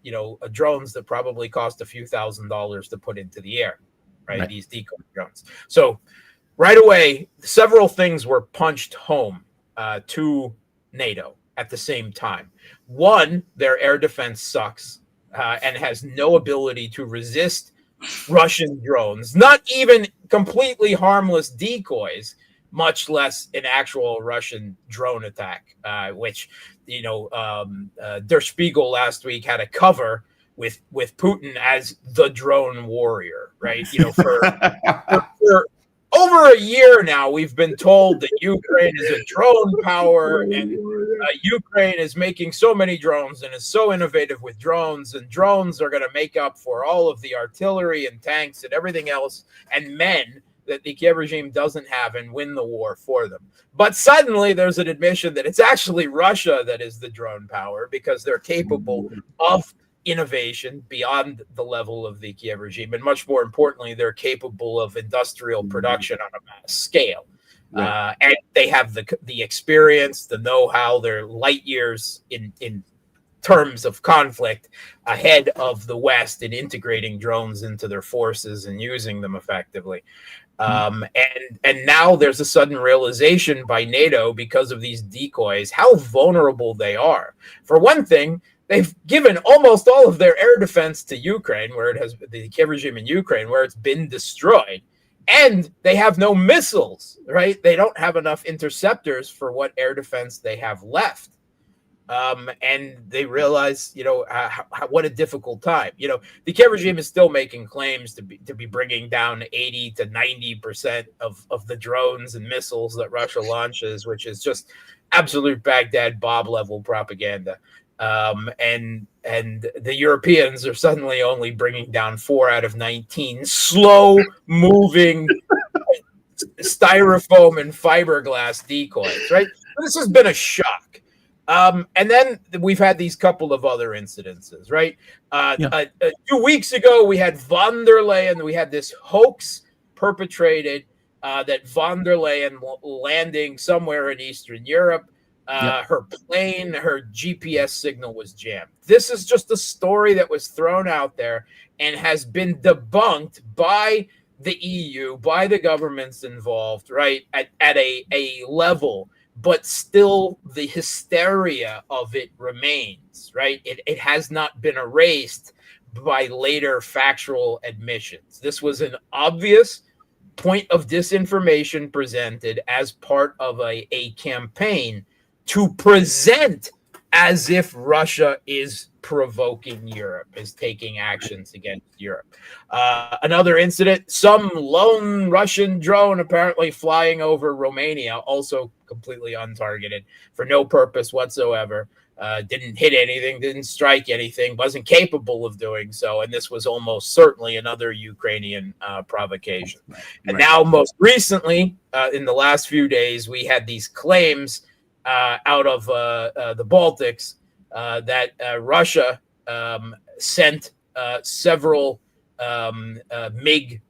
drones that probably cost a few $1,000s to put into the air, right? These decoy drones. So right away, several things were punched home to NATO at the same time. One, their air defense sucks and has no ability to resist Russian drones, not even completely harmless decoys, much less an actual Russian drone attack, which, Der Spiegel last week had a cover with Putin as the drone warrior, right? For over a year now, we've been told that Ukraine is a drone power, and Ukraine is making so many drones and is so innovative with drones, and drones are going to make up for all of the artillery and tanks and everything else and men that the Kiev regime doesn't have and win the war for them. But suddenly there's an admission that it's actually Russia that is the drone power because they're capable of innovation beyond the level of the Kiev regime. And much more importantly, they're capable of industrial production on a mass scale. Right. And they have the experience, the know-how, they're light years in terms of conflict ahead of the West in integrating drones into their forces and using them effectively. And now there's a sudden realization by NATO, because of these decoys, how vulnerable they are. For one thing, they've given almost all of their air defense to Ukraine, where it has the Kiev regime in Ukraine, where it's been destroyed. And they have no missiles, right? They don't have enough interceptors for what air defense they have left. And they realize, what a difficult time. The Kiev regime is still making claims to be bringing down 80 to 90% of the drones and missiles that Russia launches, which is just absolute Baghdad Bob level propaganda. And the Europeans are suddenly only bringing down 4 out of 19 slow moving styrofoam and fiberglass decoys, right? This has been a shock. And then we've had these couple of other incidences, right? 2 weeks ago, we had von der Leyen. We had this hoax perpetrated that von der Leyen landing somewhere in Eastern Europe. Her plane, her GPS signal was jammed. This is just a story that was thrown out there and has been debunked by the EU, by the governments involved, right, at a level. But still, the hysteria of it remains, right? It has not been erased by later factual admissions. This was an obvious point of disinformation presented as part of a campaign to present as if Russia is provoking Europe, is taking actions against Europe. Another incident, some lone Russian drone apparently flying over Romania, also completely untargeted for no purpose whatsoever. Didn't hit anything, didn't strike anything, wasn't capable of doing so. And this was almost certainly another Ukrainian provocation. And now, most recently, in the last few days, we had these claims out of the Baltics that Russia sent several MiG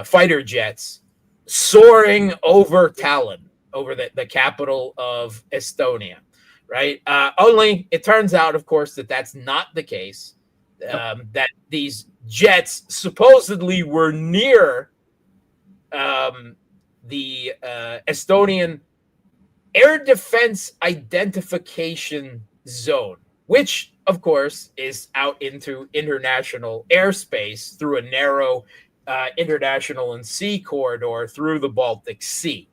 fighter jets soaring over Tallinn, over the capital of Estonia, right? Only it turns out, of course, that that's not the case, that these jets supposedly were near the Estonian air defense identification zone, which, of course, is out into international airspace through a narrow international and sea corridor through the Baltic Sea.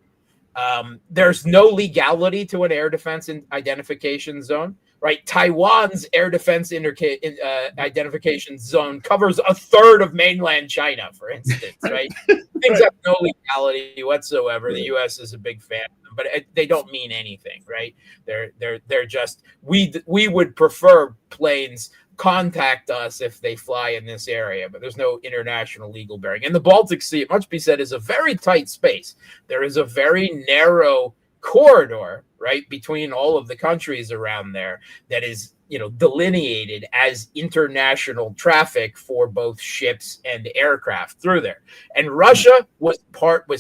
There's no legality to an air defense identification zone, right? Taiwan's air defense identification zone covers a third of mainland China, for instance, right? Things have no legality whatsoever. The U.S. is a big fan of them, but they don't mean anything, right? They're just, we would prefer planes contact us if they fly in this area, but there's no international legal bearing. And the Baltic Sea, it must be said, is a very tight space. There is a very narrow corridor, right, between all of the countries around there that is, delineated as international traffic for both ships and aircraft through there. And Russia was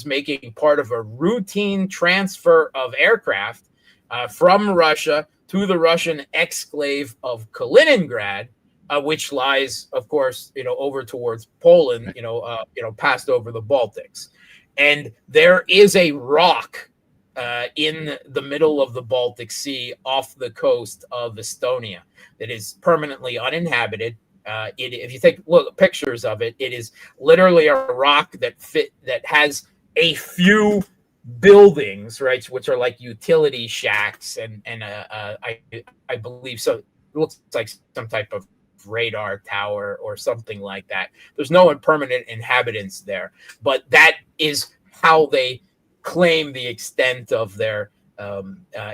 making part of a routine transfer of aircraft from Russia to the Russian exclave of Kaliningrad, which lies, of course, over towards Poland, passed over the Baltics. And there is a rock in the middle of the Baltic Sea off the coast of Estonia that is permanently uninhabited. If you take look pictures of it, it is literally a rock that has a few buildings, right, which are like utility shacks, and I believe so. It looks like some type of radar tower or something like that. There's no permanent inhabitants there, but that is how they claim the extent of their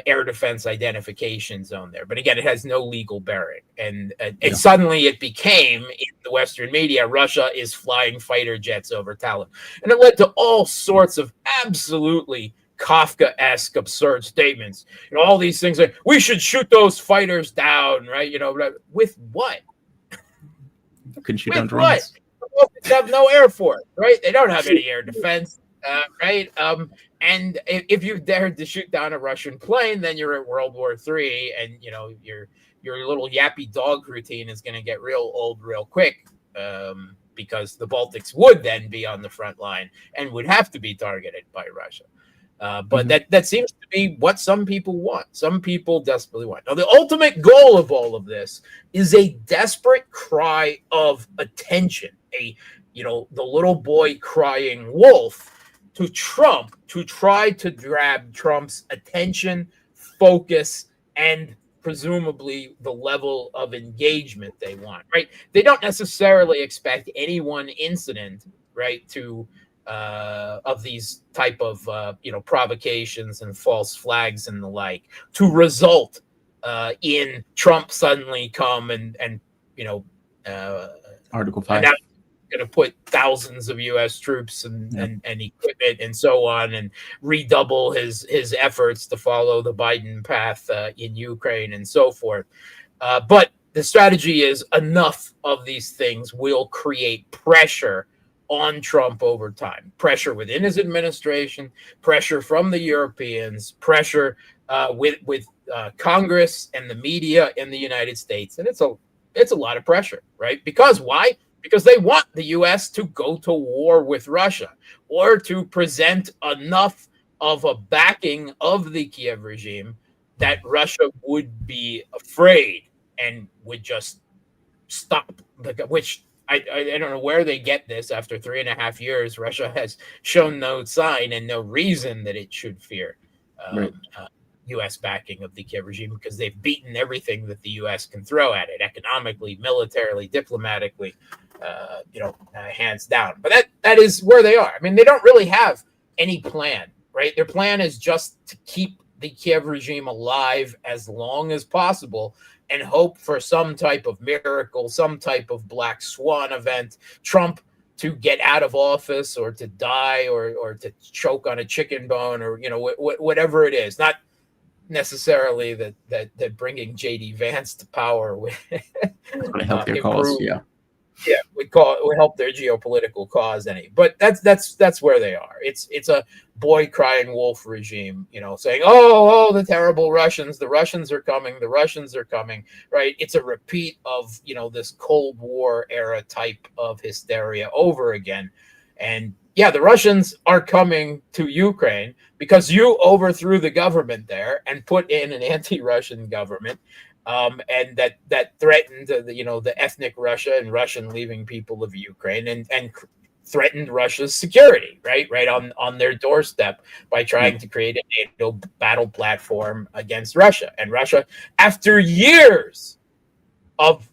air defense identification zone there. But again, it has no legal bearing. And suddenly it became, in the Western media, Russia is flying fighter jets over Tallinn. And it led to all sorts of absolutely Kafka-esque absurd statements. All these things like, we should shoot those fighters down, right? With what? Couldn't shoot down drones. What? They have no air force, right? They don't have any air defense. Right. And if you dared to shoot down a Russian plane, then you're at World War III, and your little yappy dog routine is going to get real old real quick, because the Baltics would then be on the front line and would have to be targeted by Russia. But that seems to be what some people want. Some people desperately want. Now, the ultimate goal of all of this is a desperate cry of attention, the little boy crying wolf to Trump, to try to grab Trump's attention, focus, and presumably the level of engagement they want, right? They don't necessarily expect any one incident, right, to of these type of provocations and false flags and the like to result in Trump suddenly come and Article 5 going to put thousands of U.S. troops and equipment and so on, and redouble his efforts to follow the Biden path in Ukraine and so forth. But the strategy is enough of these things will create pressure on Trump over time. Pressure within his administration, pressure from the Europeans, pressure with Congress and the media in the United States. And it's a lot of pressure, right? Because why? Because they want the U.S. to go to war with Russia, or to present enough of a backing of the Kiev regime that Russia would be afraid and would just stop. Which I don't know where they get this. After 3.5 years, Russia has shown no sign and no reason that it should fear U.S. backing of the Kiev regime, because they've beaten everything that the U.S. can throw at it, economically, militarily, diplomatically, hands down. But that is where they are. I mean, they don't really have any plan, right? Their plan is just to keep the Kiev regime alive as long as possible and hope for some type of miracle, some type of black swan event, Trump to get out of office, or to die, or to choke on a chicken bone, or whatever it is. Not necessarily that bringing J.D. Vance to power would help their cause. Would help their geopolitical cause any. But that's where they are. It's a boy crying wolf regime, saying, oh, the terrible Russians, the Russians are coming, right? It's a repeat of this Cold War era type of hysteria over again. And the Russians are coming to Ukraine because you overthrew the government there and put in an anti-Russian government, and that threatened the ethnic Russia and Russian leaving people of Ukraine, and threatened Russia's security, right on their doorstep, by trying to create a NATO battle platform against Russia. And Russia, after years of,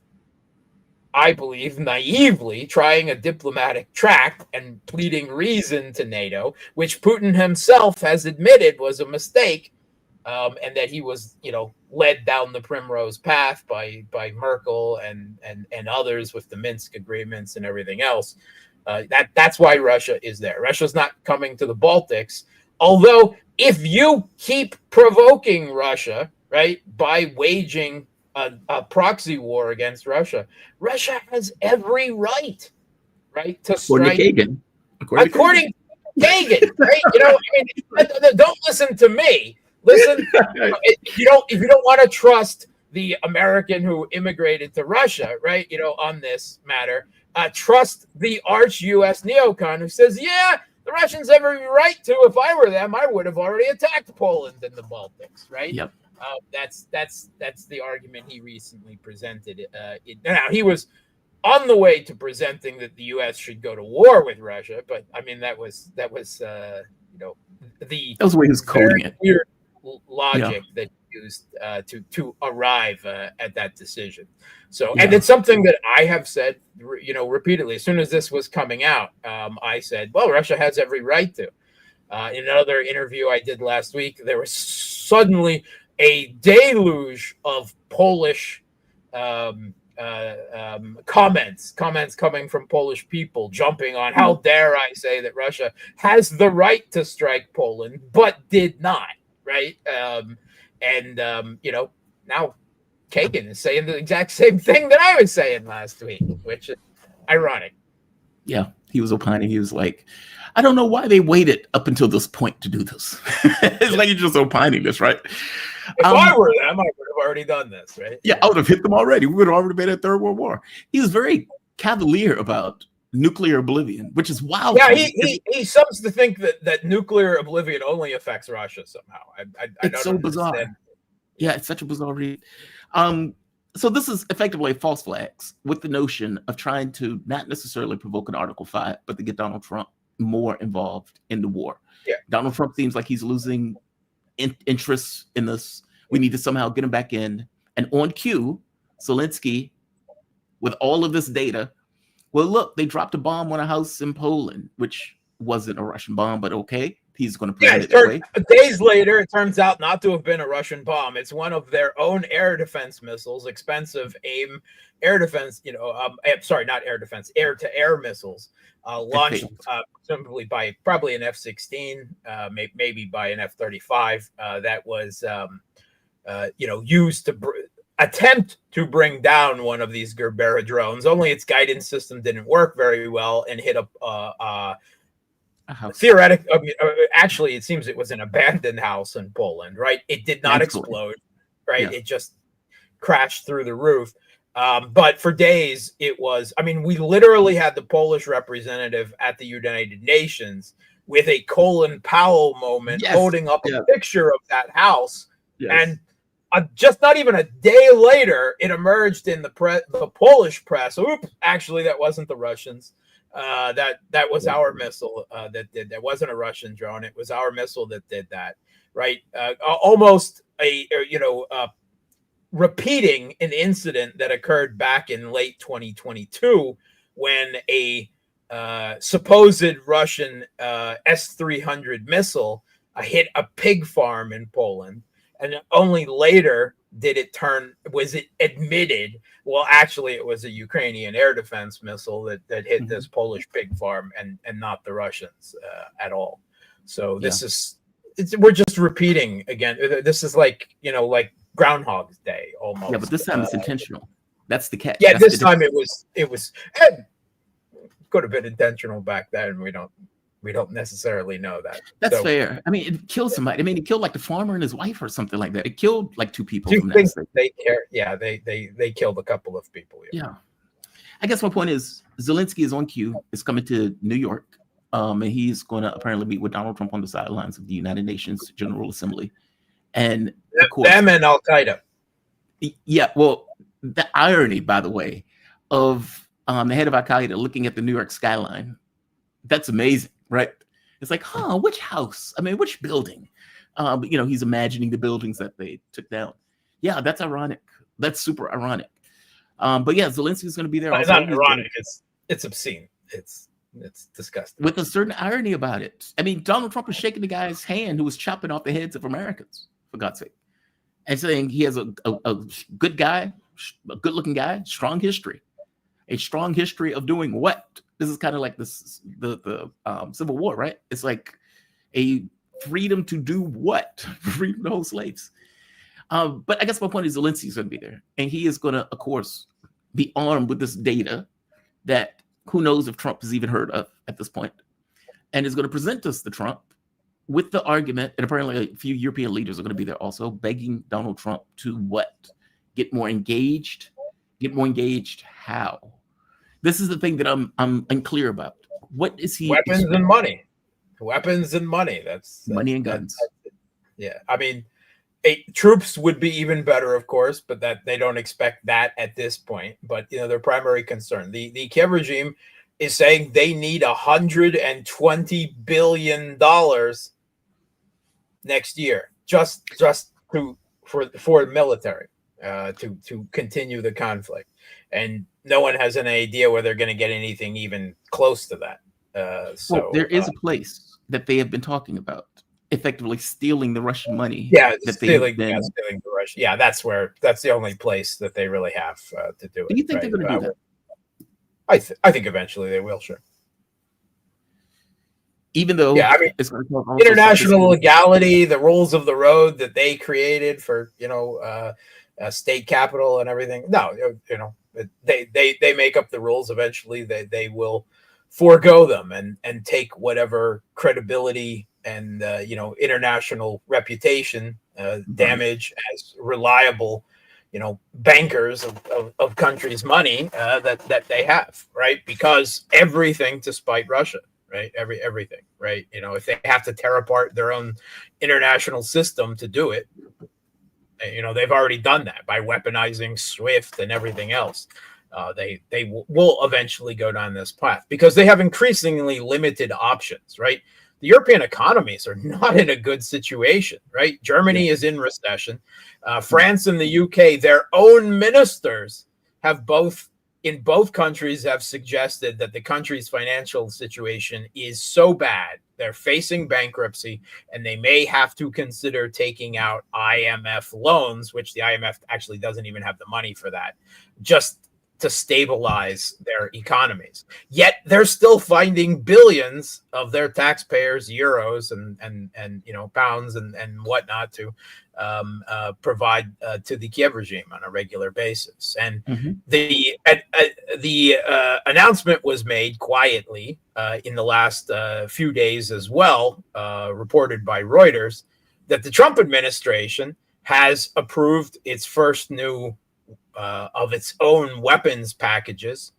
I believe, naively trying a diplomatic track and pleading reason to NATO, which Putin himself has admitted was a mistake, and that he was, led down the primrose path by Merkel and others with the Minsk agreements and everything else. That's why Russia is there. Russia's not coming to the Baltics. Although, if you keep provoking Russia, right, by waging a proxy war against Russia, Russia has every right, to strike. According to Kagan, right? Don't listen to me. Listen, if you don't want to trust the American who immigrated to Russia, right? On this matter, trust the arch U.S. neocon who says, the Russians have every right to. If I were them, I would have already attacked Poland and the Baltics, right? Yep. That's the argument he recently presented. Now, he was on the way to presenting that the U.S. should go to war with Russia, but I mean that was the way he was coding it. Weird logic that he used to arrive at that decision. So, and it's something that I have said, repeatedly. As soon as this was coming out, I said, well, Russia has every right to. In another interview I did last week, there was suddenly a deluge of Polish comments coming from Polish people, jumping on, how dare I say that Russia has the right to strike Poland, but did not, right? Now Kagan is saying the exact same thing that I was saying last week, which is ironic. Yeah, he was opining. He was like, I don't know why they waited up until this point to do this. It's like you're just opining this, right? If I were them, I would have already done this, right? Yeah, I would have hit them already. We would have already been at Third World War. He was very cavalier about nuclear oblivion, which is wild. Yeah, he seems to think that nuclear oblivion only affects Russia somehow. It's so bizarre. Yeah, it's such a bizarre read. So this is effectively false flags with the notion of trying to not necessarily provoke an Article 5, but to get Donald Trump more involved in the war. Yeah. Donald Trump seems like he's losing interest in this. We need to somehow get him back in. And on cue, Zelensky, with all of this data, well, look, they dropped a bomb on a house in Poland, which wasn't a Russian bomb, but okay. He's going to present it that way. Days later, it turns out not to have been a Russian bomb. It's one of their own air defense missiles, expensive AIM air defense, sorry, not air defense, air-to-air missiles, launched presumably by probably an F-16, maybe by an F-35, that was, used to attempt to bring down one of these Gerbera drones. Only its guidance system didn't work very well and hit theoretically, actually, it seems it was an abandoned house in Poland, right? It did not explode, right? Yeah. It just crashed through the roof. But for days, it was, we literally had the Polish representative at the United Nations with a Colin Powell moment, holding up a picture of that house. Yes. And just not even a day later, it emerged in the Polish press. Oops, actually, that wasn't the Russians. That was our missile that did that. Wasn't a Russian drone. It was our missile that did that. Right. Almost repeating an incident that occurred back in late 2022 when a supposed Russian S-300 missile hit a pig farm in Poland. And only later was it admitted, well, actually it was a Ukrainian air defense missile that hit this Polish pig farm and not the Russians at all. So we're just repeating again. This is like Groundhog's Day almost. Yeah, but this time it's intentional. That's the catch. Yeah, this time it was could have been intentional back then. We don't necessarily know that. That's fair. It killed somebody. It killed like the farmer and his wife or something like that. It killed like two people. Do you think they care? Yeah, they killed a couple of people. Yeah. I guess my point is Zelensky is on cue. Is coming to New York, and he's going to apparently meet with Donald Trump on the sidelines of the United Nations General Assembly, and of course, them and Al Qaeda. Yeah. Well, the irony, by the way, of the head of Al Qaeda looking at the New York skyline, that's amazing. Right. It's like, which house? Which building? He's imagining the buildings that they took down. Yeah, that's ironic. That's super ironic. But yeah, Zelensky's going to be there. It's not ironic. It's obscene. It's disgusting. With a certain irony about it. Donald Trump was shaking the guy's hand who was chopping off the heads of Americans, for God's sake. And saying he has a good guy, a good looking guy, strong history. A strong history of doing what? This is kind of like the Civil War, right? It's like a freedom to do what? Freedom to hold slaves. But I guess my point is Zelensky's going to be there. And he is going to, of course, be armed with this data that who knows if Trump has even heard of at this point. And is going to present us to Trump with the argument, and apparently a few European leaders are going to be there also, begging Donald Trump to what? Get more engaged? Get more engaged how? This is the thing that I'm unclear about. What is he? Weapons and money. Weapons and money. That's money and guns. Yeah. Troops would be even better, of course, but that they don't expect that at this point. But their primary concern. The Kiev regime is saying they need $120 billion next year just for the military to continue the conflict. And no one has an idea whether they're going to get anything even close to that. There is a place that they have been talking about, effectively stealing the Russian money. Yeah, stealing the Russian. Yeah, that's the only place that they really have to do it. Do you think they're going to do that? I think eventually they will. Sure. Even though, it's international legality, the rules of the road that they created for state capital and everything. No, they make up the rules. Eventually, they will forego them and take whatever credibility and international reputation damage as reliable bankers of countries' money that they have, right? Because everything to spite Russia, right? Everything, right? If they have to tear apart their own international system to do it, they've already done that by weaponizing SWIFT and everything else. They will eventually go down this path because they have increasingly limited options, right? The European economies are not in a good situation, right? Germany is in recession. France and the UK, their own ministers have in both countries have suggested that the country's financial situation is so bad, they're facing bankruptcy, and they may have to consider taking out IMF loans, which the IMF actually doesn't even have the money for that, just to stabilize their economies. Yet they're still finding billions of their taxpayers' euros and pounds and whatnot to provide to the Kiev regime on a regular basis. And the announcement was made quietly in the last few days as well, reported by Reuters, that the Trump administration has approved its first new of its own weapons packages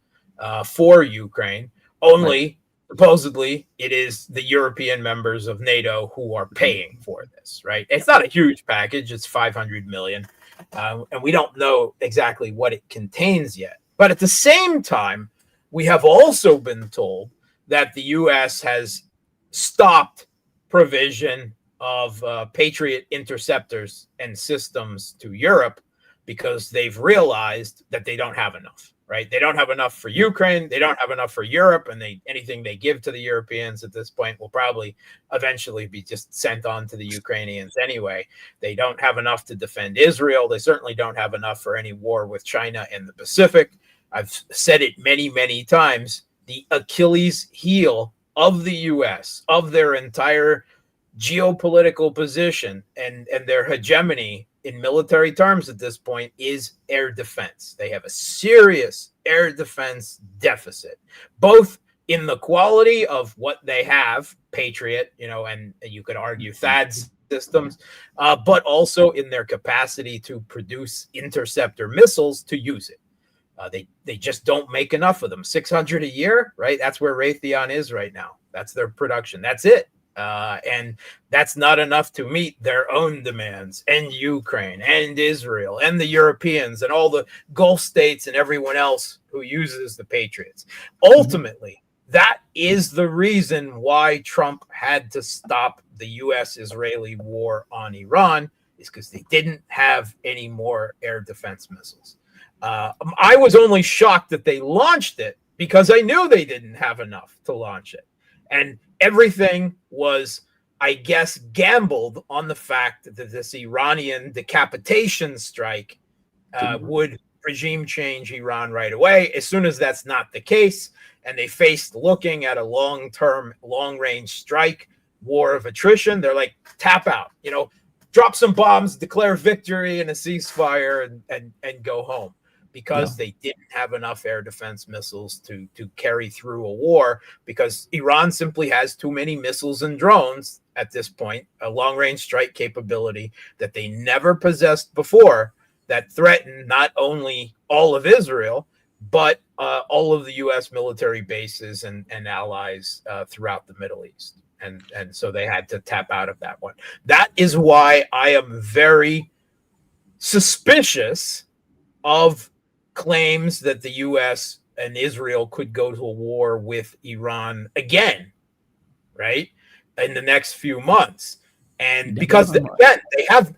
for Ukraine. Only supposedly it is the European members of NATO who are paying for this, right? It's not a huge package. It's 500 million. And we don't know exactly what it contains yet. But at the same time, we have also been told that the U.S. has stopped provision of Patriot interceptors and systems to Europe because they've realized that they don't have enough, right? They don't have enough for Ukraine. They don't have enough for Europe. And anything they give to the Europeans at this point will probably eventually be just sent on to the Ukrainians anyway. They don't have enough to defend Israel. They certainly don't have enough for any war with China in the Pacific. I've said it many, many times. The Achilles heel of the U.S., of their entire geopolitical position and their hegemony in military terms at this point is air defense. They have a serious air defense deficit, both in the quality of what they have, Patriot, and you could argue THAAD systems, but also in their capacity to produce interceptor missiles to use it. They just don't make enough of them. 600 a year, right? That's where Raytheon is right now. That's their production. That's it. And that's not enough to meet their own demands, and Ukraine and Israel and the Europeans and all the Gulf states and everyone else who uses the Patriots. Ultimately, that is the reason why Trump had to stop the U.S.-Israeli war on Iran, is because they didn't have any more air defense missiles. I was only shocked that they launched it because I knew they didn't have enough to launch it. And everything was, I guess, gambled on the fact that this Iranian decapitation strike would regime change Iran right away. As soon as that's not the case, and they faced looking at a long-term, long-range strike, war of attrition, they're like, tap out, drop some bombs, declare victory and a ceasefire, and go home. Because they didn't have enough air defense missiles to carry through a war, because Iran simply has too many missiles and drones at this point, a long-range strike capability that they never possessed before, that threaten not only all of Israel, but all of the U.S. military bases and allies throughout the Middle East. And so they had to tap out of that one. That is why I am very suspicious of claims that the U.S. and Israel could go to a war with Iran again, right, in the next few months. And because again, they have,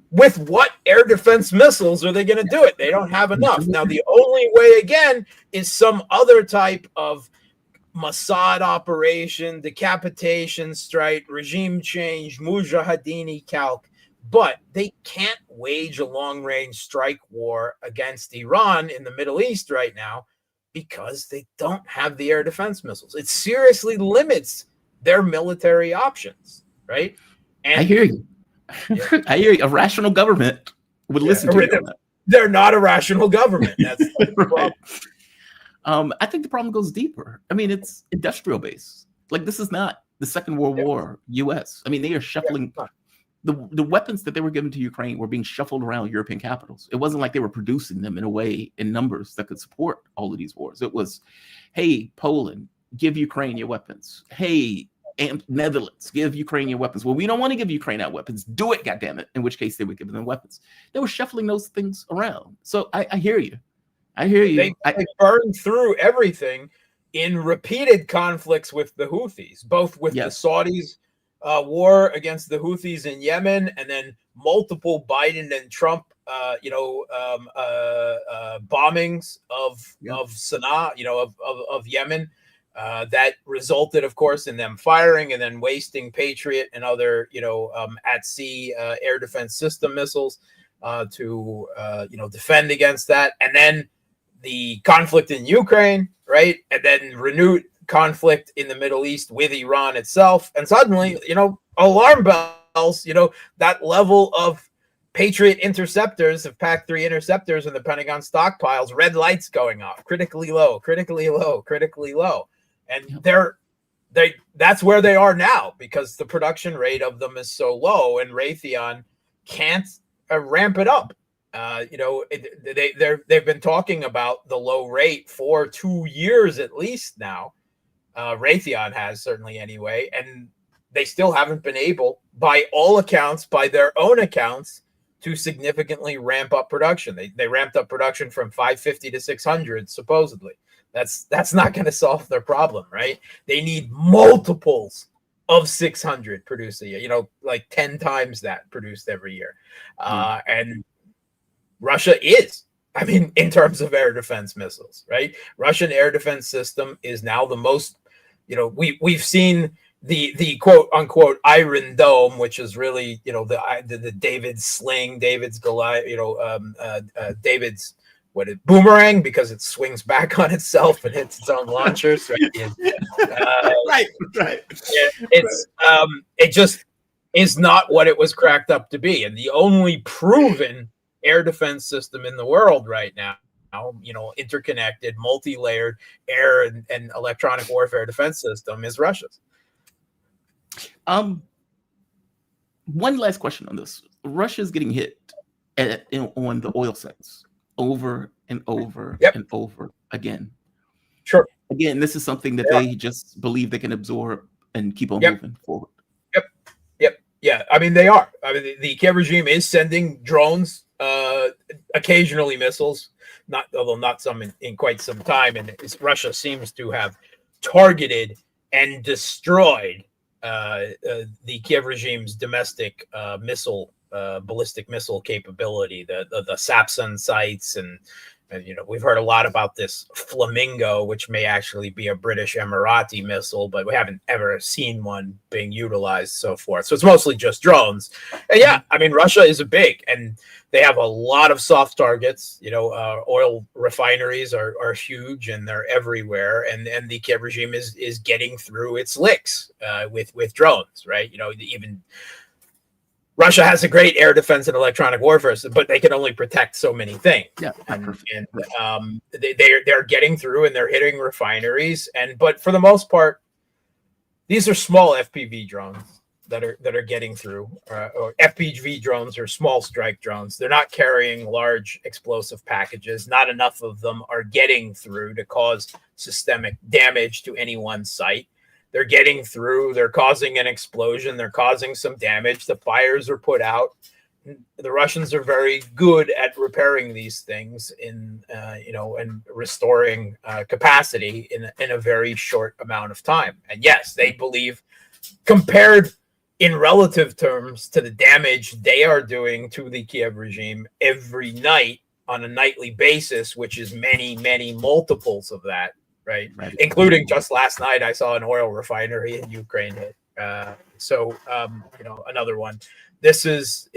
with what air defense missiles are they going to do it? They don't have enough. Now, the only way, again, is some other type of Mossad operation, decapitation strike, regime change, Mujahideen calc. But they can't wage a long-range strike war against Iran in the Middle East right now because they don't have the air defense missiles. It seriously limits their military options, right? And I hear you. Yeah. I hear you. A rational government would listen to you. They're not a rational government. That's the problem. I think the problem goes deeper. I mean, it's industrial base. Like, this is not the Second World War U.S. I mean, they are shuffling the weapons that they were given to Ukraine were being shuffled around European capitals. It wasn't like they were producing them in a way in numbers that could support all of these wars. It was, hey, Poland, give Ukraine your weapons. Hey, and Netherlands, give Ukraine your weapons. Well, we don't want to give Ukraine our weapons. Do it, goddammit. In which case they would give them weapons. They were shuffling those things around. So I hear you. I hear you. They burned through everything in repeated conflicts with the Houthis, both with the Saudis' war against the Houthis in Yemen, and then multiple Biden and Trump, bombings of Sana'a, of Yemen, that resulted, of course, in them firing and then wasting Patriot and other, at sea air defense system missiles to defend against that, and then the conflict in Ukraine, right, and then renewed conflict in the Middle East with Iran itself, and suddenly, alarm bells, that level of Patriot interceptors, of PAC-3 interceptors in the Pentagon stockpiles, red lights going off, critically low, critically low, critically low, and that's where they are now because the production rate of them is so low, and Raytheon can't ramp it up. They've been talking about the low rate for 2 years at least now. Raytheon has, certainly anyway, and they still haven't been able, by all accounts, by their own accounts, to significantly ramp up production. They ramped up production from 550 to 600 supposedly. That's not going to solve their problem, right? They need multiples of 600 produced a year, like 10 times that produced every year. And Russia is, in terms of air defense missiles, right? Russian air defense system is now the most, we've seen the quote unquote Iron Dome, which is really, the David's sling, David's Goliath, David's boomerang, because it swings back on itself and hits its own launchers. Right? Right. It just is not what it was cracked up to be. And the only proven air defense system in the world right now, interconnected, multi-layered air and electronic warfare defense system is Russia's. One last question on this. Russia's getting hit on the oil sites over and over and over again. Sure. Again, this is something that they just believe they can absorb and keep on moving forward. Yeah, they are. The Kiev regime is sending drones, occasionally missiles, although not some in quite some time. And Russia seems to have targeted and destroyed the Kiev regime's domestic ballistic missile capability, the Sapson sites, and we've heard a lot about this Flamingo, which may actually be a British Emirati missile, but we haven't ever seen one being utilized, so forth. So it's mostly just drones. And Russia is big, and they have a lot of soft targets. Oil refineries are huge, and they're everywhere. And the Kiev regime is getting through its licks with drones, right? Even Russia has a great air defense and electronic warfare, but they can only protect so many things. Yeah, they're getting through and they're hitting refineries. But for the most part, these are small FPV drones that are getting through, or FPV drones or small strike drones. They're not carrying large explosive packages. Not enough of them are getting through to cause systemic damage to any one site. They're getting through. They're causing an explosion. They're causing some damage. The fires are put out. The Russians are very good at repairing these things and restoring capacity in a very short amount of time. And yes, they believe, compared in relative terms to the damage they are doing to the Kiev regime every night on a nightly basis, which is many, many multiples of that. Right. Including just last night, I saw an oil refinery in Ukraine hit. Another one. This is,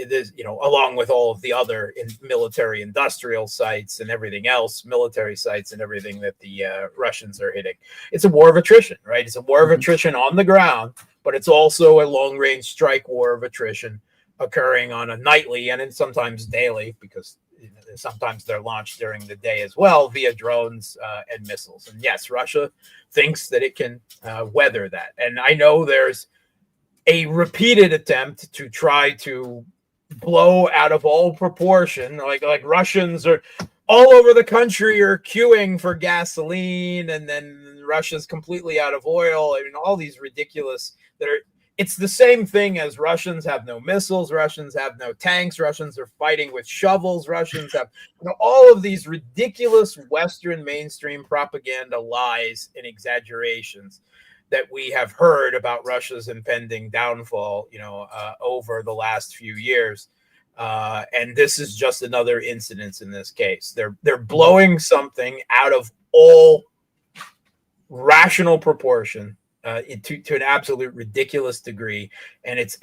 along with all of the other military industrial sites and everything else, military sites and everything that the Russians are hitting. It's a war of attrition, right? It's a war of attrition on the ground, but it's also a long-range strike war of attrition occurring on a nightly and then sometimes daily, because sometimes they're launched during the day as well via drones and missiles. And yes, Russia thinks that it can weather that. And I know there's a repeated attempt to try to blow out of all proportion, like Russians are all over the country are queuing for gasoline, and then Russia's completely out of oil. I mean, all these ridiculous that are. It's the same thing as Russians have no missiles, Russians have no tanks, Russians are fighting with shovels, Russians have all of these ridiculous Western mainstream propaganda lies and exaggerations that we have heard about Russia's impending downfall, over the last few years. And this is just another incident in this case. They're blowing something out of all rational proportion. To an absolute ridiculous degree, and it's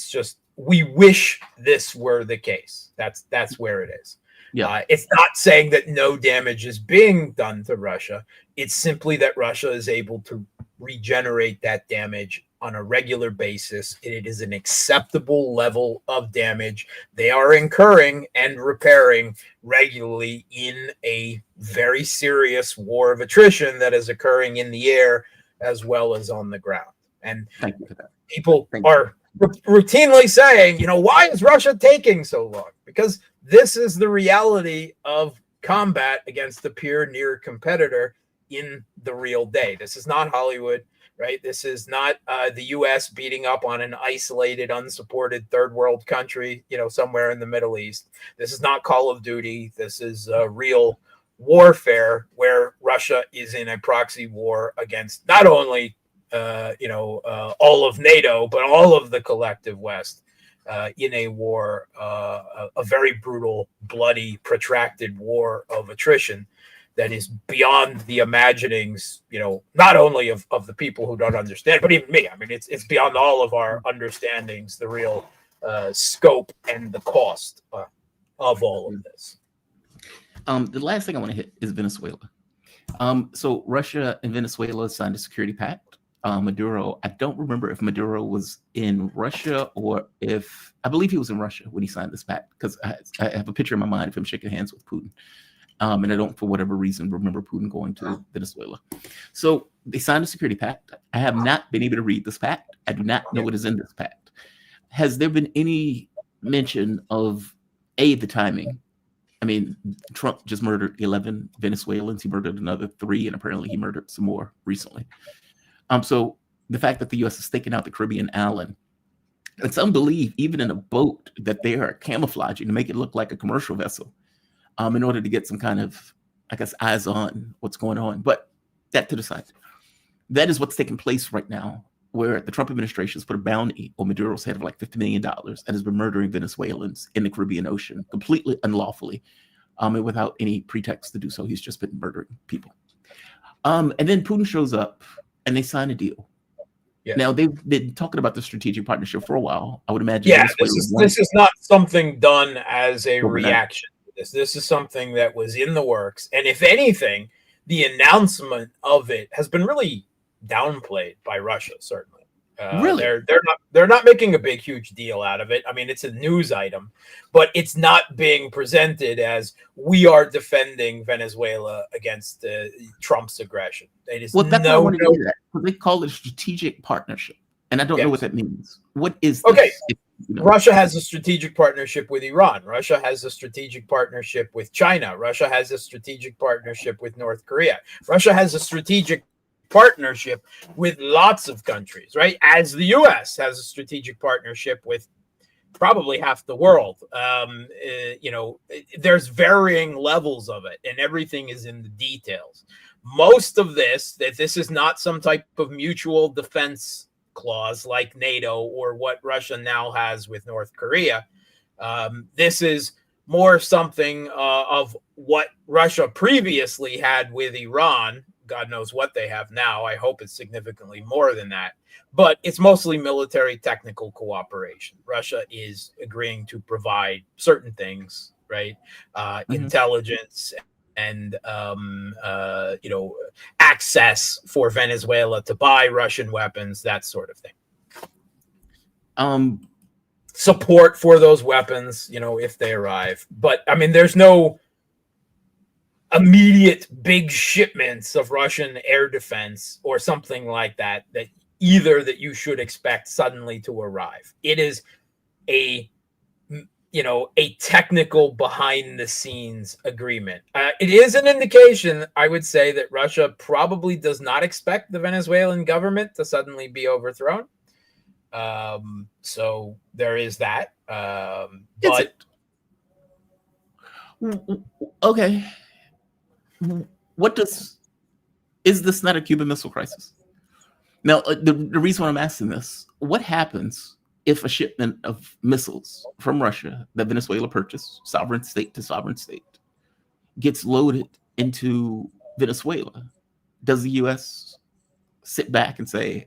just we wish this were the case. That's where it is. Yeah, it's not saying that no damage is being done to Russia. It's simply that Russia is able to regenerate that damage on a regular basis. It is an acceptable level of damage they are incurring and repairing regularly in a very serious war of attrition that is occurring in the air as well as on the ground. And thank you for that. People are routinely saying, why is Russia taking so long? Because this is the reality of combat against a peer near competitor in the real day. This is not Hollywood, right? This is not the U.S. beating up on an isolated, unsupported third world country, somewhere in the Middle East. This is not Call of Duty. This is real warfare where Russia is in a proxy war against not only all of NATO, but all of the collective West in a war, a very brutal, bloody, protracted war of attrition that is beyond the imaginings, not only of the people who don't understand, but even me. I mean, it's beyond all of our understandings, the real scope and the cost of all of this. The last thing I want to hit is Venezuela. So Russia and Venezuela signed a security pact. Maduro, I don't remember if Maduro was in Russia or I believe he was in Russia when he signed this pact, because I have a picture in my mind of him shaking hands with Putin. And I don't, for whatever reason, remember Putin going to Venezuela. So they signed a security pact. I have not been able to read this pact. I do not know what is in this pact. Has there been any mention of, the timing? I mean, Trump just murdered 11 Venezuelans. He murdered another 3, and apparently he murdered some more recently. So the fact that the U.S. is staking out the Caribbean island, and some believe even in a boat that they are camouflaging to make it look like a commercial vessel, in order to get some kind of, eyes on what's going on. But that to the side. That is what's taking place right now, where the Trump administration has put a bounty on Maduro's head of like $50 million and has been murdering Venezuelans in the Caribbean Ocean completely unlawfully, and without any pretext to do so. He's just been murdering people. And then Putin shows up and they sign a deal. Yeah. Now, they've been talking about the strategic partnership for a while. I would imagine. Yeah, this is not something done as a reaction to this. This is something that was in the works. And if anything, the announcement of it has been really downplayed by Russia, certainly. Really? They're not making a big, huge deal out of it. I mean, it's a news item, but it's not being presented as we are defending Venezuela against Trump's aggression. It is that's what I want to do that. They call it a strategic partnership, and I don't know what that means. What is this? Okay? Russia has a strategic partnership with Iran. Russia has a strategic partnership with China. Russia has a strategic partnership with North Korea. Russia has a strategic partnership with lots of countries, right? As the U.S. has a strategic partnership with probably half the world. There's varying levels of it, and everything is in the details. Most of this is not some type of mutual defense clause like NATO or what Russia now has with North Korea. This is more something of what Russia previously had with Iran. God knows what they have now. I hope it's significantly more than that. But it's mostly military technical cooperation. Russia is agreeing to provide certain things, right? Intelligence and, access for Venezuela to buy Russian weapons, that sort of thing. support for those weapons, if they arrive. But I mean, there's no immediate big shipments of Russian air defense or something like that that you should expect suddenly to arrive. It is a technical behind the scenes agreement. It is an indication, I would say, that Russia probably does not expect the Venezuelan government to suddenly be overthrown. So there is that. But okay, is this not a Cuban Missile Crisis? Now, the reason why I'm asking this, what happens if a shipment of missiles from Russia that Venezuela purchased, sovereign state to sovereign state, gets loaded into Venezuela? Does the U.S. sit back and say,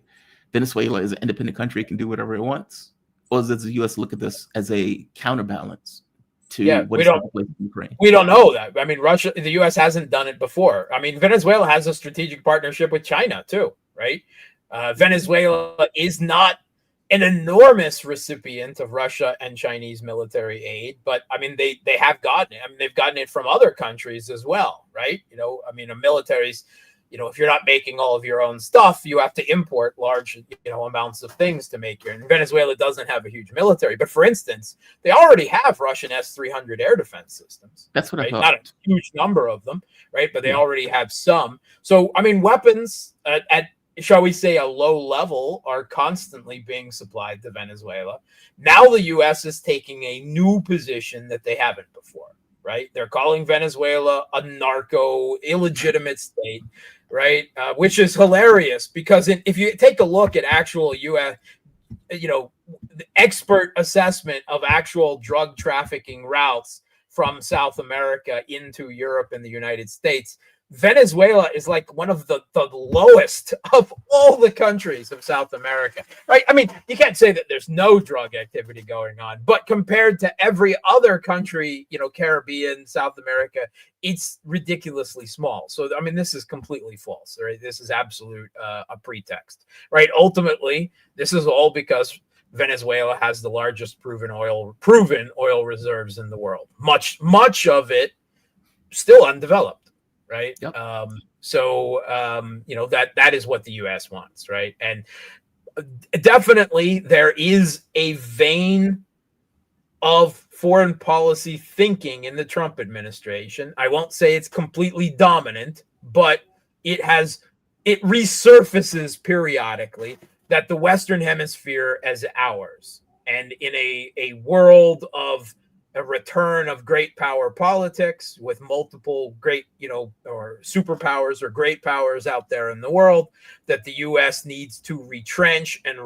Venezuela is an independent country, it can do whatever it wants? Or does the U.S. look at this as a counterbalance to what is taking place in Ukraine? We don't know that. I mean, the U.S. hasn't done it before. I mean, Venezuela has a strategic partnership with China too, right? Venezuela is not an enormous recipient of Russia and Chinese military aid, but I mean, they have gotten it. I mean, they've gotten it from other countries as well, right? I mean, a military's, if you're not making all of your own stuff, you have to import large, amounts of things to make your. And Venezuela doesn't have a huge military, but for instance, they already have Russian S-300 air defense systems. That's what I thought. Not a huge number of them, right? But they already have some. So, I mean, weapons at shall we say, a low level are constantly being supplied to Venezuela. Now the U.S. is taking a new position that they haven't before, right? They're calling Venezuela a narco, illegitimate state, right? Which is hilarious because if you take a look at actual U.S., the expert assessment of actual drug trafficking routes from South America into Europe and the United States, Venezuela is like one of the lowest of all the countries of South America, right? I mean, you can't say that there's no drug activity going on, but compared to every other country, Caribbean, South America, it's ridiculously small. So, I mean, this is completely false, right? This is absolute a pretext, right? Ultimately, this is all because Venezuela has the largest proven oil reserves in the world. Much of it still undeveloped. Right. Yep. That is what the U.S. wants. Right. And definitely there is a vein of foreign policy thinking in the Trump administration. I won't say it's completely dominant, but it resurfaces periodically that the Western Hemisphere as ours, and in a world of a return of great power politics with multiple great, or superpowers or great powers out there in the world, that the U.S. needs to retrench and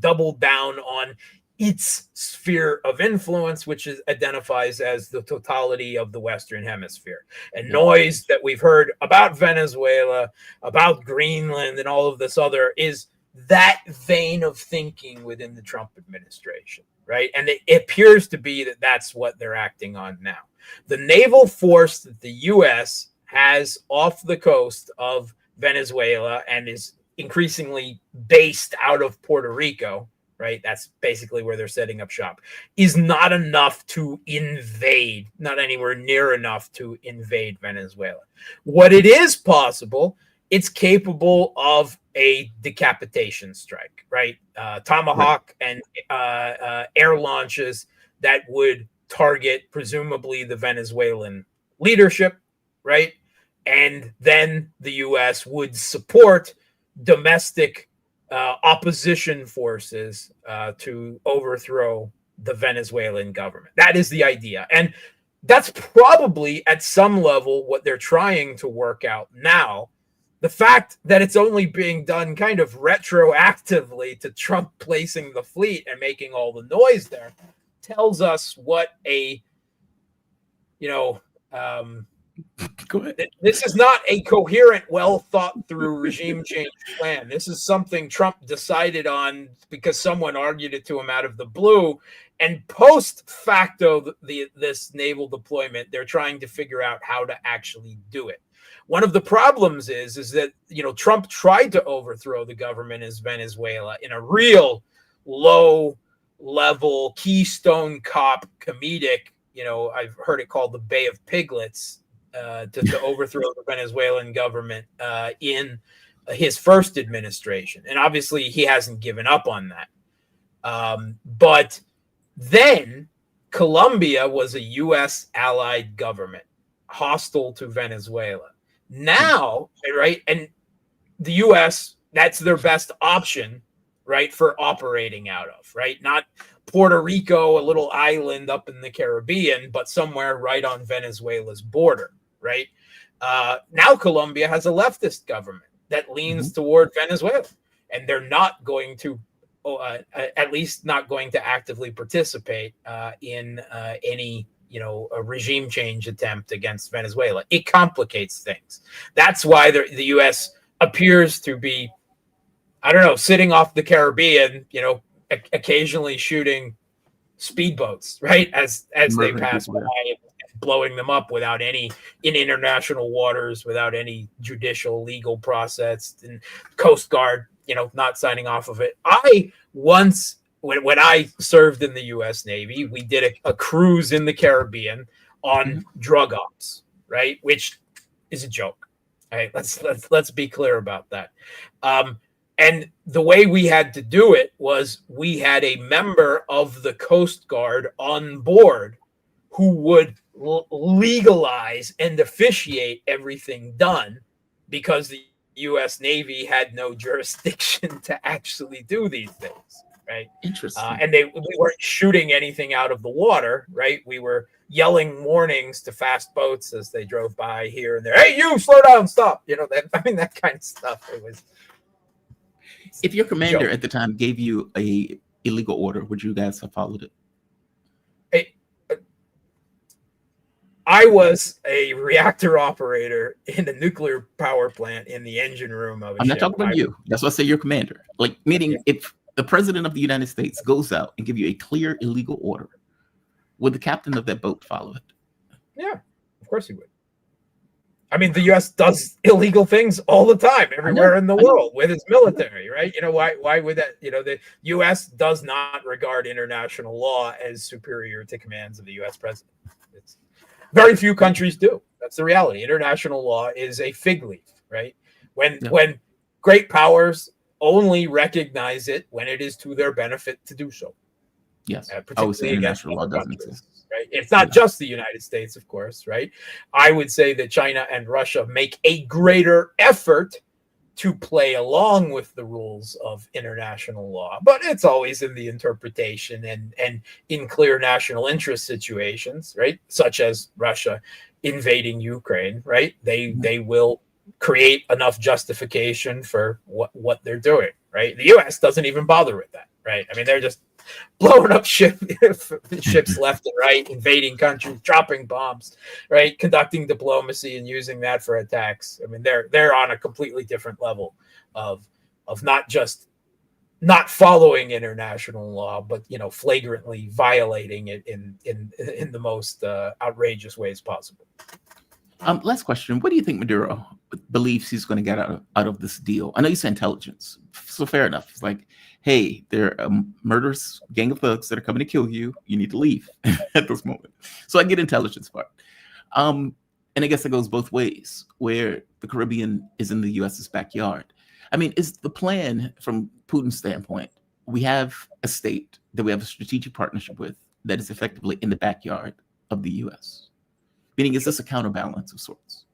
double down on its sphere of influence, which identifies as the totality of the Western Hemisphere. And noise that we've heard about Venezuela, about Greenland, and all of this other is that vein of thinking within the Trump administration. Right. And it appears to be that that's what they're acting on now. The naval force that the U.S. has off the coast of Venezuela and is increasingly based out of Puerto Rico. Right. That's basically where they're setting up shop, is not enough to invade, not anywhere near enough to invade Venezuela. What it is possible, it's capable of a decapitation strike, right? Tomahawk and air launches that would target presumably the Venezuelan leadership, right? And then the U.S. would support domestic opposition forces to overthrow the Venezuelan government. That is the idea. And that's probably at some level what they're trying to work out now. The fact that it's only being done kind of retroactively to Trump placing the fleet and making all the noise there tells us what go ahead. This is not a coherent, well thought through regime change plan. This is something Trump decided on because someone argued it to him out of the blue. And post facto, this naval deployment, they're trying to figure out how to actually do it. One of the problems is that, Trump tried to overthrow the government in Venezuela in a real low level Keystone Cop comedic, I've heard it called the Bay of Piglets, to overthrow the Venezuelan government in his first administration. And obviously he hasn't given up on that. But then Colombia was a U.S. allied government, hostile to Venezuela. Now, right, and the U.S., that's their best option, right, for operating out of, right? Not Puerto Rico, a little island up in the Caribbean, but somewhere right on Venezuela's border, right? Now Colombia has a leftist government that leans toward Venezuela, and they're not going to, at least not going to actively participate in any, a regime change attempt against Venezuela. It complicates things. That's why the U.S. appears to be, I don't know, sitting off the Caribbean, occasionally shooting speedboats, right, as they pass by, and blowing them up without any, in international waters, without any judicial legal process, and Coast Guard, not signing off of it. I once, when I served in the U.S. Navy, we did a cruise in the Caribbean on drug ops, right, which is a joke. Right, let's be clear about that. And the way we had to do it was we had a member of the Coast Guard on board who would legalize and officiate everything done, because the U.S. Navy had no jurisdiction to actually do these things, right? Interesting. And we weren't shooting anything out of the water, right? We were yelling warnings to fast boats as they drove by here and there. Hey, you, slow down, stop. That kind of stuff. It was. If your commander at the time gave you a illegal order, would you guys have followed it? I was a reactor operator in a nuclear power plant in the engine room of a I'm ship. not talking about you. That's why I say your commander. Like, meaning if the president of the United States goes out and give you a clear illegal order, would the captain of that boat follow it? Yeah, of course he would. I mean, the U.S. does illegal things all the time, everywhere in the world with its military, right? Why would that? The U.S. does not regard international law as superior to commands of the U.S. president. Very few countries do. That's the reality. International law is a fig leaf, right? When great powers only recognize it when it is to their benefit to do so. Yes. Particularly international law doesn't exist. Right? It's not just the United States, of course, right? I would say that China and Russia make a greater effort to play along with the rules of international law, but it's always in the interpretation and in clear national interest situations, right? Such as Russia invading Ukraine, right? They will create enough justification for what they're doing, right? The U.S. doesn't even bother with that, right? I mean, they're just blowing up ships left and right, invading countries, dropping bombs, right? Conducting diplomacy and using that for attacks. I mean, they're on a completely different level of not just not following international law, but flagrantly violating it in the most outrageous ways possible. Last question. What do you think Maduro believes he's going to get out of this deal? I know you said intelligence, so fair enough. It's like, hey, there are a murderous gang of thugs that are coming to kill you. You need to leave at this moment. So I get intelligence part. And I guess it goes both ways, where the Caribbean is in the U.S.'s backyard. I mean, is the plan from Putin's standpoint, we have a state that we have a strategic partnership with that is effectively in the backyard of the U.S.? Meaning, is this a counterbalance of sorts?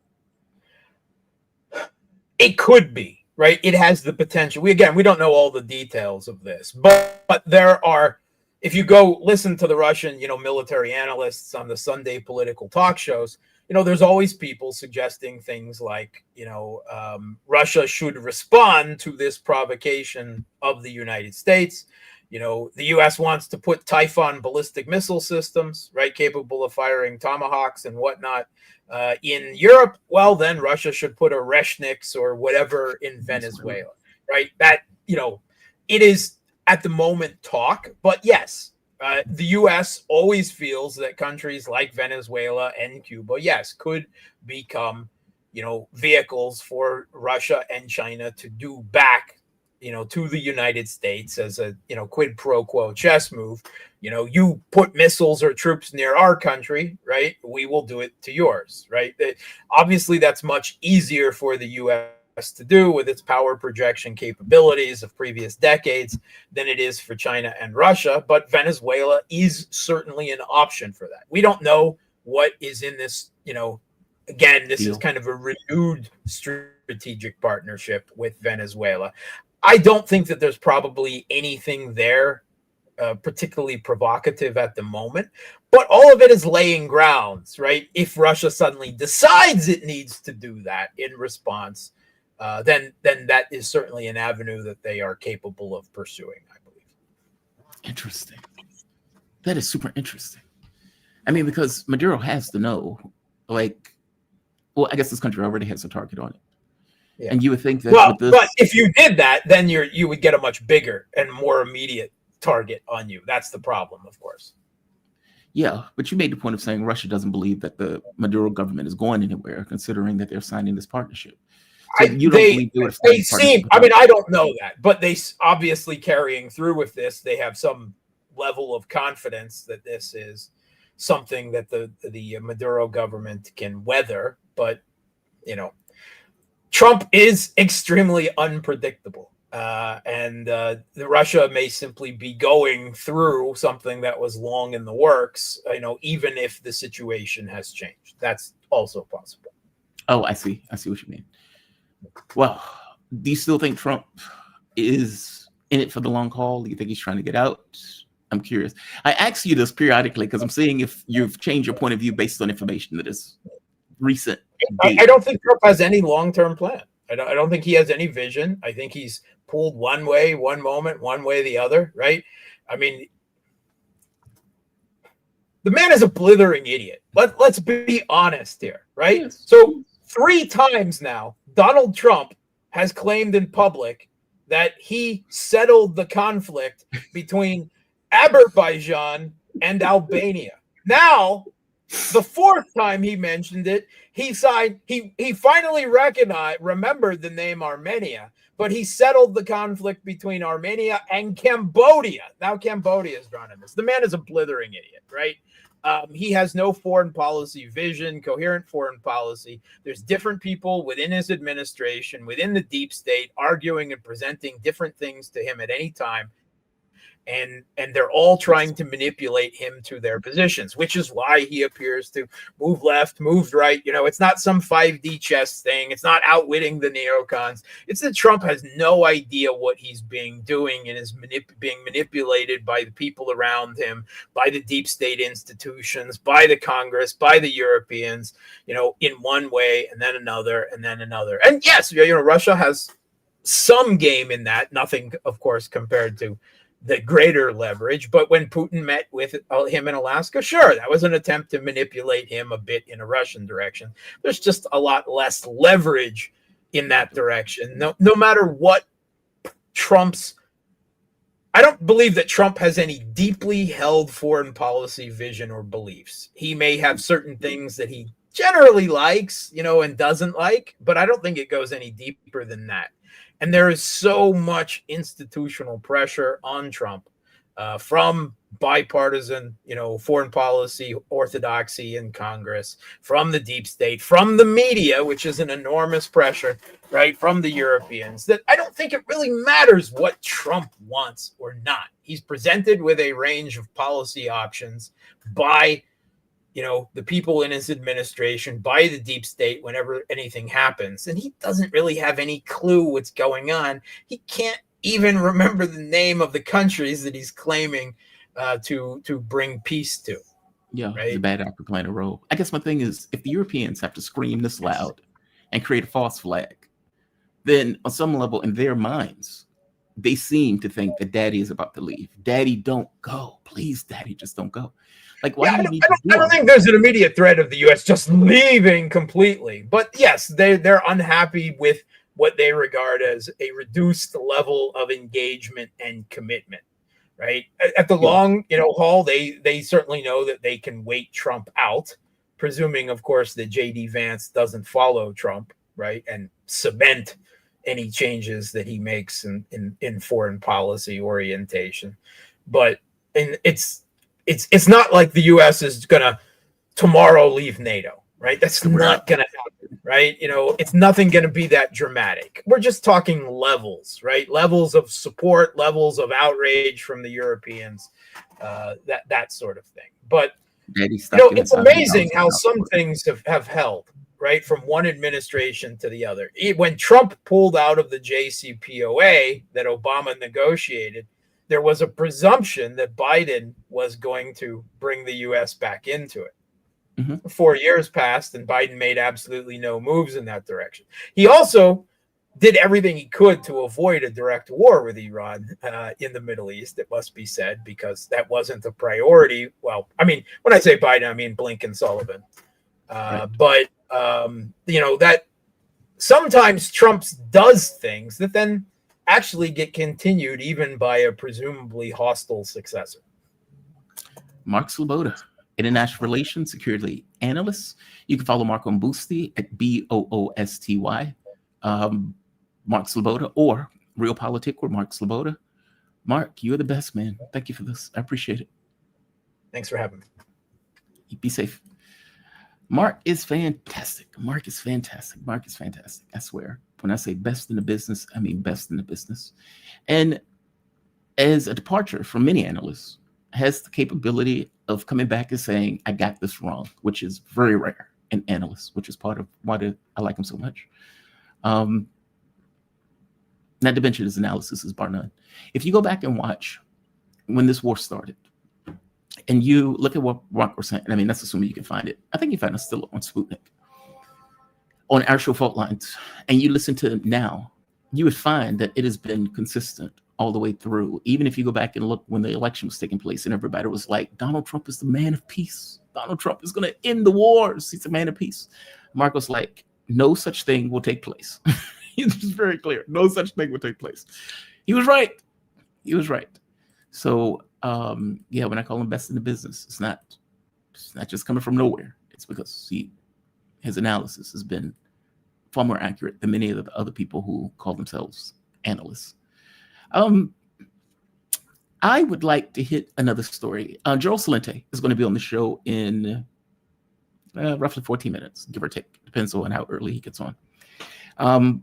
It could be, right? It has the potential. We don't know all the details of this, but there are, if you go listen to the Russian, military analysts on the Sunday political talk shows, there's always people suggesting things like, Russia should respond to this provocation of the United States. The U.S. wants to put Typhoon ballistic missile systems, right, capable of firing Tomahawks and whatnot, in Europe. Well, then Russia should put a Reshniks or whatever in Venezuela, right? That, it is at the moment talk, but yes, the U.S. always feels that countries like Venezuela and Cuba, yes, could become, vehicles for Russia and China to do back to the United States as a, quid pro quo chess move. You put missiles or troops near our country, right? We will do it to yours, right? Obviously, that's much easier for the U.S. to do with its power projection capabilities of previous decades than it is for China and Russia. But Venezuela is certainly an option for that. We don't know what is in this, again, this is kind of a renewed strategic partnership with Venezuela. I don't think that there's probably anything there particularly provocative at the moment, but all of it is laying grounds, right? If Russia suddenly decides it needs to do that in response, then that is certainly an avenue that they are capable of pursuing, I believe. Interesting. That is super interesting. I mean, because Maduro has to know, I guess this country already has a target on it. Yeah. And you would think that but if you did that, then you would get a much bigger and more immediate target on you. That's the problem, of course. Yeah, but you made the point of saying Russia doesn't believe that the Maduro government is going anywhere, considering that they're signing this partnership. So you don't believe they seem. I mean, I don't know that, but they obviously carrying through with this. They have some level of confidence that this is something that the Maduro government can weather. But Trump is extremely unpredictable. And Russia may simply be going through something that was long in the works, even if the situation has changed. That's also possible. Oh, I see what you mean. Well, do you still think Trump is in it for the long haul? Do you think he's trying to get out? I'm curious. I ask you this periodically because I'm seeing if you've changed your point of view based on information that is recent. I don't think Trump has any long-term plan. I don't think he has any vision. I think he's pulled one way, one moment, one way, the other, right? I mean, the man is a blithering idiot. Let's be honest here, right? Yes. So 3 times now, Donald Trump has claimed in public that he settled the conflict between Azerbaijan and Albania. Now, the 4th time he mentioned it, he finally remembered the name Armenia, but he settled the conflict between Armenia and Cambodia. Now Cambodia is drawn in this. The man is a blithering idiot, right? He has no foreign policy vision, coherent foreign policy. There's different people within his administration, within the deep state, arguing and presenting different things to him at any time. And they're all trying to manipulate him to their positions, which is why he appears to move left, move right. It's not some 5D chess thing. It's not outwitting the neocons. It's that Trump has no idea what he's doing and is being manipulated by the people around him, by the deep state institutions, by the Congress, by the Europeans, in one way and then another and then another. And yes, Russia has some game in that. Nothing, of course, compared to the greater leverage. But when Putin met with him in Alaska, sure, that was an attempt to manipulate him a bit in a Russian direction. There's just a lot less leverage in that direction. No matter what I don't believe that Trump has any deeply held foreign policy vision or beliefs. He may have certain things that he generally likes, and doesn't like, but I don't think it goes any deeper than that. And there is so much institutional pressure on Trump from bipartisan, foreign policy orthodoxy in Congress, from the deep state, from the media, which is an enormous pressure, right, from the Europeans, that I don't think it really matters what Trump wants or not. He's presented with a range of policy options by the people in his administration, by the deep state whenever anything happens. And he doesn't really have any clue what's going on. He can't even remember the name of the countries that he's claiming to bring peace to. Yeah, right? The bad actor playing a role. I guess my thing is, if the Europeans have to scream this loud and create a false flag, then on some level in their minds, they seem to think that Daddy is about to leave. Daddy, don't go. Please, Daddy, just don't go. Like, why do you need to do I don't think there's an immediate threat of the U.S. just leaving completely. But yes, they're unhappy with what they regard as a reduced level of engagement and commitment, right? At the long, haul, they certainly know that they can wait Trump out, presuming, of course, that J.D. Vance doesn't follow Trump, right, and cement any changes that he makes in foreign policy orientation. But it's not like the U.S. is gonna tomorrow leave NATO, right? That's not gonna happen, right? It's nothing gonna be that dramatic. We're just talking levels, right? Levels of support, levels of outrage from the Europeans, that sort of thing. But it's amazing how some things have held, right, from one administration to the other. When Trump pulled out of the JCPOA that Obama negotiated, there was a presumption that Biden was going to bring the U.S. back into it. 4 years passed, and Biden made absolutely no moves in that direction. He also did everything he could to avoid a direct war with Iran in the Middle East, it must be said, because that wasn't a priority. Well, I mean, when I say Biden, I mean Blinken, Sullivan. Right. But, that sometimes Trump does things that then actually get continued even by a presumably hostile successor. Mark Sleboda, international relations security analyst. You can follow Mark on Boosty at BOOSTY. Mark Sleboda, or Realpolitik or Mark Sleboda. Mark, you're the best, man. Thank you for this. I appreciate it. Thanks for having me. Be safe. Mark is fantastic. Mark is fantastic. Mark is fantastic. I swear. When I say best in the business, I mean best in the business. And as a departure from many analysts, has the capability of coming back and saying, I got this wrong, which is very rare in analysts, which is part of why I like him so much. Not to mention his analysis is bar none. If you go back and watch when this war started, and you look at what Mark was saying, I mean, that's assuming you can find it. I think you find it still on Sputnik, on actual fault lines, and you listen to it now, you would find that it has been consistent all the way through. Even if you go back and look when the election was taking place and everybody was like, Donald Trump is the man of peace. Donald Trump is going to end the wars. He's a man of peace. Mark was like, no such thing will take place. He was very clear. No such thing will take place. He was right. He was right. So, when I call him best in the business, it's not just coming from nowhere. It's because his analysis has been far more accurate than many of the other people who call themselves analysts. I would like to hit another story. Gerald Celente is going to be on the show in roughly 14 minutes, give or take. Depends on how early he gets on.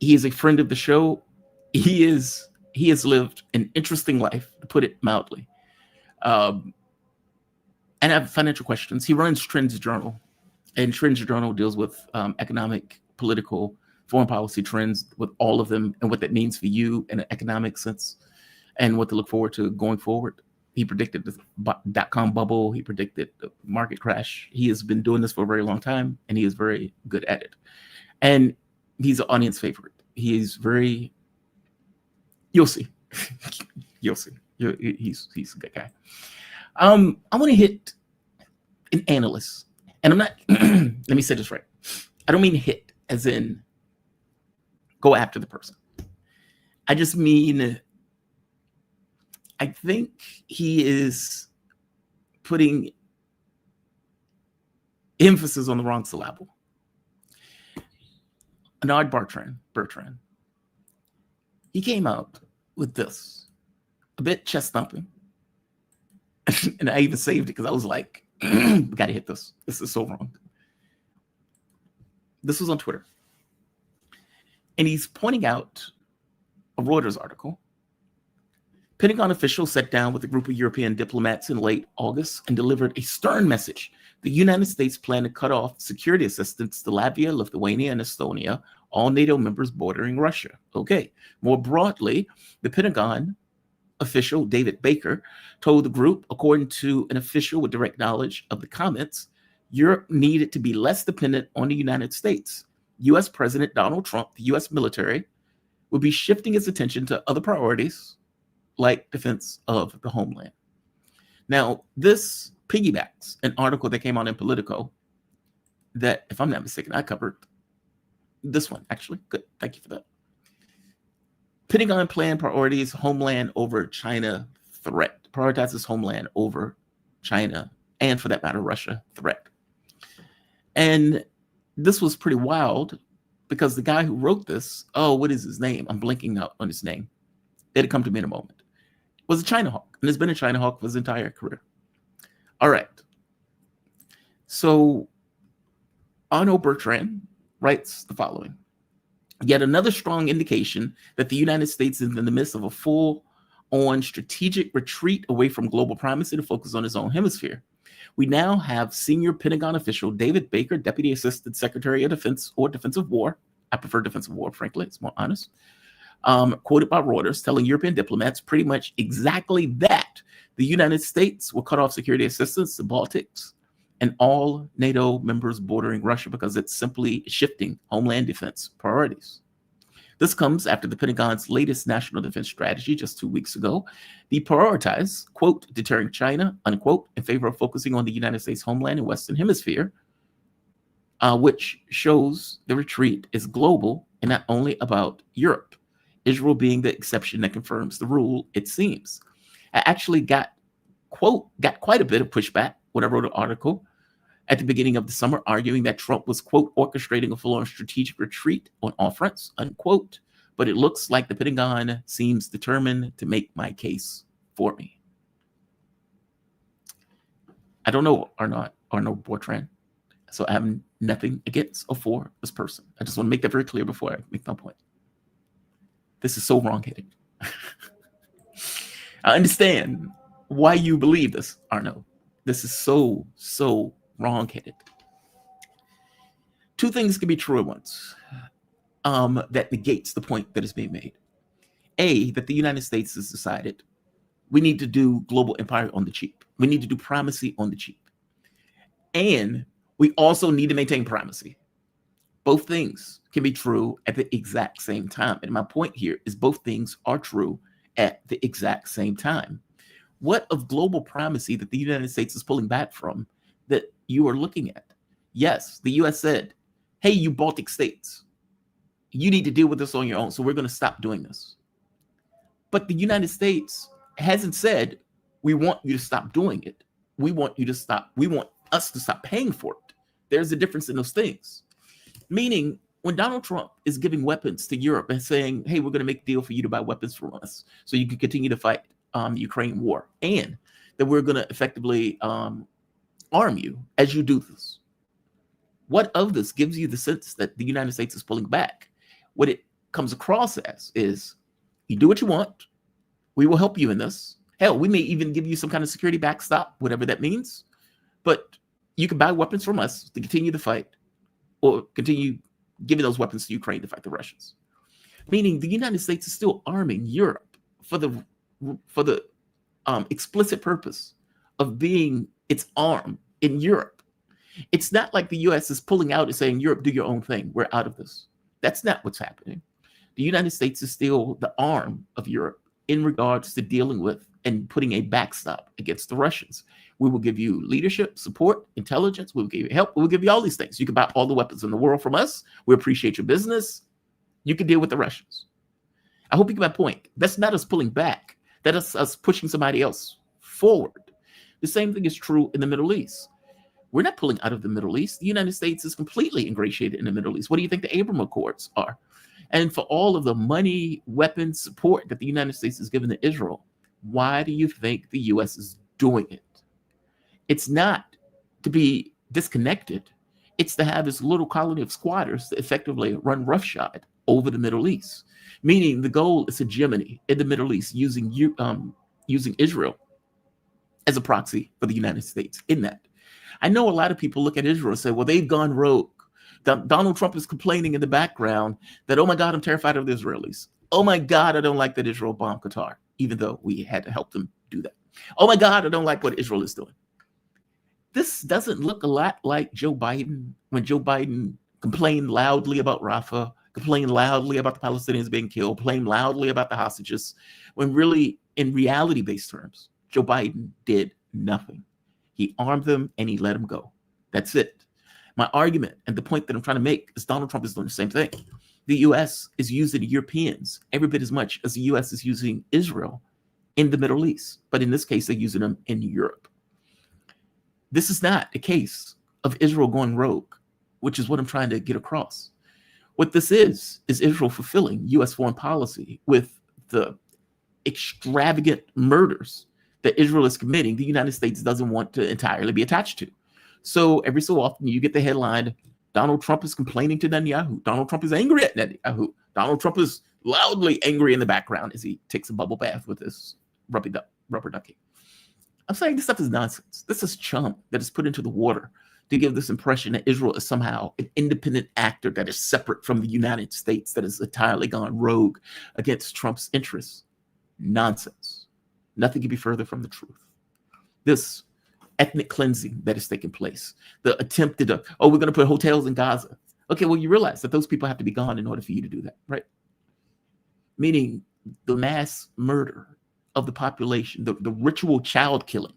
He is a friend of the show. He has lived an interesting life, to put it mildly. And I have financial questions. He runs Trends Journal, and Trends Journal deals with economic, political, foreign policy trends, with all of them, and what that means for you in an economic sense, and what to look forward to going forward. He predicted the dot-com bubble. He predicted the market crash. He has been doing this for a very long time, and he is very good at it. And he's an audience favorite. He is very... You'll see. You'll see. He's a good guy. I want to hit an analyst. And I'm not... let me say this right. I don't mean hit as in go after the person. I just mean... I think he is putting emphasis on the wrong syllable. Bernard Bertrand. He came out with this, a bit chest thumping. And I even saved it because I was like, we got to hit this. This is so wrong. This was on Twitter. And he's pointing out a Reuters article. Pentagon officials sat down with a group of European diplomats in late August and delivered a stern message. The United States planned to cut off security assistance to Latvia, Lithuania, and Estonia, all NATO members bordering Russia. Okay. More broadly, the Pentagon official, David Baker, told the group, according to an official with direct knowledge of the comments, Europe needed to be less dependent on the United States. U.S. President Donald Trump, the U.S. military, would be shifting its attention to other priorities like defense of the homeland. Now, this piggybacks an article that came out in Politico that, if I'm not mistaken, I covered. This one, actually. Good. Thank you for that. Pentagon plan priorities homeland over China threat. Prioritizes homeland over China and, for that matter, Russia threat. And this was pretty wild because the guy who wrote this, oh, what is his name? I'm blinking out on his name. It'll come to me in a moment. Was a China hawk, and has been a China hawk for his entire career. All right. So Arno Bertrand writes the following. Yet another strong indication that the United States is in the midst of a full-on strategic retreat away from global primacy to focus on its own hemisphere. We now have senior Pentagon official David Baker, Deputy Assistant Secretary of Defense or Defensive War. I prefer Defensive War, frankly. It's more honest. Quoted by Reuters, telling European diplomats pretty much exactly that. The United States will cut off security assistance to Baltics and all NATO members bordering Russia because it's simply shifting homeland defense priorities. This comes after the Pentagon's latest national defense strategy just 2 weeks ago deprioritized, quote, deterring China, unquote, in favor of focusing on the United States homeland and Western Hemisphere, which shows the retreat is global and not only about Europe, Israel being the exception that confirms the rule, it seems. I actually got quite a bit of pushback when I wrote an article at the beginning of the summer arguing that Trump was, quote, orchestrating a full-on strategic retreat on all fronts, unquote. But it looks like the Pentagon seems determined to make my case for me. I don't know Arno Bertrand, so I have nothing against or for this person. I just want to make that very clear before I make my point. This is so wrong-headed. I understand why you believe this, Arno. This is so wrong-headed. Two things can be true at once that negates the point that is being made. A, that the United States has decided we need to do global empire on the cheap. We need to do primacy on the cheap. And we also need to maintain primacy. Both things can be true at the exact same time. And my point here is both things are true at the exact same time. What of global primacy that the United States is pulling back from that you are looking at? Yes, the U.S. said, hey, you Baltic states, you need to deal with this on your own, so we're going to stop doing this. But the United States hasn't said, we want you to stop doing it. We want us to stop paying for it. There's a difference in those things. Meaning, when Donald Trump is giving weapons to Europe and saying, hey, we're going to make a deal for you to buy weapons from us so you can continue to fight the Ukraine war, and that we're going to effectively arm you as you do this. What of this gives you the sense that the United States is pulling back? What it comes across as is, you do what you want. We will help you in this. Hell, we may even give you some kind of security backstop, whatever that means. But you can buy weapons from us to continue the fight or continue giving those weapons to Ukraine to fight the Russians. Meaning the United States is still arming Europe for the explicit purpose of being its arm in Europe. It's not like the U.S. is pulling out and saying, Europe, do your own thing. We're out of this. That's not what's happening. The United States is still the arm of Europe in regards to dealing with and putting a backstop against the Russians. We will give you leadership, support, intelligence. We will give you help. We will give you all these things. You can buy all the weapons in the world from us. We appreciate your business. You can deal with the Russians. I hope you get my point. That's not us pulling back. That is us pushing somebody else forward. The same thing is true in the Middle East. We're not pulling out of the Middle East. The United States is completely ingratiated in the Middle East. What do you think the Abraham Accords are? And for all of the money, weapons, support that the United States has given to Israel, why do you think the U.S. is doing it? It's not to be disconnected. It's to have this little colony of squatters to effectively run roughshod over the Middle East. Meaning the goal is hegemony in the Middle East using Israel as a proxy for the United States in that. I know a lot of people look at Israel and say, well, they've gone rogue. Donald Trump is complaining in the background that, oh my God, I'm terrified of the Israelis. Oh my God, I don't like that Israel bombed Qatar, even though we had to help them do that. Oh my God, I don't like what Israel is doing. This doesn't look a lot like Joe Biden when Joe Biden complained loudly about Rafah, complained loudly about the Palestinians being killed, complained loudly about the hostages, when really, in reality-based terms, Joe Biden did nothing. He armed them and he let them go. That's it. My argument and the point that I'm trying to make is Donald Trump is doing the same thing. The U.S. is using the Europeans every bit as much as the U.S. is using Israel in the Middle East. But in this case, they're using them in Europe. This is not a case of Israel going rogue, which is what I'm trying to get across. What this is Israel fulfilling U.S. foreign policy with the extravagant murders that Israel is committing. The United States doesn't want to entirely be attached to. So every so often you get the headline, Donald Trump is complaining to Netanyahu. Donald Trump is angry at Netanyahu. Donald Trump is loudly angry in the background as he takes a bubble bath with his rubber ducky. I'm saying this stuff is nonsense. This is chum that is put into the water to give this impression that Israel is somehow an independent actor that is separate from the United States, that has entirely gone rogue against Trump's interests. Nonsense. Nothing can be further from the truth. This ethnic cleansing that is taking place, the attempted, we're going to put hotels in Gaza. Okay, well, you realize that those people have to be gone in order for you to do that, right? Meaning the mass murder of the population, the ritual child killing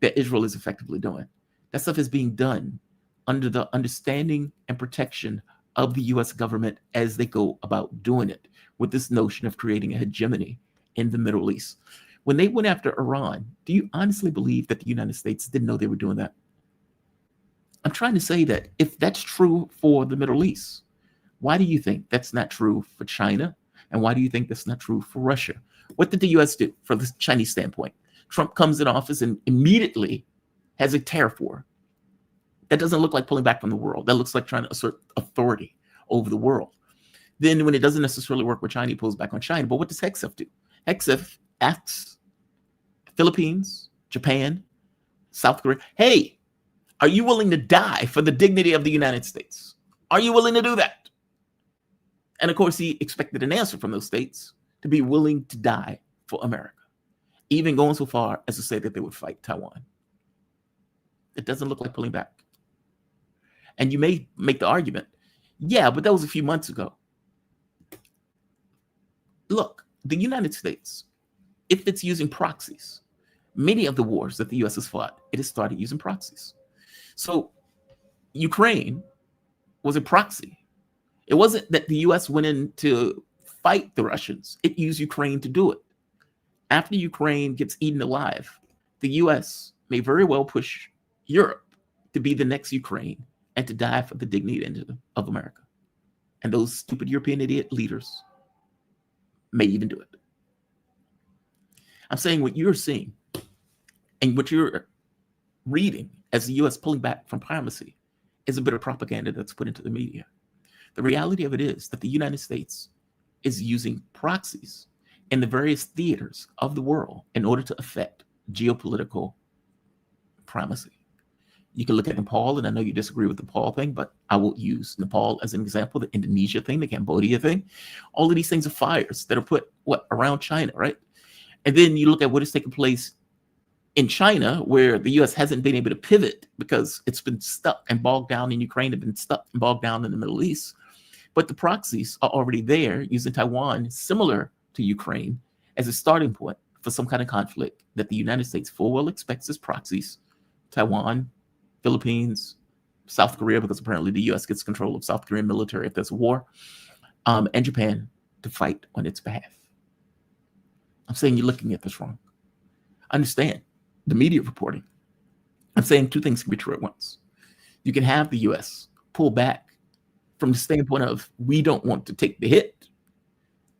that Israel is effectively doing. That stuff is being done under the understanding and protection of the U.S. government as they go about doing it, with this notion of creating a hegemony in the Middle East. When they went after Iran, do you honestly believe that the United States didn't know they were doing that? I'm trying to say that if that's true for the Middle East, why do you think that's not true for China? And why do you think that's not true for Russia? What did the U.S. do from the Chinese standpoint? Trump comes in office and immediately has a tariff war. That doesn't look like pulling back from the world. That looks like trying to assert authority over the world. Then when it doesn't necessarily work with China, he pulls back on China. But what does HEXIF do? HEXIF asks Philippines, Japan, South Korea, hey, are you willing to die for the dignity of the United States? Are you willing to do that? And of course, he expected an answer from those states to be willing to die for America, even going so far as to say that they would fight Taiwan. It doesn't look like pulling back. And you may make the argument, yeah, but that was a few months ago. Look, the United States, if it's using proxies, many of the wars that the U.S. has fought, it has started using proxies. So Ukraine was a proxy. It wasn't that the U.S. went in to fight the Russians. It used Ukraine to do it. After Ukraine gets eaten alive, the U.S. may very well push Europe to be the next Ukraine and to die for the dignity of America. And those stupid European idiot leaders may even do it. I'm saying what you're seeing and what you're reading as the U.S. pulling back from primacy is a bit of propaganda that's put into the media. The reality of it is that the United States is using proxies in the various theaters of the world in order to affect geopolitical primacy. You can look at Nepal, and I know you disagree with the Nepal thing, but I will use Nepal as an example, the Indonesia thing, the Cambodia thing. All of these things are fires that are put around China, right? And then you look at what is taking place in China, where the U.S. hasn't been able to pivot because it's been stuck and bogged down in Ukraine, and been stuck and bogged down in the Middle East. But the proxies are already there, using Taiwan, similar to Ukraine, as a starting point for some kind of conflict that the United States full well expects as proxies. Taiwan, Philippines, South Korea, because apparently the U.S. gets control of South Korean military if there's a war, and Japan to fight on its behalf. I'm saying you're looking at this wrong. Understand the media reporting. I'm saying two things can be true at once. You can have the U.S. pull back from the standpoint of, we don't want to take the hit.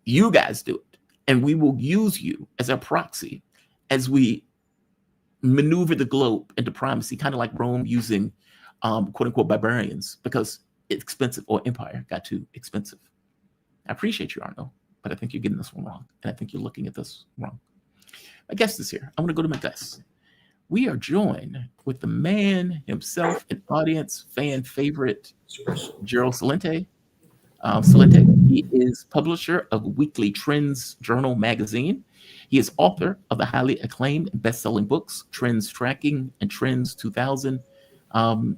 You guys do it. And we will use you as our proxy as we maneuver the globe into primacy, kind of like Rome using quote unquote barbarians because it's expensive, or empire got too expensive. I appreciate you, Arno, but I think you're getting this one wrong. And I think you're looking at this wrong. My guest is here. I want to go to my guest. We are joined with the man himself, an audience fan favorite, Gerald Celente. Celente, he is publisher of Weekly Trends Journal magazine. He is author of the highly acclaimed best-selling books, Trends Tracking and Trends 2000. And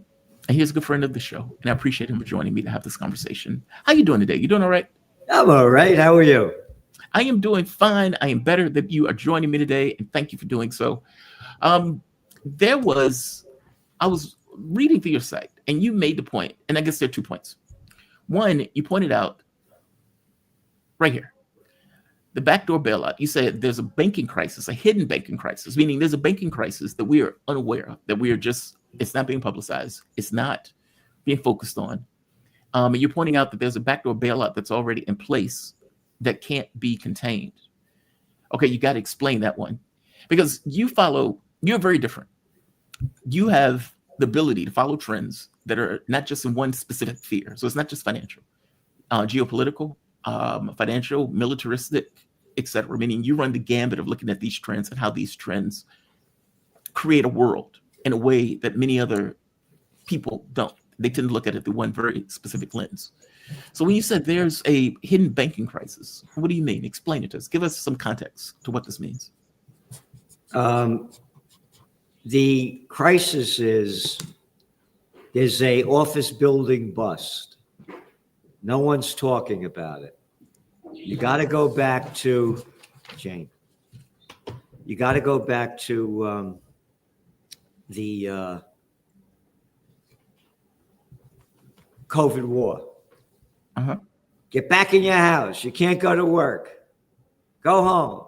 he's a good friend of the show, and I appreciate him for joining me to have this conversation. How you doing today? You doing all right? I'm all right. How are you? I am doing fine. I am better that you are joining me today, and thank you for doing so. I was reading through your site, and you made the point, and I guess there are 2 points. One, you pointed out right here, the backdoor bailout. You said there's a banking crisis, a hidden banking crisis, meaning there's a banking crisis that we are unaware of, that we are just, it's not being publicized, it's not being focused on. And you're pointing out that there's a backdoor bailout that's already in place that can't be contained. Okay, you got to explain that one, because you're very different. You have the ability to follow trends that are not just in one specific sphere. So it's not just financial, geopolitical, financial, militaristic, etc. Meaning you run the gambit of looking at these trends and how these trends create a world in a way that many other people don't. They tend to look at it through one very specific lens. So when you said there's a hidden banking crisis, what do you mean? Explain it to us. Give us some context to what this means. The crisis is there's a office building bust. No one's talking about it. You got to go back to Jane. You got to go back to the COVID war. Get back in your house. You can't go to work. Go home.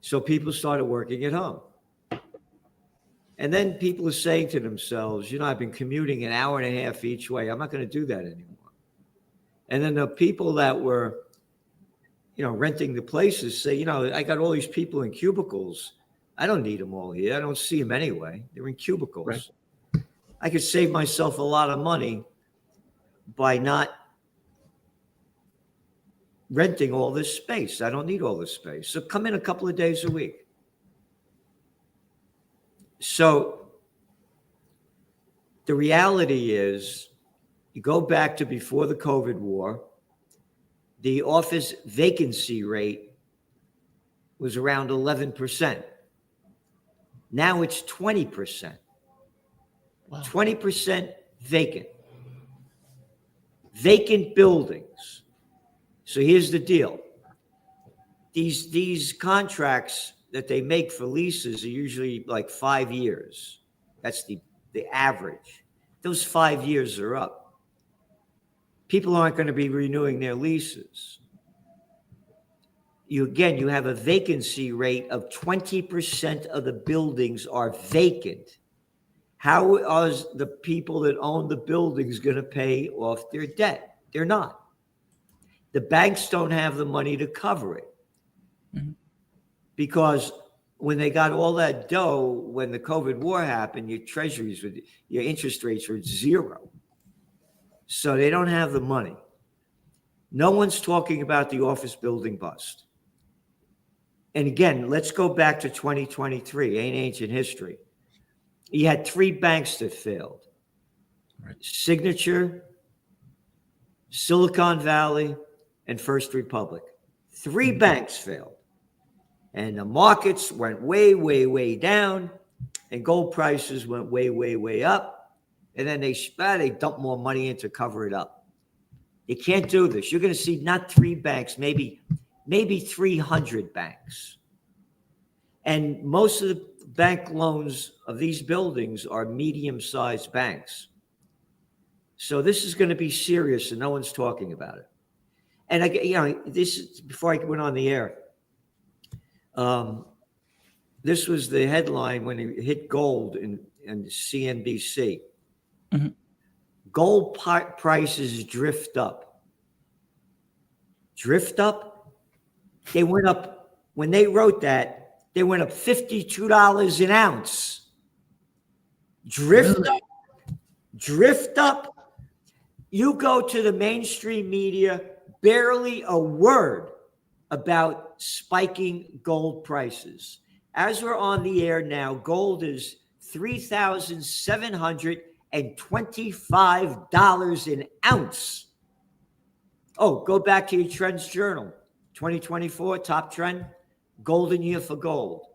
So people started working at home. And then people are saying to themselves, I've been commuting an hour and a half each way. I'm not going to do that anymore. And then the people that were, renting the places say, I got all these people in cubicles. I don't need them all here. I don't see them anyway. They're in cubicles. Right. I could save myself a lot of money by not renting all this space. I don't need all this space. So come in a couple of days a week. So the reality is, you go back to before the COVID war, the office vacancy rate was around 11%. Now it's 20%. Wow. 20% vacant. Vacant buildings. So here's the deal. These contracts that they make for leases are usually like 5 years. That's the average. Those 5 years are up. People aren't going to be renewing their leases. You have a vacancy rate of 20% of the buildings are vacant. How are the people that own the buildings going to pay off their debt? They're not. The banks don't have the money to cover it. Mm-hmm. Because when they got all that dough, when the COVID war happened, your interest rates were zero. So they don't have the money. No one's talking about the office building bust. And again, let's go back to 2023, ancient history. You had 3 banks that failed. Right. Signature, Silicon Valley, and First Republic. 3 banks failed. And the markets went way, way, way down, and gold prices went way, way, way up. And then they dump more money in to cover it up. You can't do this. You're going to see not 3 banks, maybe 300 banks. And most of the bank loans of these buildings are medium-sized banks. So this is going to be serious, and no one's talking about it. And this is before I went on the air. This was the headline when it hit gold in CNBC. Mm-hmm. Gold prices drift up. Drift up? They went up, when they wrote that, they went up $52 an ounce. Drift up. Drift up. You go to the mainstream media, barely a word about spiking gold prices. As we're on the air now, gold is $3,725 an ounce. Oh, go back to your Trends Journal. 2024, top trend, golden year for gold.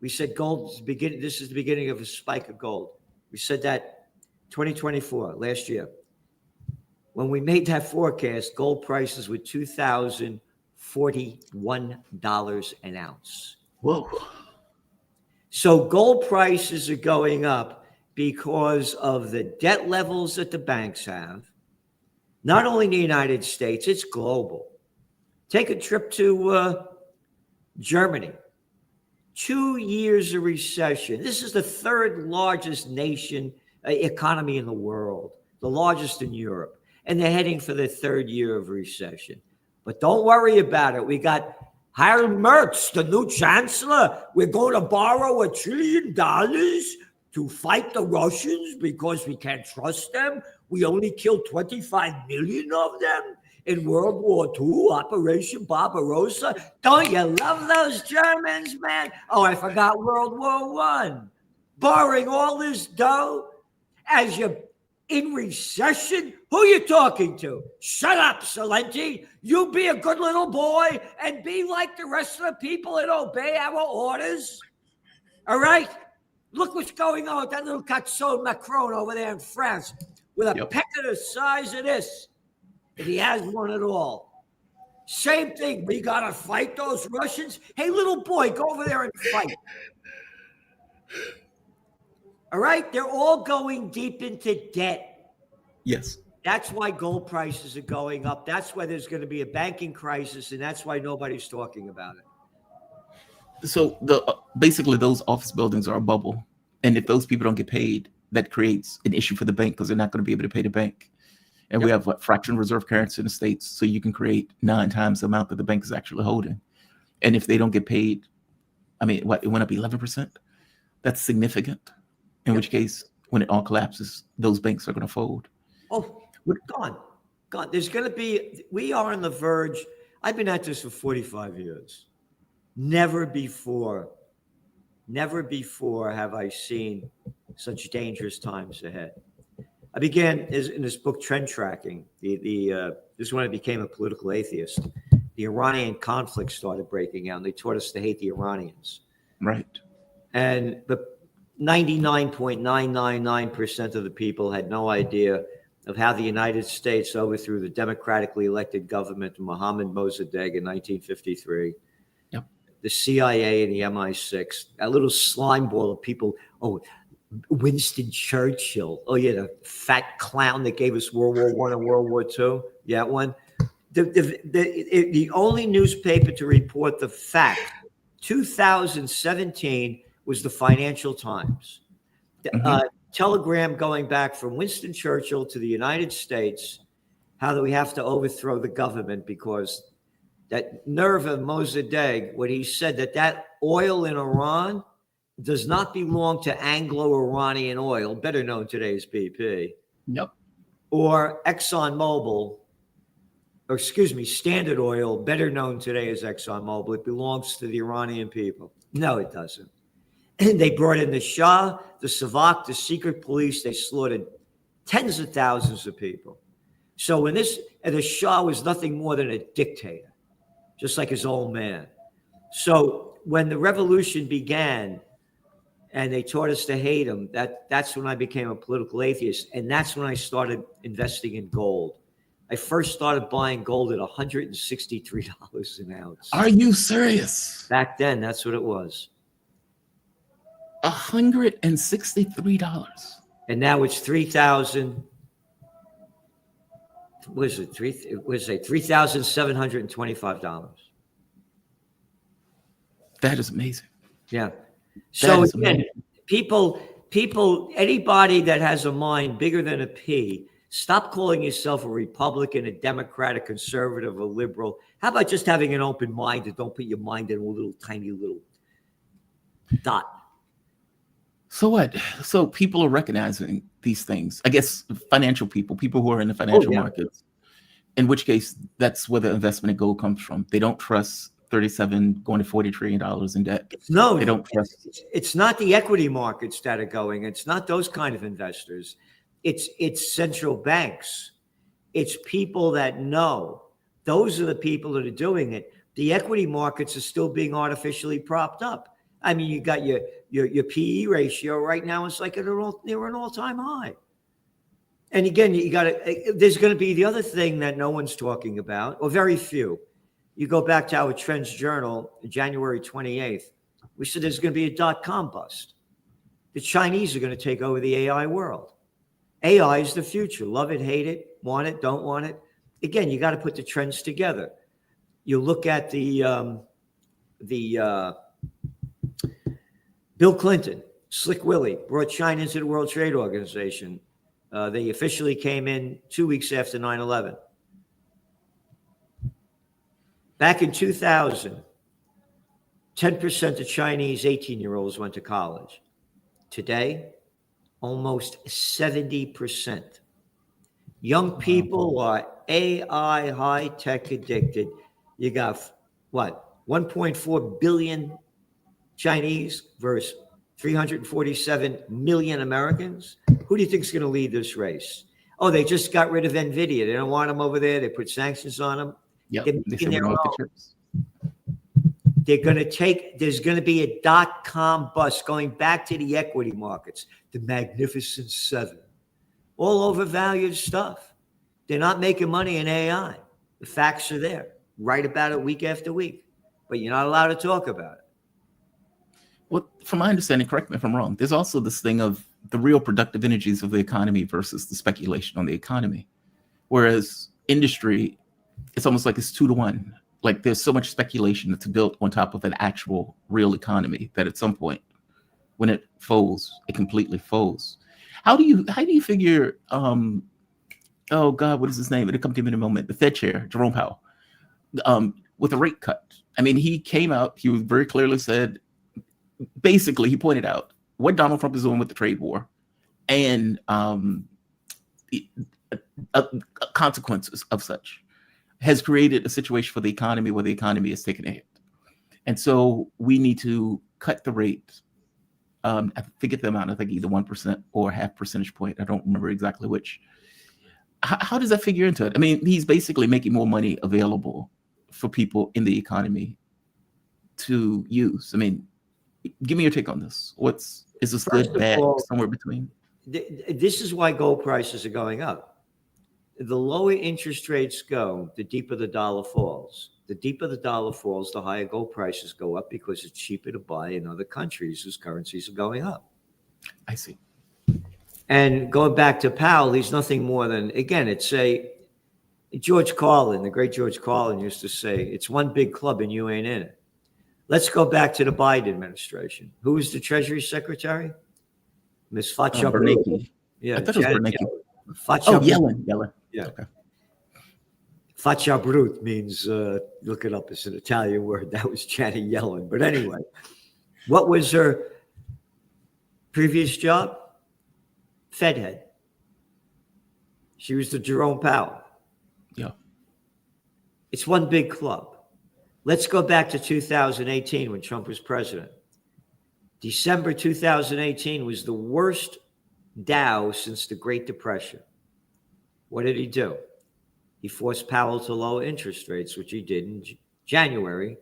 We said gold is beginning. This is the beginning of a spike of gold. We said that 2024, last year. When we made that forecast, gold prices were $2,041 an ounce. Whoa. So gold prices are going up because of the debt levels that the banks have. Not only in the United States, it's global. Take a trip to Germany. 2 years of recession. This is the 3rd largest economy in the world. the largest in Europe, and they're heading for their third year of recession. But don't worry about it. We got Harry Merz, the new chancellor. We're going to borrow $1 trillion to fight the Russians because we can't trust them. We only killed 25 million of them in World War II, Operation Barbarossa. Don't you love those Germans, man? Oh, I forgot World War I. Borrowing all this dough as you're in recession? Who are you talking to? Shut up, Celente. You be a good little boy and be like the rest of the people and obey our orders. All right? Look what's going on with that little Carlson Macron over there in France with a pecker the size of this. If he has one at all. Same thing. We got to fight those Russians. Hey, little boy, go over there and fight. All right? They're all going deep into debt. Yes. That's why gold prices are going up. That's why there's going to be a banking crisis, and that's why nobody's talking about it. So basically those office buildings are a bubble. And if those people don't get paid, that creates an issue for the bank because they're not going to be able to pay the bank. And we have fractional reserve currency in the States. So you can create 9 times the amount that the bank is actually holding. And if they don't get paid, I mean, it went up 11%. That's significant. In which case, when it all collapses, those banks are going to fold. Oh, gone. There's going to be, we are on the verge. I've been at this for 45 years. Never before have I seen such dangerous times ahead. I began in this book, Trend Tracking. This is when I became a political atheist. The Iranian conflict started breaking out, and they taught us to hate the Iranians. Right. And the 99.999% of the people had no idea of how the United States overthrew the democratically elected government of Mohammad Mossadegh in 1953. Yep. The CIA and the MI6, that little slime ball of people. Oh, Winston Churchill. Oh, yeah, the fat clown that gave us World War I and World War II. Yeah, one. The only newspaper to report the fact, 2017, was the Financial Times. Telegram going back from Winston Churchill to the United States, how that we have to overthrow the government because that nerve of Mossadegh, what he said, that oil in Iran does not belong to Anglo-Iranian oil, better known today as BP. Yep. Or ExxonMobil, or excuse me, Standard Oil, better known today as ExxonMobil. It belongs to the Iranian people. No, it doesn't. And they brought in the Shah, the Savak, the secret police. They slaughtered tens of thousands of people. So when the Shah was nothing more than a dictator, just like his old man. So when the revolution began and they taught us to hate him, that's when I became a political atheist. And that's when I started investing in gold. I first started buying gold at $163 an ounce. Are you serious? Back then, that's what it was. $163. And now it's 3,000. Was it $3,725? That is amazing. Yeah. So again, people, anybody that has a mind bigger than a pea, stop calling yourself a Republican, a Democrat, a conservative, a liberal. How about just having an open mind and don't put your mind in a little tiny little dot? So what? So people are recognizing these things. I guess financial people who are in the financial markets, in which case that's where the investment in gold comes from. They don't trust 37 going to $40 trillion in debt. No, they don't trust. It's not the equity markets that are going. It's not those kind of investors. It's central banks. It's people that know. Those are the people that are doing it. The equity markets are still being artificially propped up. I mean, you got your PE ratio right now. It's like near an all-time high. And again, there's going to be the other thing that no one's talking about, or very few. You go back to our Trends Journal, January 28th. We said there's going to be a dot-com bust. The Chinese are going to take over the AI world. AI is the future. Love it, hate it, want it, don't want it. Again, you got to put the trends together. You look at the Bill Clinton, Slick Willie, brought China into the World Trade Organization. They officially came in 2 weeks after 9/11. Back in 2000, 10% of Chinese 18-year-olds went to college. Today, almost 70%. Young people are AI high-tech addicted. You got, what, 1.4 billion Chinese versus 347 million Americans? Who do you think is going to lead this race? Oh, they just got rid of NVIDIA. They don't want them over there. They put sanctions on them. Yep. They're making their own. They're going to take, there's going to be a dot-com bust going back to the equity markets, the Magnificent Seven, all overvalued stuff. They're not making money in AI. The facts are there. Write about it week after week, but you're not allowed to talk about it. Well, from my understanding, correct me if I'm wrong, there's also this thing of the real productive energies of the economy versus the speculation on the economy. Whereas industry, it's almost like it's 2 to 1. Like there's so much speculation that's built on top of an actual real economy that at some point, when it folds, it completely folds. How do you figure? Oh God, what is his name? It'll come to me in a moment. The Fed chair, Jerome Powell, with a rate cut. I mean, he came out. He very clearly said, basically, he pointed out what Donald Trump is doing with the trade war, and consequences of such has created a situation for the economy where the economy is taking a hit. And so we need to cut the rate. I forget the amount, I think either 1% or half percentage point. I don't remember exactly which. How does that figure into it? I mean, he's basically making more money available for people in the economy to use. I mean, give me your take on this. Is this good, bad, somewhere between? This is why gold prices are going up. The lower interest rates go, the deeper the dollar falls. The deeper the dollar falls, the higher gold prices go up because it's cheaper to buy in other countries whose currencies are going up. I see. And going back to Powell, he's nothing more than, again, it's George Carlin, the great George Carlin used to say, it's one big club and you ain't in it. Let's go back to the Biden administration. Who was the Treasury Secretary? Ms. Fatsa Bernanke. Yeah, I thought it was Bernanke. Yellen. Yeah. Okay. Faccia brut means, look it up, it's an Italian word. That was Janet Yellen. But anyway, what was her previous job? Fed head. She was the Jerome Powell. Yeah. It's one big club. Let's go back to 2018 when Trump was president. December 2018 was the worst Dow since the Great Depression. What did he do? He forced Powell to lower interest rates, which he did in January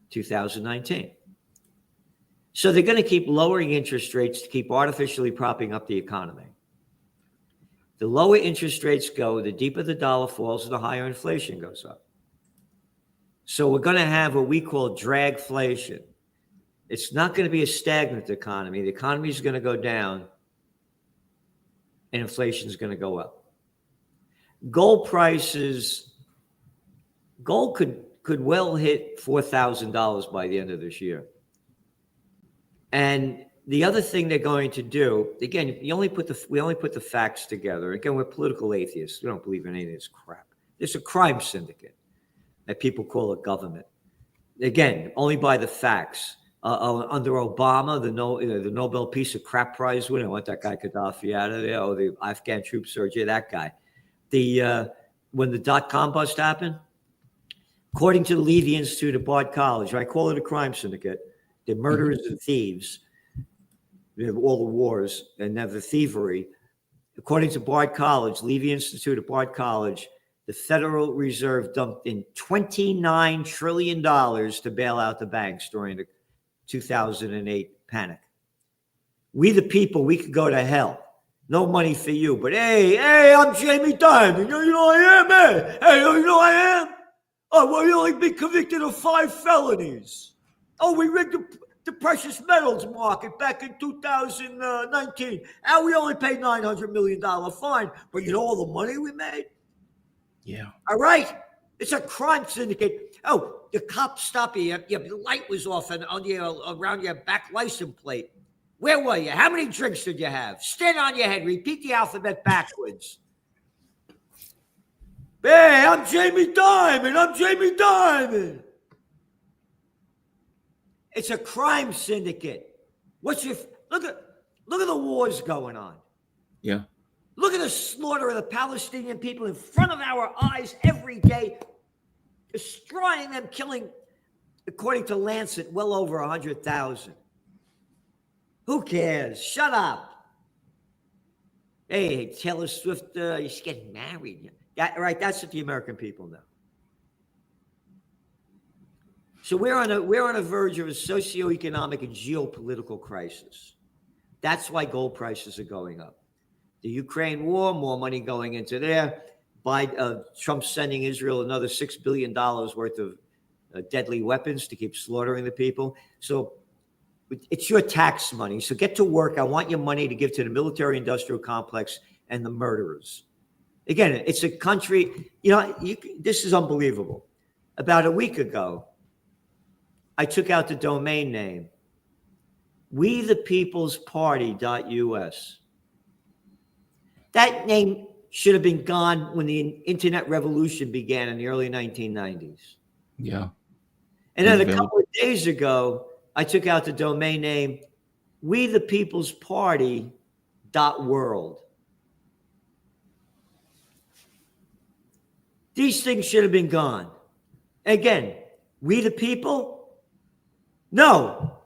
2019. So they're going to keep lowering interest rates to keep artificially propping up the economy. The lower interest rates go, the deeper the dollar falls, the higher inflation goes up. So we're going to have what we call dragflation. It's not going to be a stagnant economy. The economy is going to go down and inflation is going to go up. Gold prices, gold could well hit $4,000 by the end of this year. And the other thing they're going to do, again, we only put the facts together. Again, we're political atheists. We don't believe in any of this crap. There's a crime syndicate that people call a government. Again, only by the facts. Under Obama, the Nobel Peace of Crap Prize winner, I want that guy Gaddafi out of there, or the Afghan troop surgeon, that guy. When the dot-com bust happened, according to the Levy Institute at Bard College, I call it a crime syndicate. They're murderers and thieves. They have all the wars and have the thievery. According to Bard College, Levy Institute at Bard College, the Federal Reserve dumped in $29 trillion to bail out the banks during the 2008 panic. We the people, we could go to hell. No money for you, but hey, I'm Jamie Dimon. You know I am, man. Hey, you know I am. Oh, well, you only been convicted of 5 felonies. Oh, we rigged the precious metals market back in 2019. And we only paid $900 million fine. But you know all the money we made? Yeah. All right. It's a crime syndicate. Oh, the cops stop you. Your light was off and on around your back license plate. Where were you? How many drinks did you have? Stand on your head. Repeat the alphabet backwards. Hey, I'm Jamie Dimon. I'm Jamie Dimon. It's a crime syndicate. Look at the wars going on. Yeah. Look at the slaughter of the Palestinian people in front of our eyes every day, destroying them, killing, according to Lancet, well over 100,000. Who cares? Shut up. Hey, Taylor Swift, she's getting married. Right, that's what the American people know. So we're on a verge of a socioeconomic and geopolitical crisis. That's why gold prices are going up. The Ukraine war, more money going into there. Trump sending Israel another $6 billion worth of deadly weapons to keep slaughtering the people. So it's your tax money. So get to work. I want your money to give to the military-industrial complex and the murderers. Again, it's a country, this is unbelievable. About a week ago, I took out the domain name, wethepeoplesparty.us. That name should have been gone when the internet revolution began in the early 1990s. Yeah. And then a couple of days ago, I took out the domain name wethepeoplesparty.world. These things should have been gone. Again, we the people? No.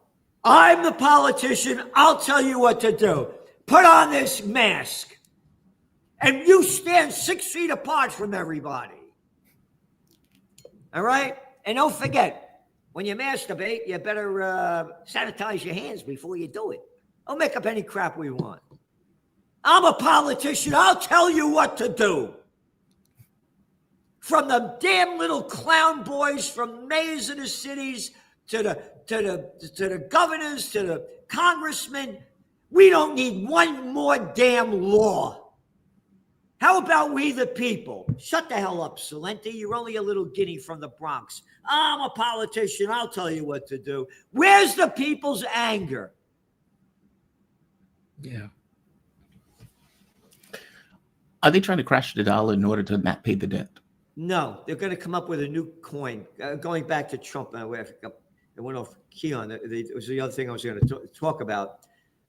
I'm the politician. I'll tell you what to do. Put on this mask. And you stand 6 feet apart from everybody. All right? And don't forget, when you masturbate, you better sanitize your hands before you do it. Don't make up any crap we want. I'm a politician. I'll tell you what to do. From the damn little clown boys, from mayors of the cities to the governors, to the congressmen, we don't need one more damn law. How about we the people? Shut the hell up, Celente. You're only a little guinea from the Bronx. I'm a politician. I'll tell you what to do. Where's the people's anger? Yeah. Are they trying to crash the dollar in order to not pay the debt? No, they're going to come up with a new coin. Going back to Trump, I went off key on it. It was the other thing I was going to talk about,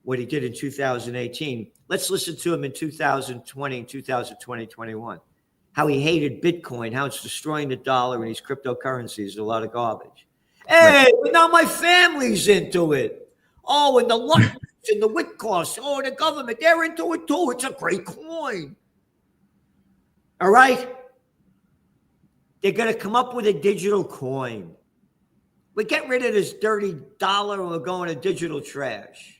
what he did in 2018. Let's listen to him in 2020, 2021. How he hated Bitcoin, how it's destroying the dollar and these cryptocurrencies, a lot of garbage. Hey, but now my family's into it. Oh, and the Luttons and the Witkoffs, oh, the government, they're into it too. It's a great coin. All right? They're going to come up with a digital coin. We get rid of this dirty dollar and we're going to digital trash.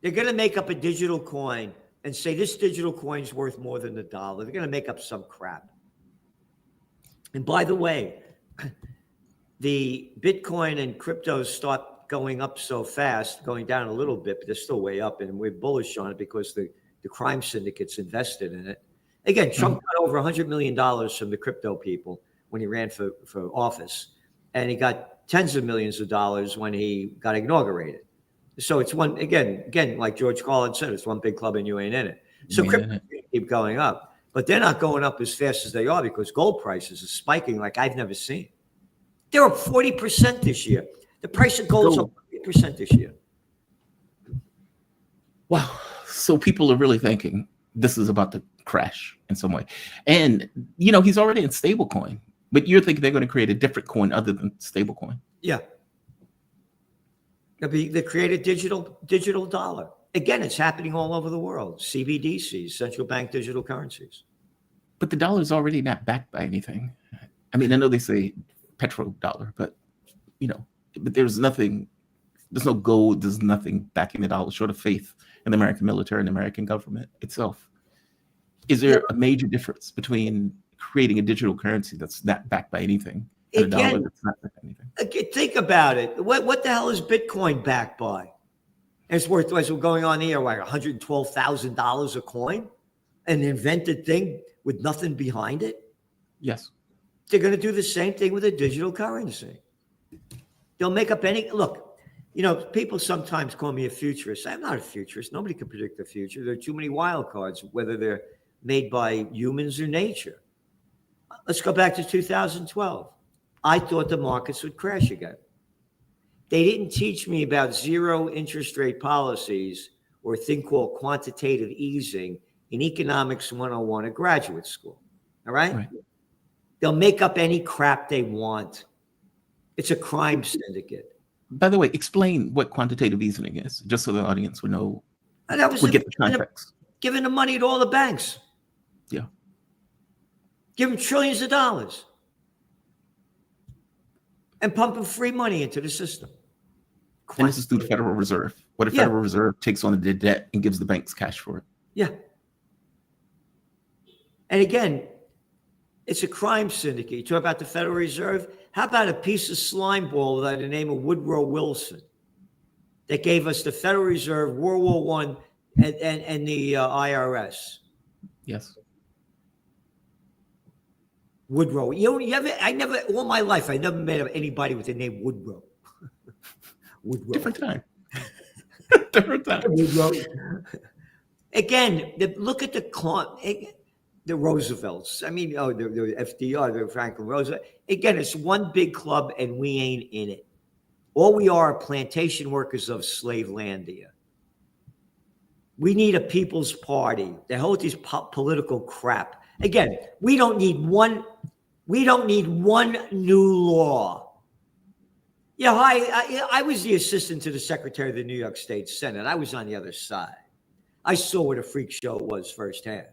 They're going to make up a digital coin and say this digital coin's worth more than the dollar. They're going to make up some crap. And by the way, the Bitcoin and cryptos start going up so fast, going down a little bit, but they're still way up, and we're bullish on it because the crime syndicates invested in it. Again, Trump got over $100 million from the crypto people when he ran for office, and he got tens of millions of dollars when he got inaugurated. So it's one, again, like George Carlson said, it's one big club and you ain't in it. So crypto keep going up, but they're not going up as fast as they are because gold prices are spiking like I've never seen. They're up 40% this year. The price of gold's up 40% this year. Wow. So people are really thinking this is about to crash in some way. And, he's already in stablecoin, but you're thinking they're going to create a different coin other than stablecoin. Yeah. They create a digital dollar. Again, it's happening all over the world. CBDCs, central bank digital currencies. But the dollar is already not backed by anything. I mean, I know they say petrodollar, but but there's no gold, there's nothing backing the dollar short of faith in the American military and the American government itself. Is there a major difference between creating a digital currency that's not backed by anything and a dollar that's not backed by anything? Think about it. What the hell is Bitcoin backed by? It's worth, as we're going on here, like $112,000 a coin, an invented thing with nothing behind it. Yes. They're going to do the same thing with a digital currency. They'll make up look, You know, people sometimes call me a futurist. I'm not a futurist. Nobody can predict the future. There are too many wild cards, whether they're made by humans or nature. Let's go back to 2012. I thought the markets would crash again. They didn't teach me about zero interest rate policies or a thing called quantitative easing in Economics 101 at graduate school. All right? They'll make up any crap they want. It's a crime syndicate. By the way, explain what quantitative easing is, just so the audience would know. And that was would get the context. Giving the money to all the banks. Yeah. Give them trillions of dollars. And pumping free money into the system. And this is through the Federal Reserve. What the Federal Reserve takes on the debt and gives the banks cash for it. Yeah. And again, it's a crime syndicate. You talk about the Federal Reserve. How about a piece of slime ball by the name of Woodrow Wilson that gave us the Federal Reserve, World War I, and the IRS? Yes. Woodrow. All my life, I never met anybody with the name Woodrow. Woodrow. Different time. Different time. Woodrow. Again, look at the Roosevelts. I mean, the FDR, the Franklin Roosevelt. Again, it's one big club, and we ain't in it. All we are plantation workers of Slavelandia. We need a people's party. They hold these political crap. Again, we don't need one new law. Yeah, I was the assistant to the Secretary of the New York State Senate. I was on the other side. I saw what a freak show it was firsthand.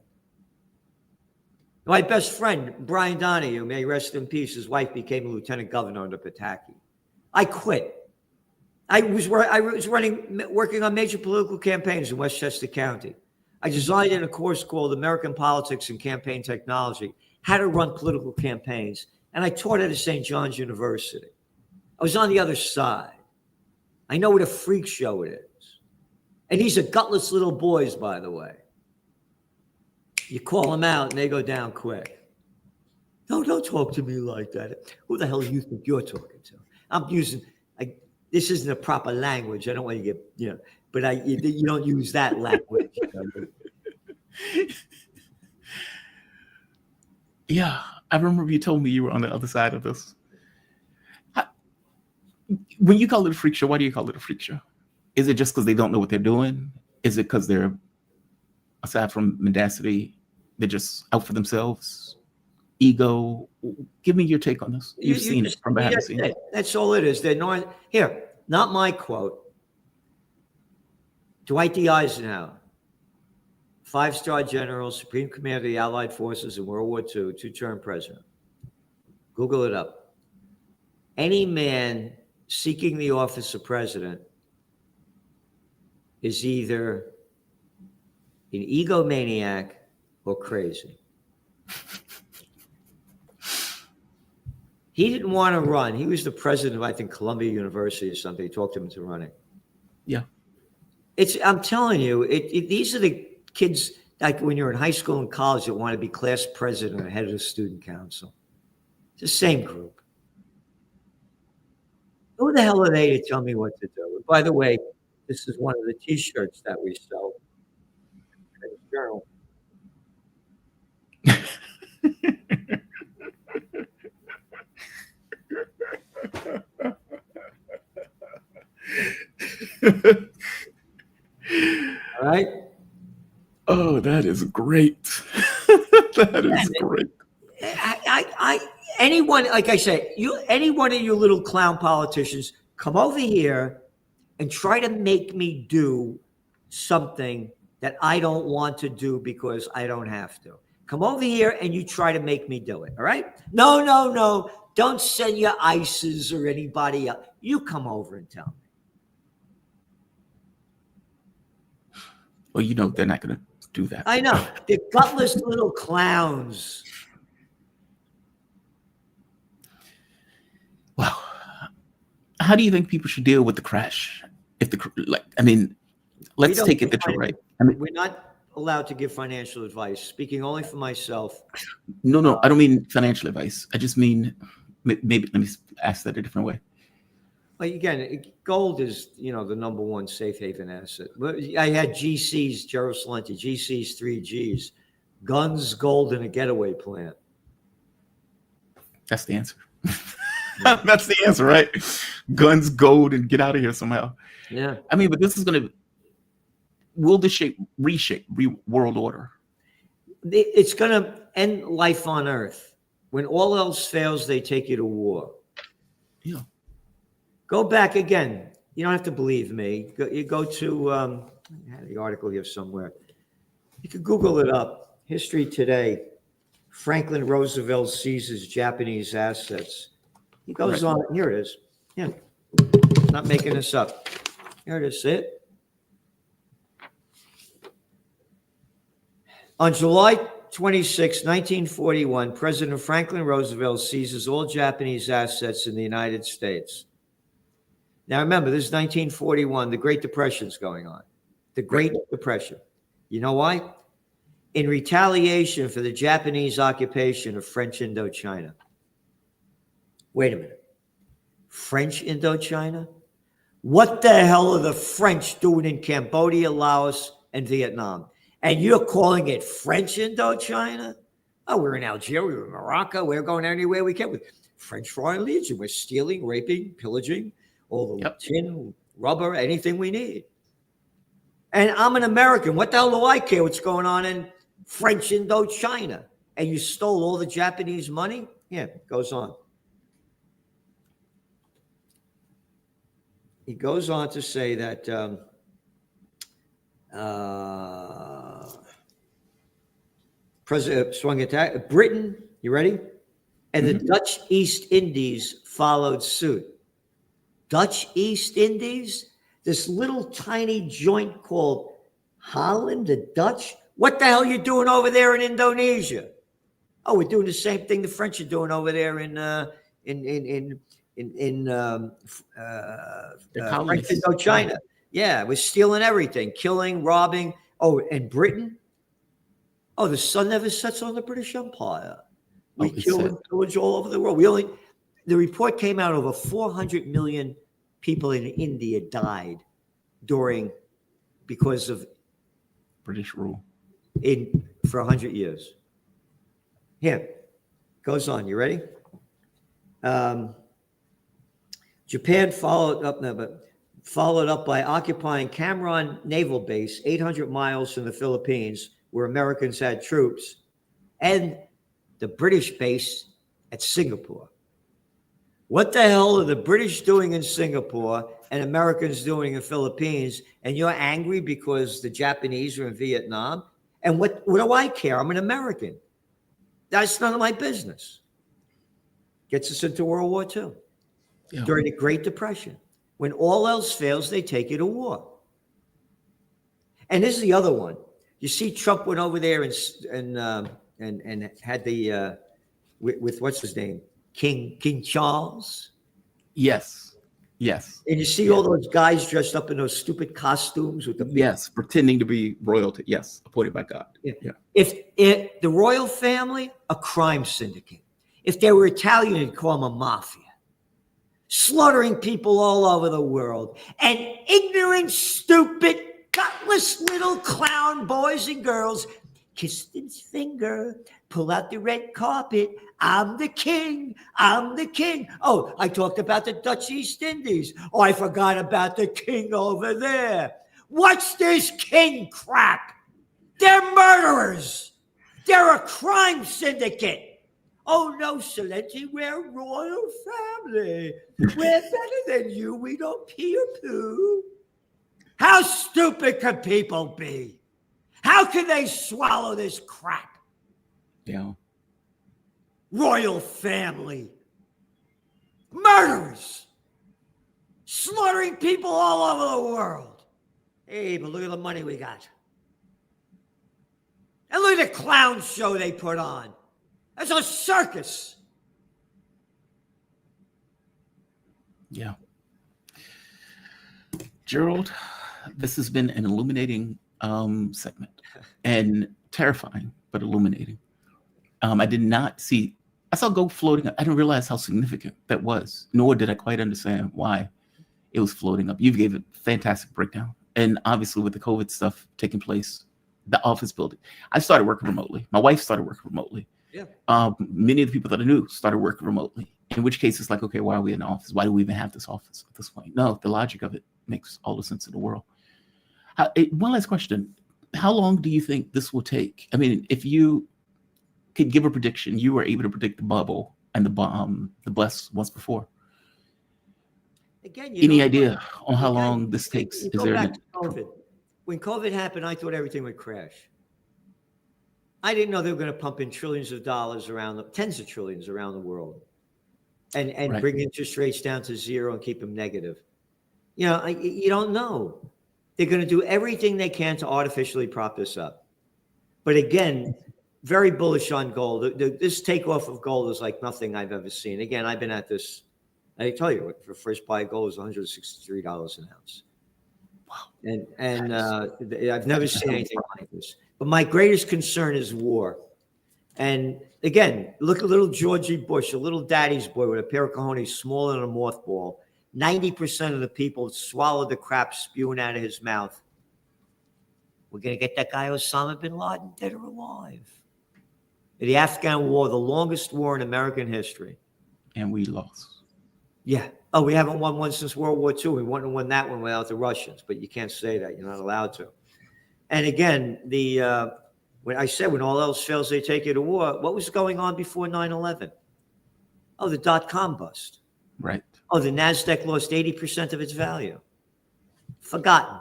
My best friend, Brian Donahue, may rest in peace, his wife became a lieutenant governor under Pataki. I quit. I was working on major political campaigns in Westchester County. I designed in a course called American Politics and Campaign Technology, how to run political campaigns, and I taught it at St. John's University. I was on the other side. I know what a freak show it is. And these are gutless little boys, by the way. You call them out and they go down quick. No, don't talk to me like that. Who the hell do you think you're talking to? I'm using, this isn't a proper language. I don't want to get, but you don't use that language. Yeah, I remember you told me you were on the other side of this. When you call it a freak show, why do you call it a freak show? Is it just because they don't know what they're doing? Is it because they're, aside from mendacity, they're just out for themselves? Ego? Give me your take on this. You've seen it from behind the scenes. That's all it is. They're not my quote. Dwight D. Eisenhower, 5-star general, Supreme Commander of the Allied Forces in World War II, 2-term president. Google it up. Any man seeking the office of president is either an egomaniac or crazy. He didn't want to run. He was the president of, I think, Columbia University or something. He talked him into running. Yeah. I'm telling you, these are the kids, like when you're in high school and college, that want to be class president or head of the student council. It's the same group. Who the hell are they to tell me what to do? By the way, this is one of the T-shirts that we sell. Journal. All right. Oh, that is great. That is great. Anyone, like I say, any one of you little clown politicians, come over here and try to make me do something that I don't want to do because I don't have to. Come over here and you try to make me do it. All right? No. Don't send your ISIS or anybody else. You come over and tell me. Well, they're not going to do that. I know. They're gutless little clowns. Well, how do you think people should deal with the crash? Let's take it that you're right. We're not allowed to give financial advice. Speaking only for myself. No, I don't mean financial advice. I just mean, maybe let me ask that a different way. Well, again, gold is, the number one safe haven asset. I had GCs, Gerald Celente, GCs, 3Gs, guns, gold, and a getaway plan. That's the answer. That's the answer, right? Guns, gold, and get out of here somehow. Yeah. I mean, but this is will this reshape world order? It's going to end life on Earth. When all else fails, they take you to war. Yeah. Go back again. You don't have to believe me. You go to, I had the article here somewhere. You can Google it up. History Today. Franklin Roosevelt seizes Japanese assets. He goes on. Here it is. Yeah. Not making this up. Here it is. See it? On July 26, 1941, President Franklin Roosevelt seizes all Japanese assets in the United States. Now, remember, this is 1941. The Great Depression's going on. The Great Depression. You know why? In retaliation for the Japanese occupation of French Indochina. Wait a minute. French Indochina? What the hell are the French doing in Cambodia, Laos, and Vietnam? And you're calling it French Indochina? Oh, we're in Algeria, we're in Morocco, we're going anywhere we can with French Foreign Legion. We're stealing, raping, pillaging all the tin, rubber, anything we need. And I'm an American. What the hell do I care what's going on in French Indochina? And you stole all the Japanese money? Yeah, it goes on. He goes on to say that President swung attack. Britain, you ready? And the Dutch East Indies followed suit. Dutch East Indies? This little tiny joint called Holland, the Dutch? What the hell are you doing over there in Indonesia? Oh, we're doing the same thing the French are doing over there in French Indochina. Yeah, we're stealing everything, killing, robbing. Oh, and Britain? Oh, the sun never sets on the British Empire. We kill and pillage all over the world. The report came out, over 400 million people in India died because of British rule for 100 years. Here, goes on. You ready? Japan followed up by occupying Cameron Naval Base, 800 miles from the Philippines, where Americans had troops, and the British base at Singapore. What the hell are the British doing in Singapore and Americans doing in the Philippines? And you're angry because the Japanese are in Vietnam? And what do I care? I'm an American. That's none of my business. Gets us into World War II. Yeah. During the Great Depression. When all else fails, they take you to war. And this is the other one. You see, Trump went over there and had the with what's his name, King Charles. Yes. And you see all those guys dressed up in those stupid costumes with the pretending to be royalty. Yes, appointed by God. Yeah. If the royal family, a crime syndicate. If they were Italian, you'd call them a mafia. Slaughtering people all over the world. And ignorant, stupid, gutless little clown boys and girls kissed his finger, pull out the red carpet. I'm the king. I'm the king. Oh, I talked about the Dutch East Indies. Oh, I forgot about the king over there. What's this king crap? They're murderers. They're a crime syndicate. Oh, no, Celente, we're a royal family. We're better than you. We don't pee-poo. How stupid can people be? How can they swallow this crap? Yeah. Royal family. Murderers. Slaughtering people all over the world. Hey, but look at the money we got. And look at the clown show they put on. It's a circus. Yeah. Gerald, this has been an illuminating segment and terrifying, but illuminating. I saw gold floating. I didn't realize how significant that was, nor did I quite understand why. it was floating up. You gave a fantastic breakdown. And obviously with the COVID stuff taking place, the office building, I started working remotely. My wife started working remotely. Yeah. Many of the people that I knew started working remotely, in which case it's like, okay, why are we in the office? Why do we even have this office at this point? No, the logic of it makes all the sense in the world. One last question. How long do you think this will take? I mean, if you could give a prediction, you were able to predict the bubble and the bust once before. Again, Any idea on how long this takes? Is there back to COVID. When COVID happened, I thought everything would crash. I didn't know they were going to pump in trillions of dollars around, tens of trillions around the world, and Right. bring interest rates down to zero and keep them negative. You know, you don't know. They're going to do everything they can to artificially prop this up. But again, very bullish on gold. This takeoff of gold is like nothing I've ever seen. Again, I've been at this. I tell you, for first buy gold is $163 an ounce. Wow. And I've never seen anything like this. But my greatest concern is war. And again, look at little Georgie Bush, a little daddy's boy with a pair of cojones smaller than a mothball. 90% of the people swallowed the crap spewing out of his mouth. We're going to get that guy Osama bin Laden dead or alive. The Afghan war, the longest war in American history. And we lost. Yeah. Oh, we haven't won one since World War II. We wouldn't have won that one without the Russians, but you can't say that. You're not allowed to. And again, when I said when all else fails, they take you to war, what was going on before 9/11? Oh, the dot-com bust. Right. Oh, the NASDAQ lost 80% of its value. Forgotten.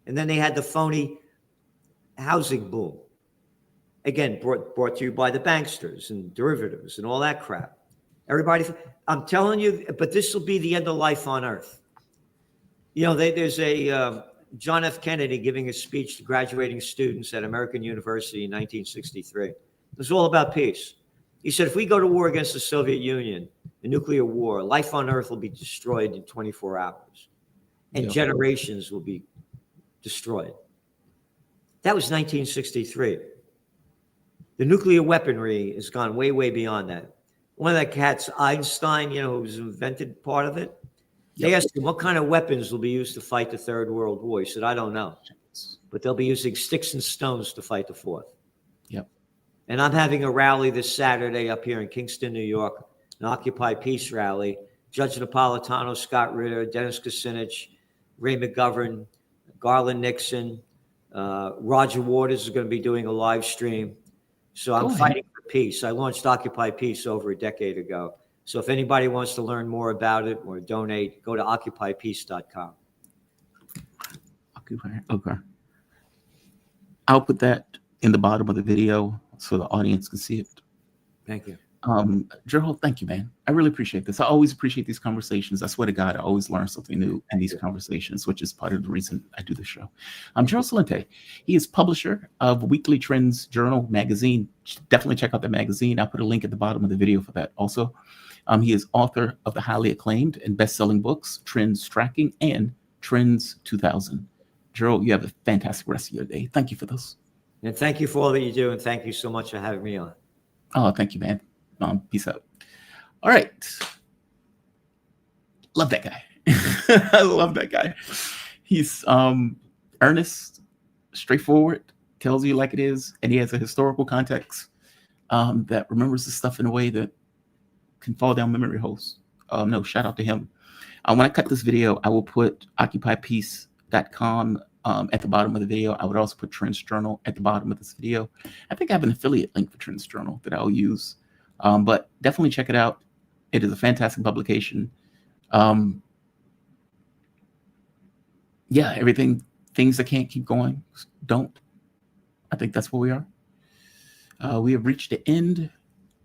And then they had the phony housing boom. Again, brought to you by the banksters and derivatives and all that crap. Everybody, I'm telling you, but this will be the end of life on Earth. You know, there's a John F. Kennedy giving a speech to graduating students at American University in 1963. It was all about peace. He said, if we go to war against the Soviet Union, the nuclear war, life on Earth will be destroyed in 24 hours. And generations will be destroyed. That was 1963. The nuclear weaponry has gone way, way beyond that. One of the cats, Einstein, you know, who's invented part of it. They asked him what kind of weapons will be used to fight the Third World War. He said, I don't know, but they'll be using sticks and stones to fight the Fourth. Yep. And I'm having a rally this Saturday up here in Kingston, New York, an Occupy Peace rally. Judge Napolitano, Scott Ritter, Dennis Kucinich, Ray McGovern, Garland Nixon, Roger Waters is going to be doing a live stream. So I'm fighting for peace. I launched Occupy Peace over a decade ago. So if anybody wants to learn more about it or donate, go to occupypeace.com. Okay. I'll put that in the bottom of the video so the audience can see it. Thank you. Gerald, thank you, man. I really appreciate this. I always appreciate these conversations. I swear to God, I always learn something new in these conversations, which is part of the reason I do the show. Gerald Celente. He is publisher of Weekly Trends Journal magazine. Definitely check out the magazine. I'll put a link at the bottom of the video for that also. He is author of the highly acclaimed and best-selling books, Trends Tracking and Trends 2000. Gerald, you have a fantastic rest of your day. Thank you for this. And thank you for all that you do. And thank you so much for having me on. Oh, thank you, man. Peace out. All right. Love that guy. I love that guy. He's earnest, straightforward, tells you like it is, and he has a historical context that remembers the stuff in a way that can fall down memory holes. No, shout out to him. When I cut this video, I will put occupypeace.com at the bottom of the video. I would also put Trends Journal at the bottom of this video. I think I have an affiliate link for Trends Journal that I'll use. But definitely check it out. It is a fantastic publication. Yeah, things that can't keep going, don't. I think that's where we are. We have reached the end.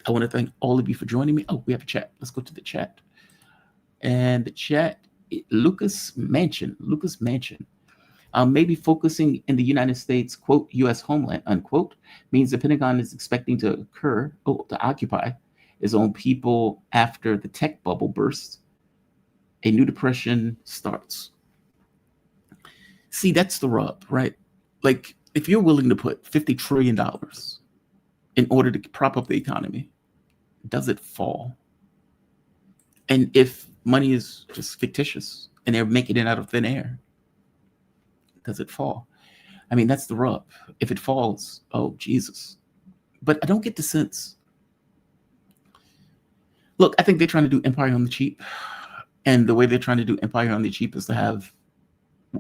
I want to thank all of you for joining me. Oh, we have a chat. Let's go to the chat. And the chat, Lucas Mansion. Maybe focusing in the United States, quote, U.S. homeland, unquote, means the Pentagon is expecting to occupy its own people after the tech bubble bursts. A new depression starts. See, that's the rub, right? Like, if you're willing to put $50 trillion in order to prop up the economy, does it fall? And if money is just fictitious and they're making it out of thin air. Does it fall? I mean, that's the rub. If it falls, oh, Jesus. But I don't get the sense. Look, I think they're trying to do empire on the cheap. And the way they're trying to do empire on the cheap is to have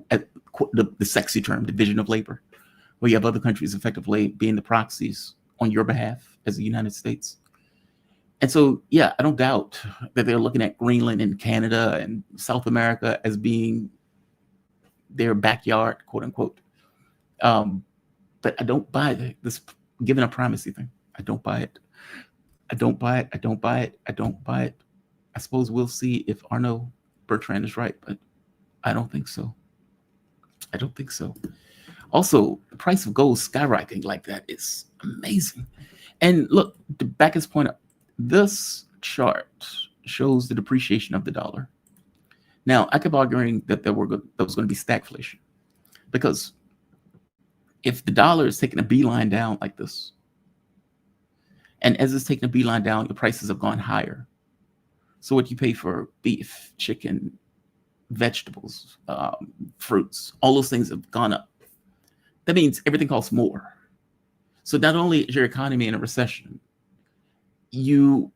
the sexy term, division of labor, where you have other countries effectively being the proxies on your behalf as the United States. And so, yeah, I don't doubt that they're looking at Greenland and Canada and South America as being their backyard, quote unquote. But I don't buy this given a primacy thing. I don't buy it. I don't buy it. I don't buy it. I don't buy it. I suppose we'll see if Arno Bertrand is right, but I don't think so. I don't think so. Also, the price of gold skyrocketing like that is amazing. And look, to back his point up, this chart shows the depreciation of the dollar. Now, I kept arguing that there was going to be stagflation, because if the dollar is taking a beeline down like this, and as it's taking a beeline down, your prices have gone higher. So what you pay for beef, chicken, vegetables, fruits, all those things have gone up. That means everything costs more. So not only is your economy in a recession, the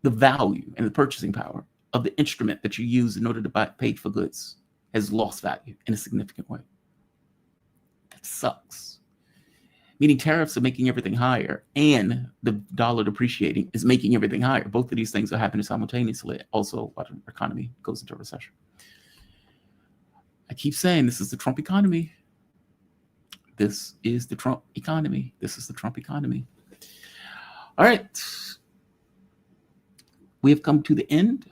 value and the purchasing power of the instrument that you use in order to pay for goods has lost value in a significant way. That sucks. Meaning tariffs are making everything higher, and the dollar depreciating is making everything higher. Both of these things are happening simultaneously. Also, while the economy goes into a recession. I keep saying this is the Trump economy. This is the Trump economy. This is the Trump economy. All right. We have come to the end.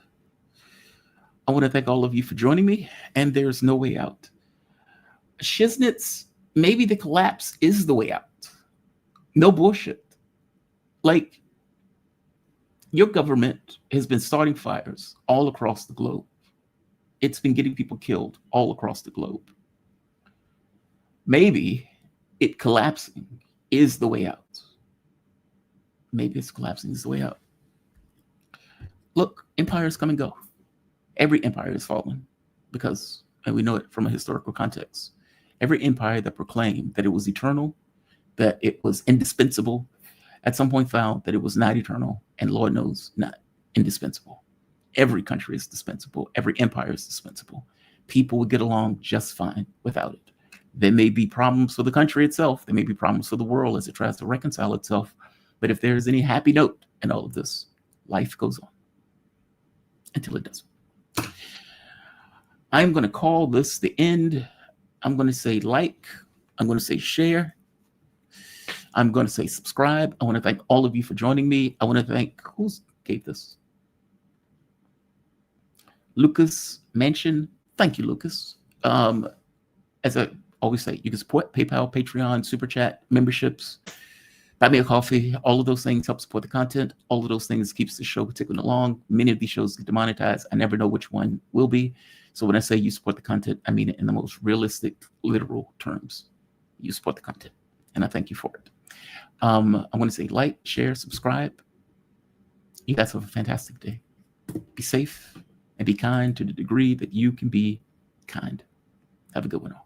I want to thank all of you for joining me, and there's no way out. Shiznits, maybe the collapse is the way out. No bullshit. Like, your government has been starting fires all across the globe. It's been getting people killed all across the globe. Maybe it collapsing is the way out. Maybe it's collapsing is the way out. Look, empires come and go. Every empire is fallen because, and we know it from a historical context, every empire that proclaimed that it was eternal, that it was indispensable, at some point found that it was not eternal, and Lord knows, not indispensable. Every country is dispensable. Every empire is dispensable. People would get along just fine without it. There may be problems for the country itself. There may be problems for the world as it tries to reconcile itself. But if there is any happy note in all of this, life goes on until it doesn't. I'm going to call this the end. I'm going to say like. I'm going to say share. I'm going to say subscribe. I want to thank all of you for joining me. I want to thank, who gave this? Lucas Mansion. Thank you, Lucas. As I always say, you can support PayPal, Patreon, Super Chat, memberships, buy me a coffee. All of those things help support the content. All of those things keeps the show ticking along. Many of these shows get demonetized. I never know which one will be. So when I say you support the content, I mean it in the most realistic, literal terms. You support the content, and I thank you for it. I want to say like, share, subscribe. You guys have a fantastic day. Be safe and be kind to the degree that you can be kind. Have a good one all.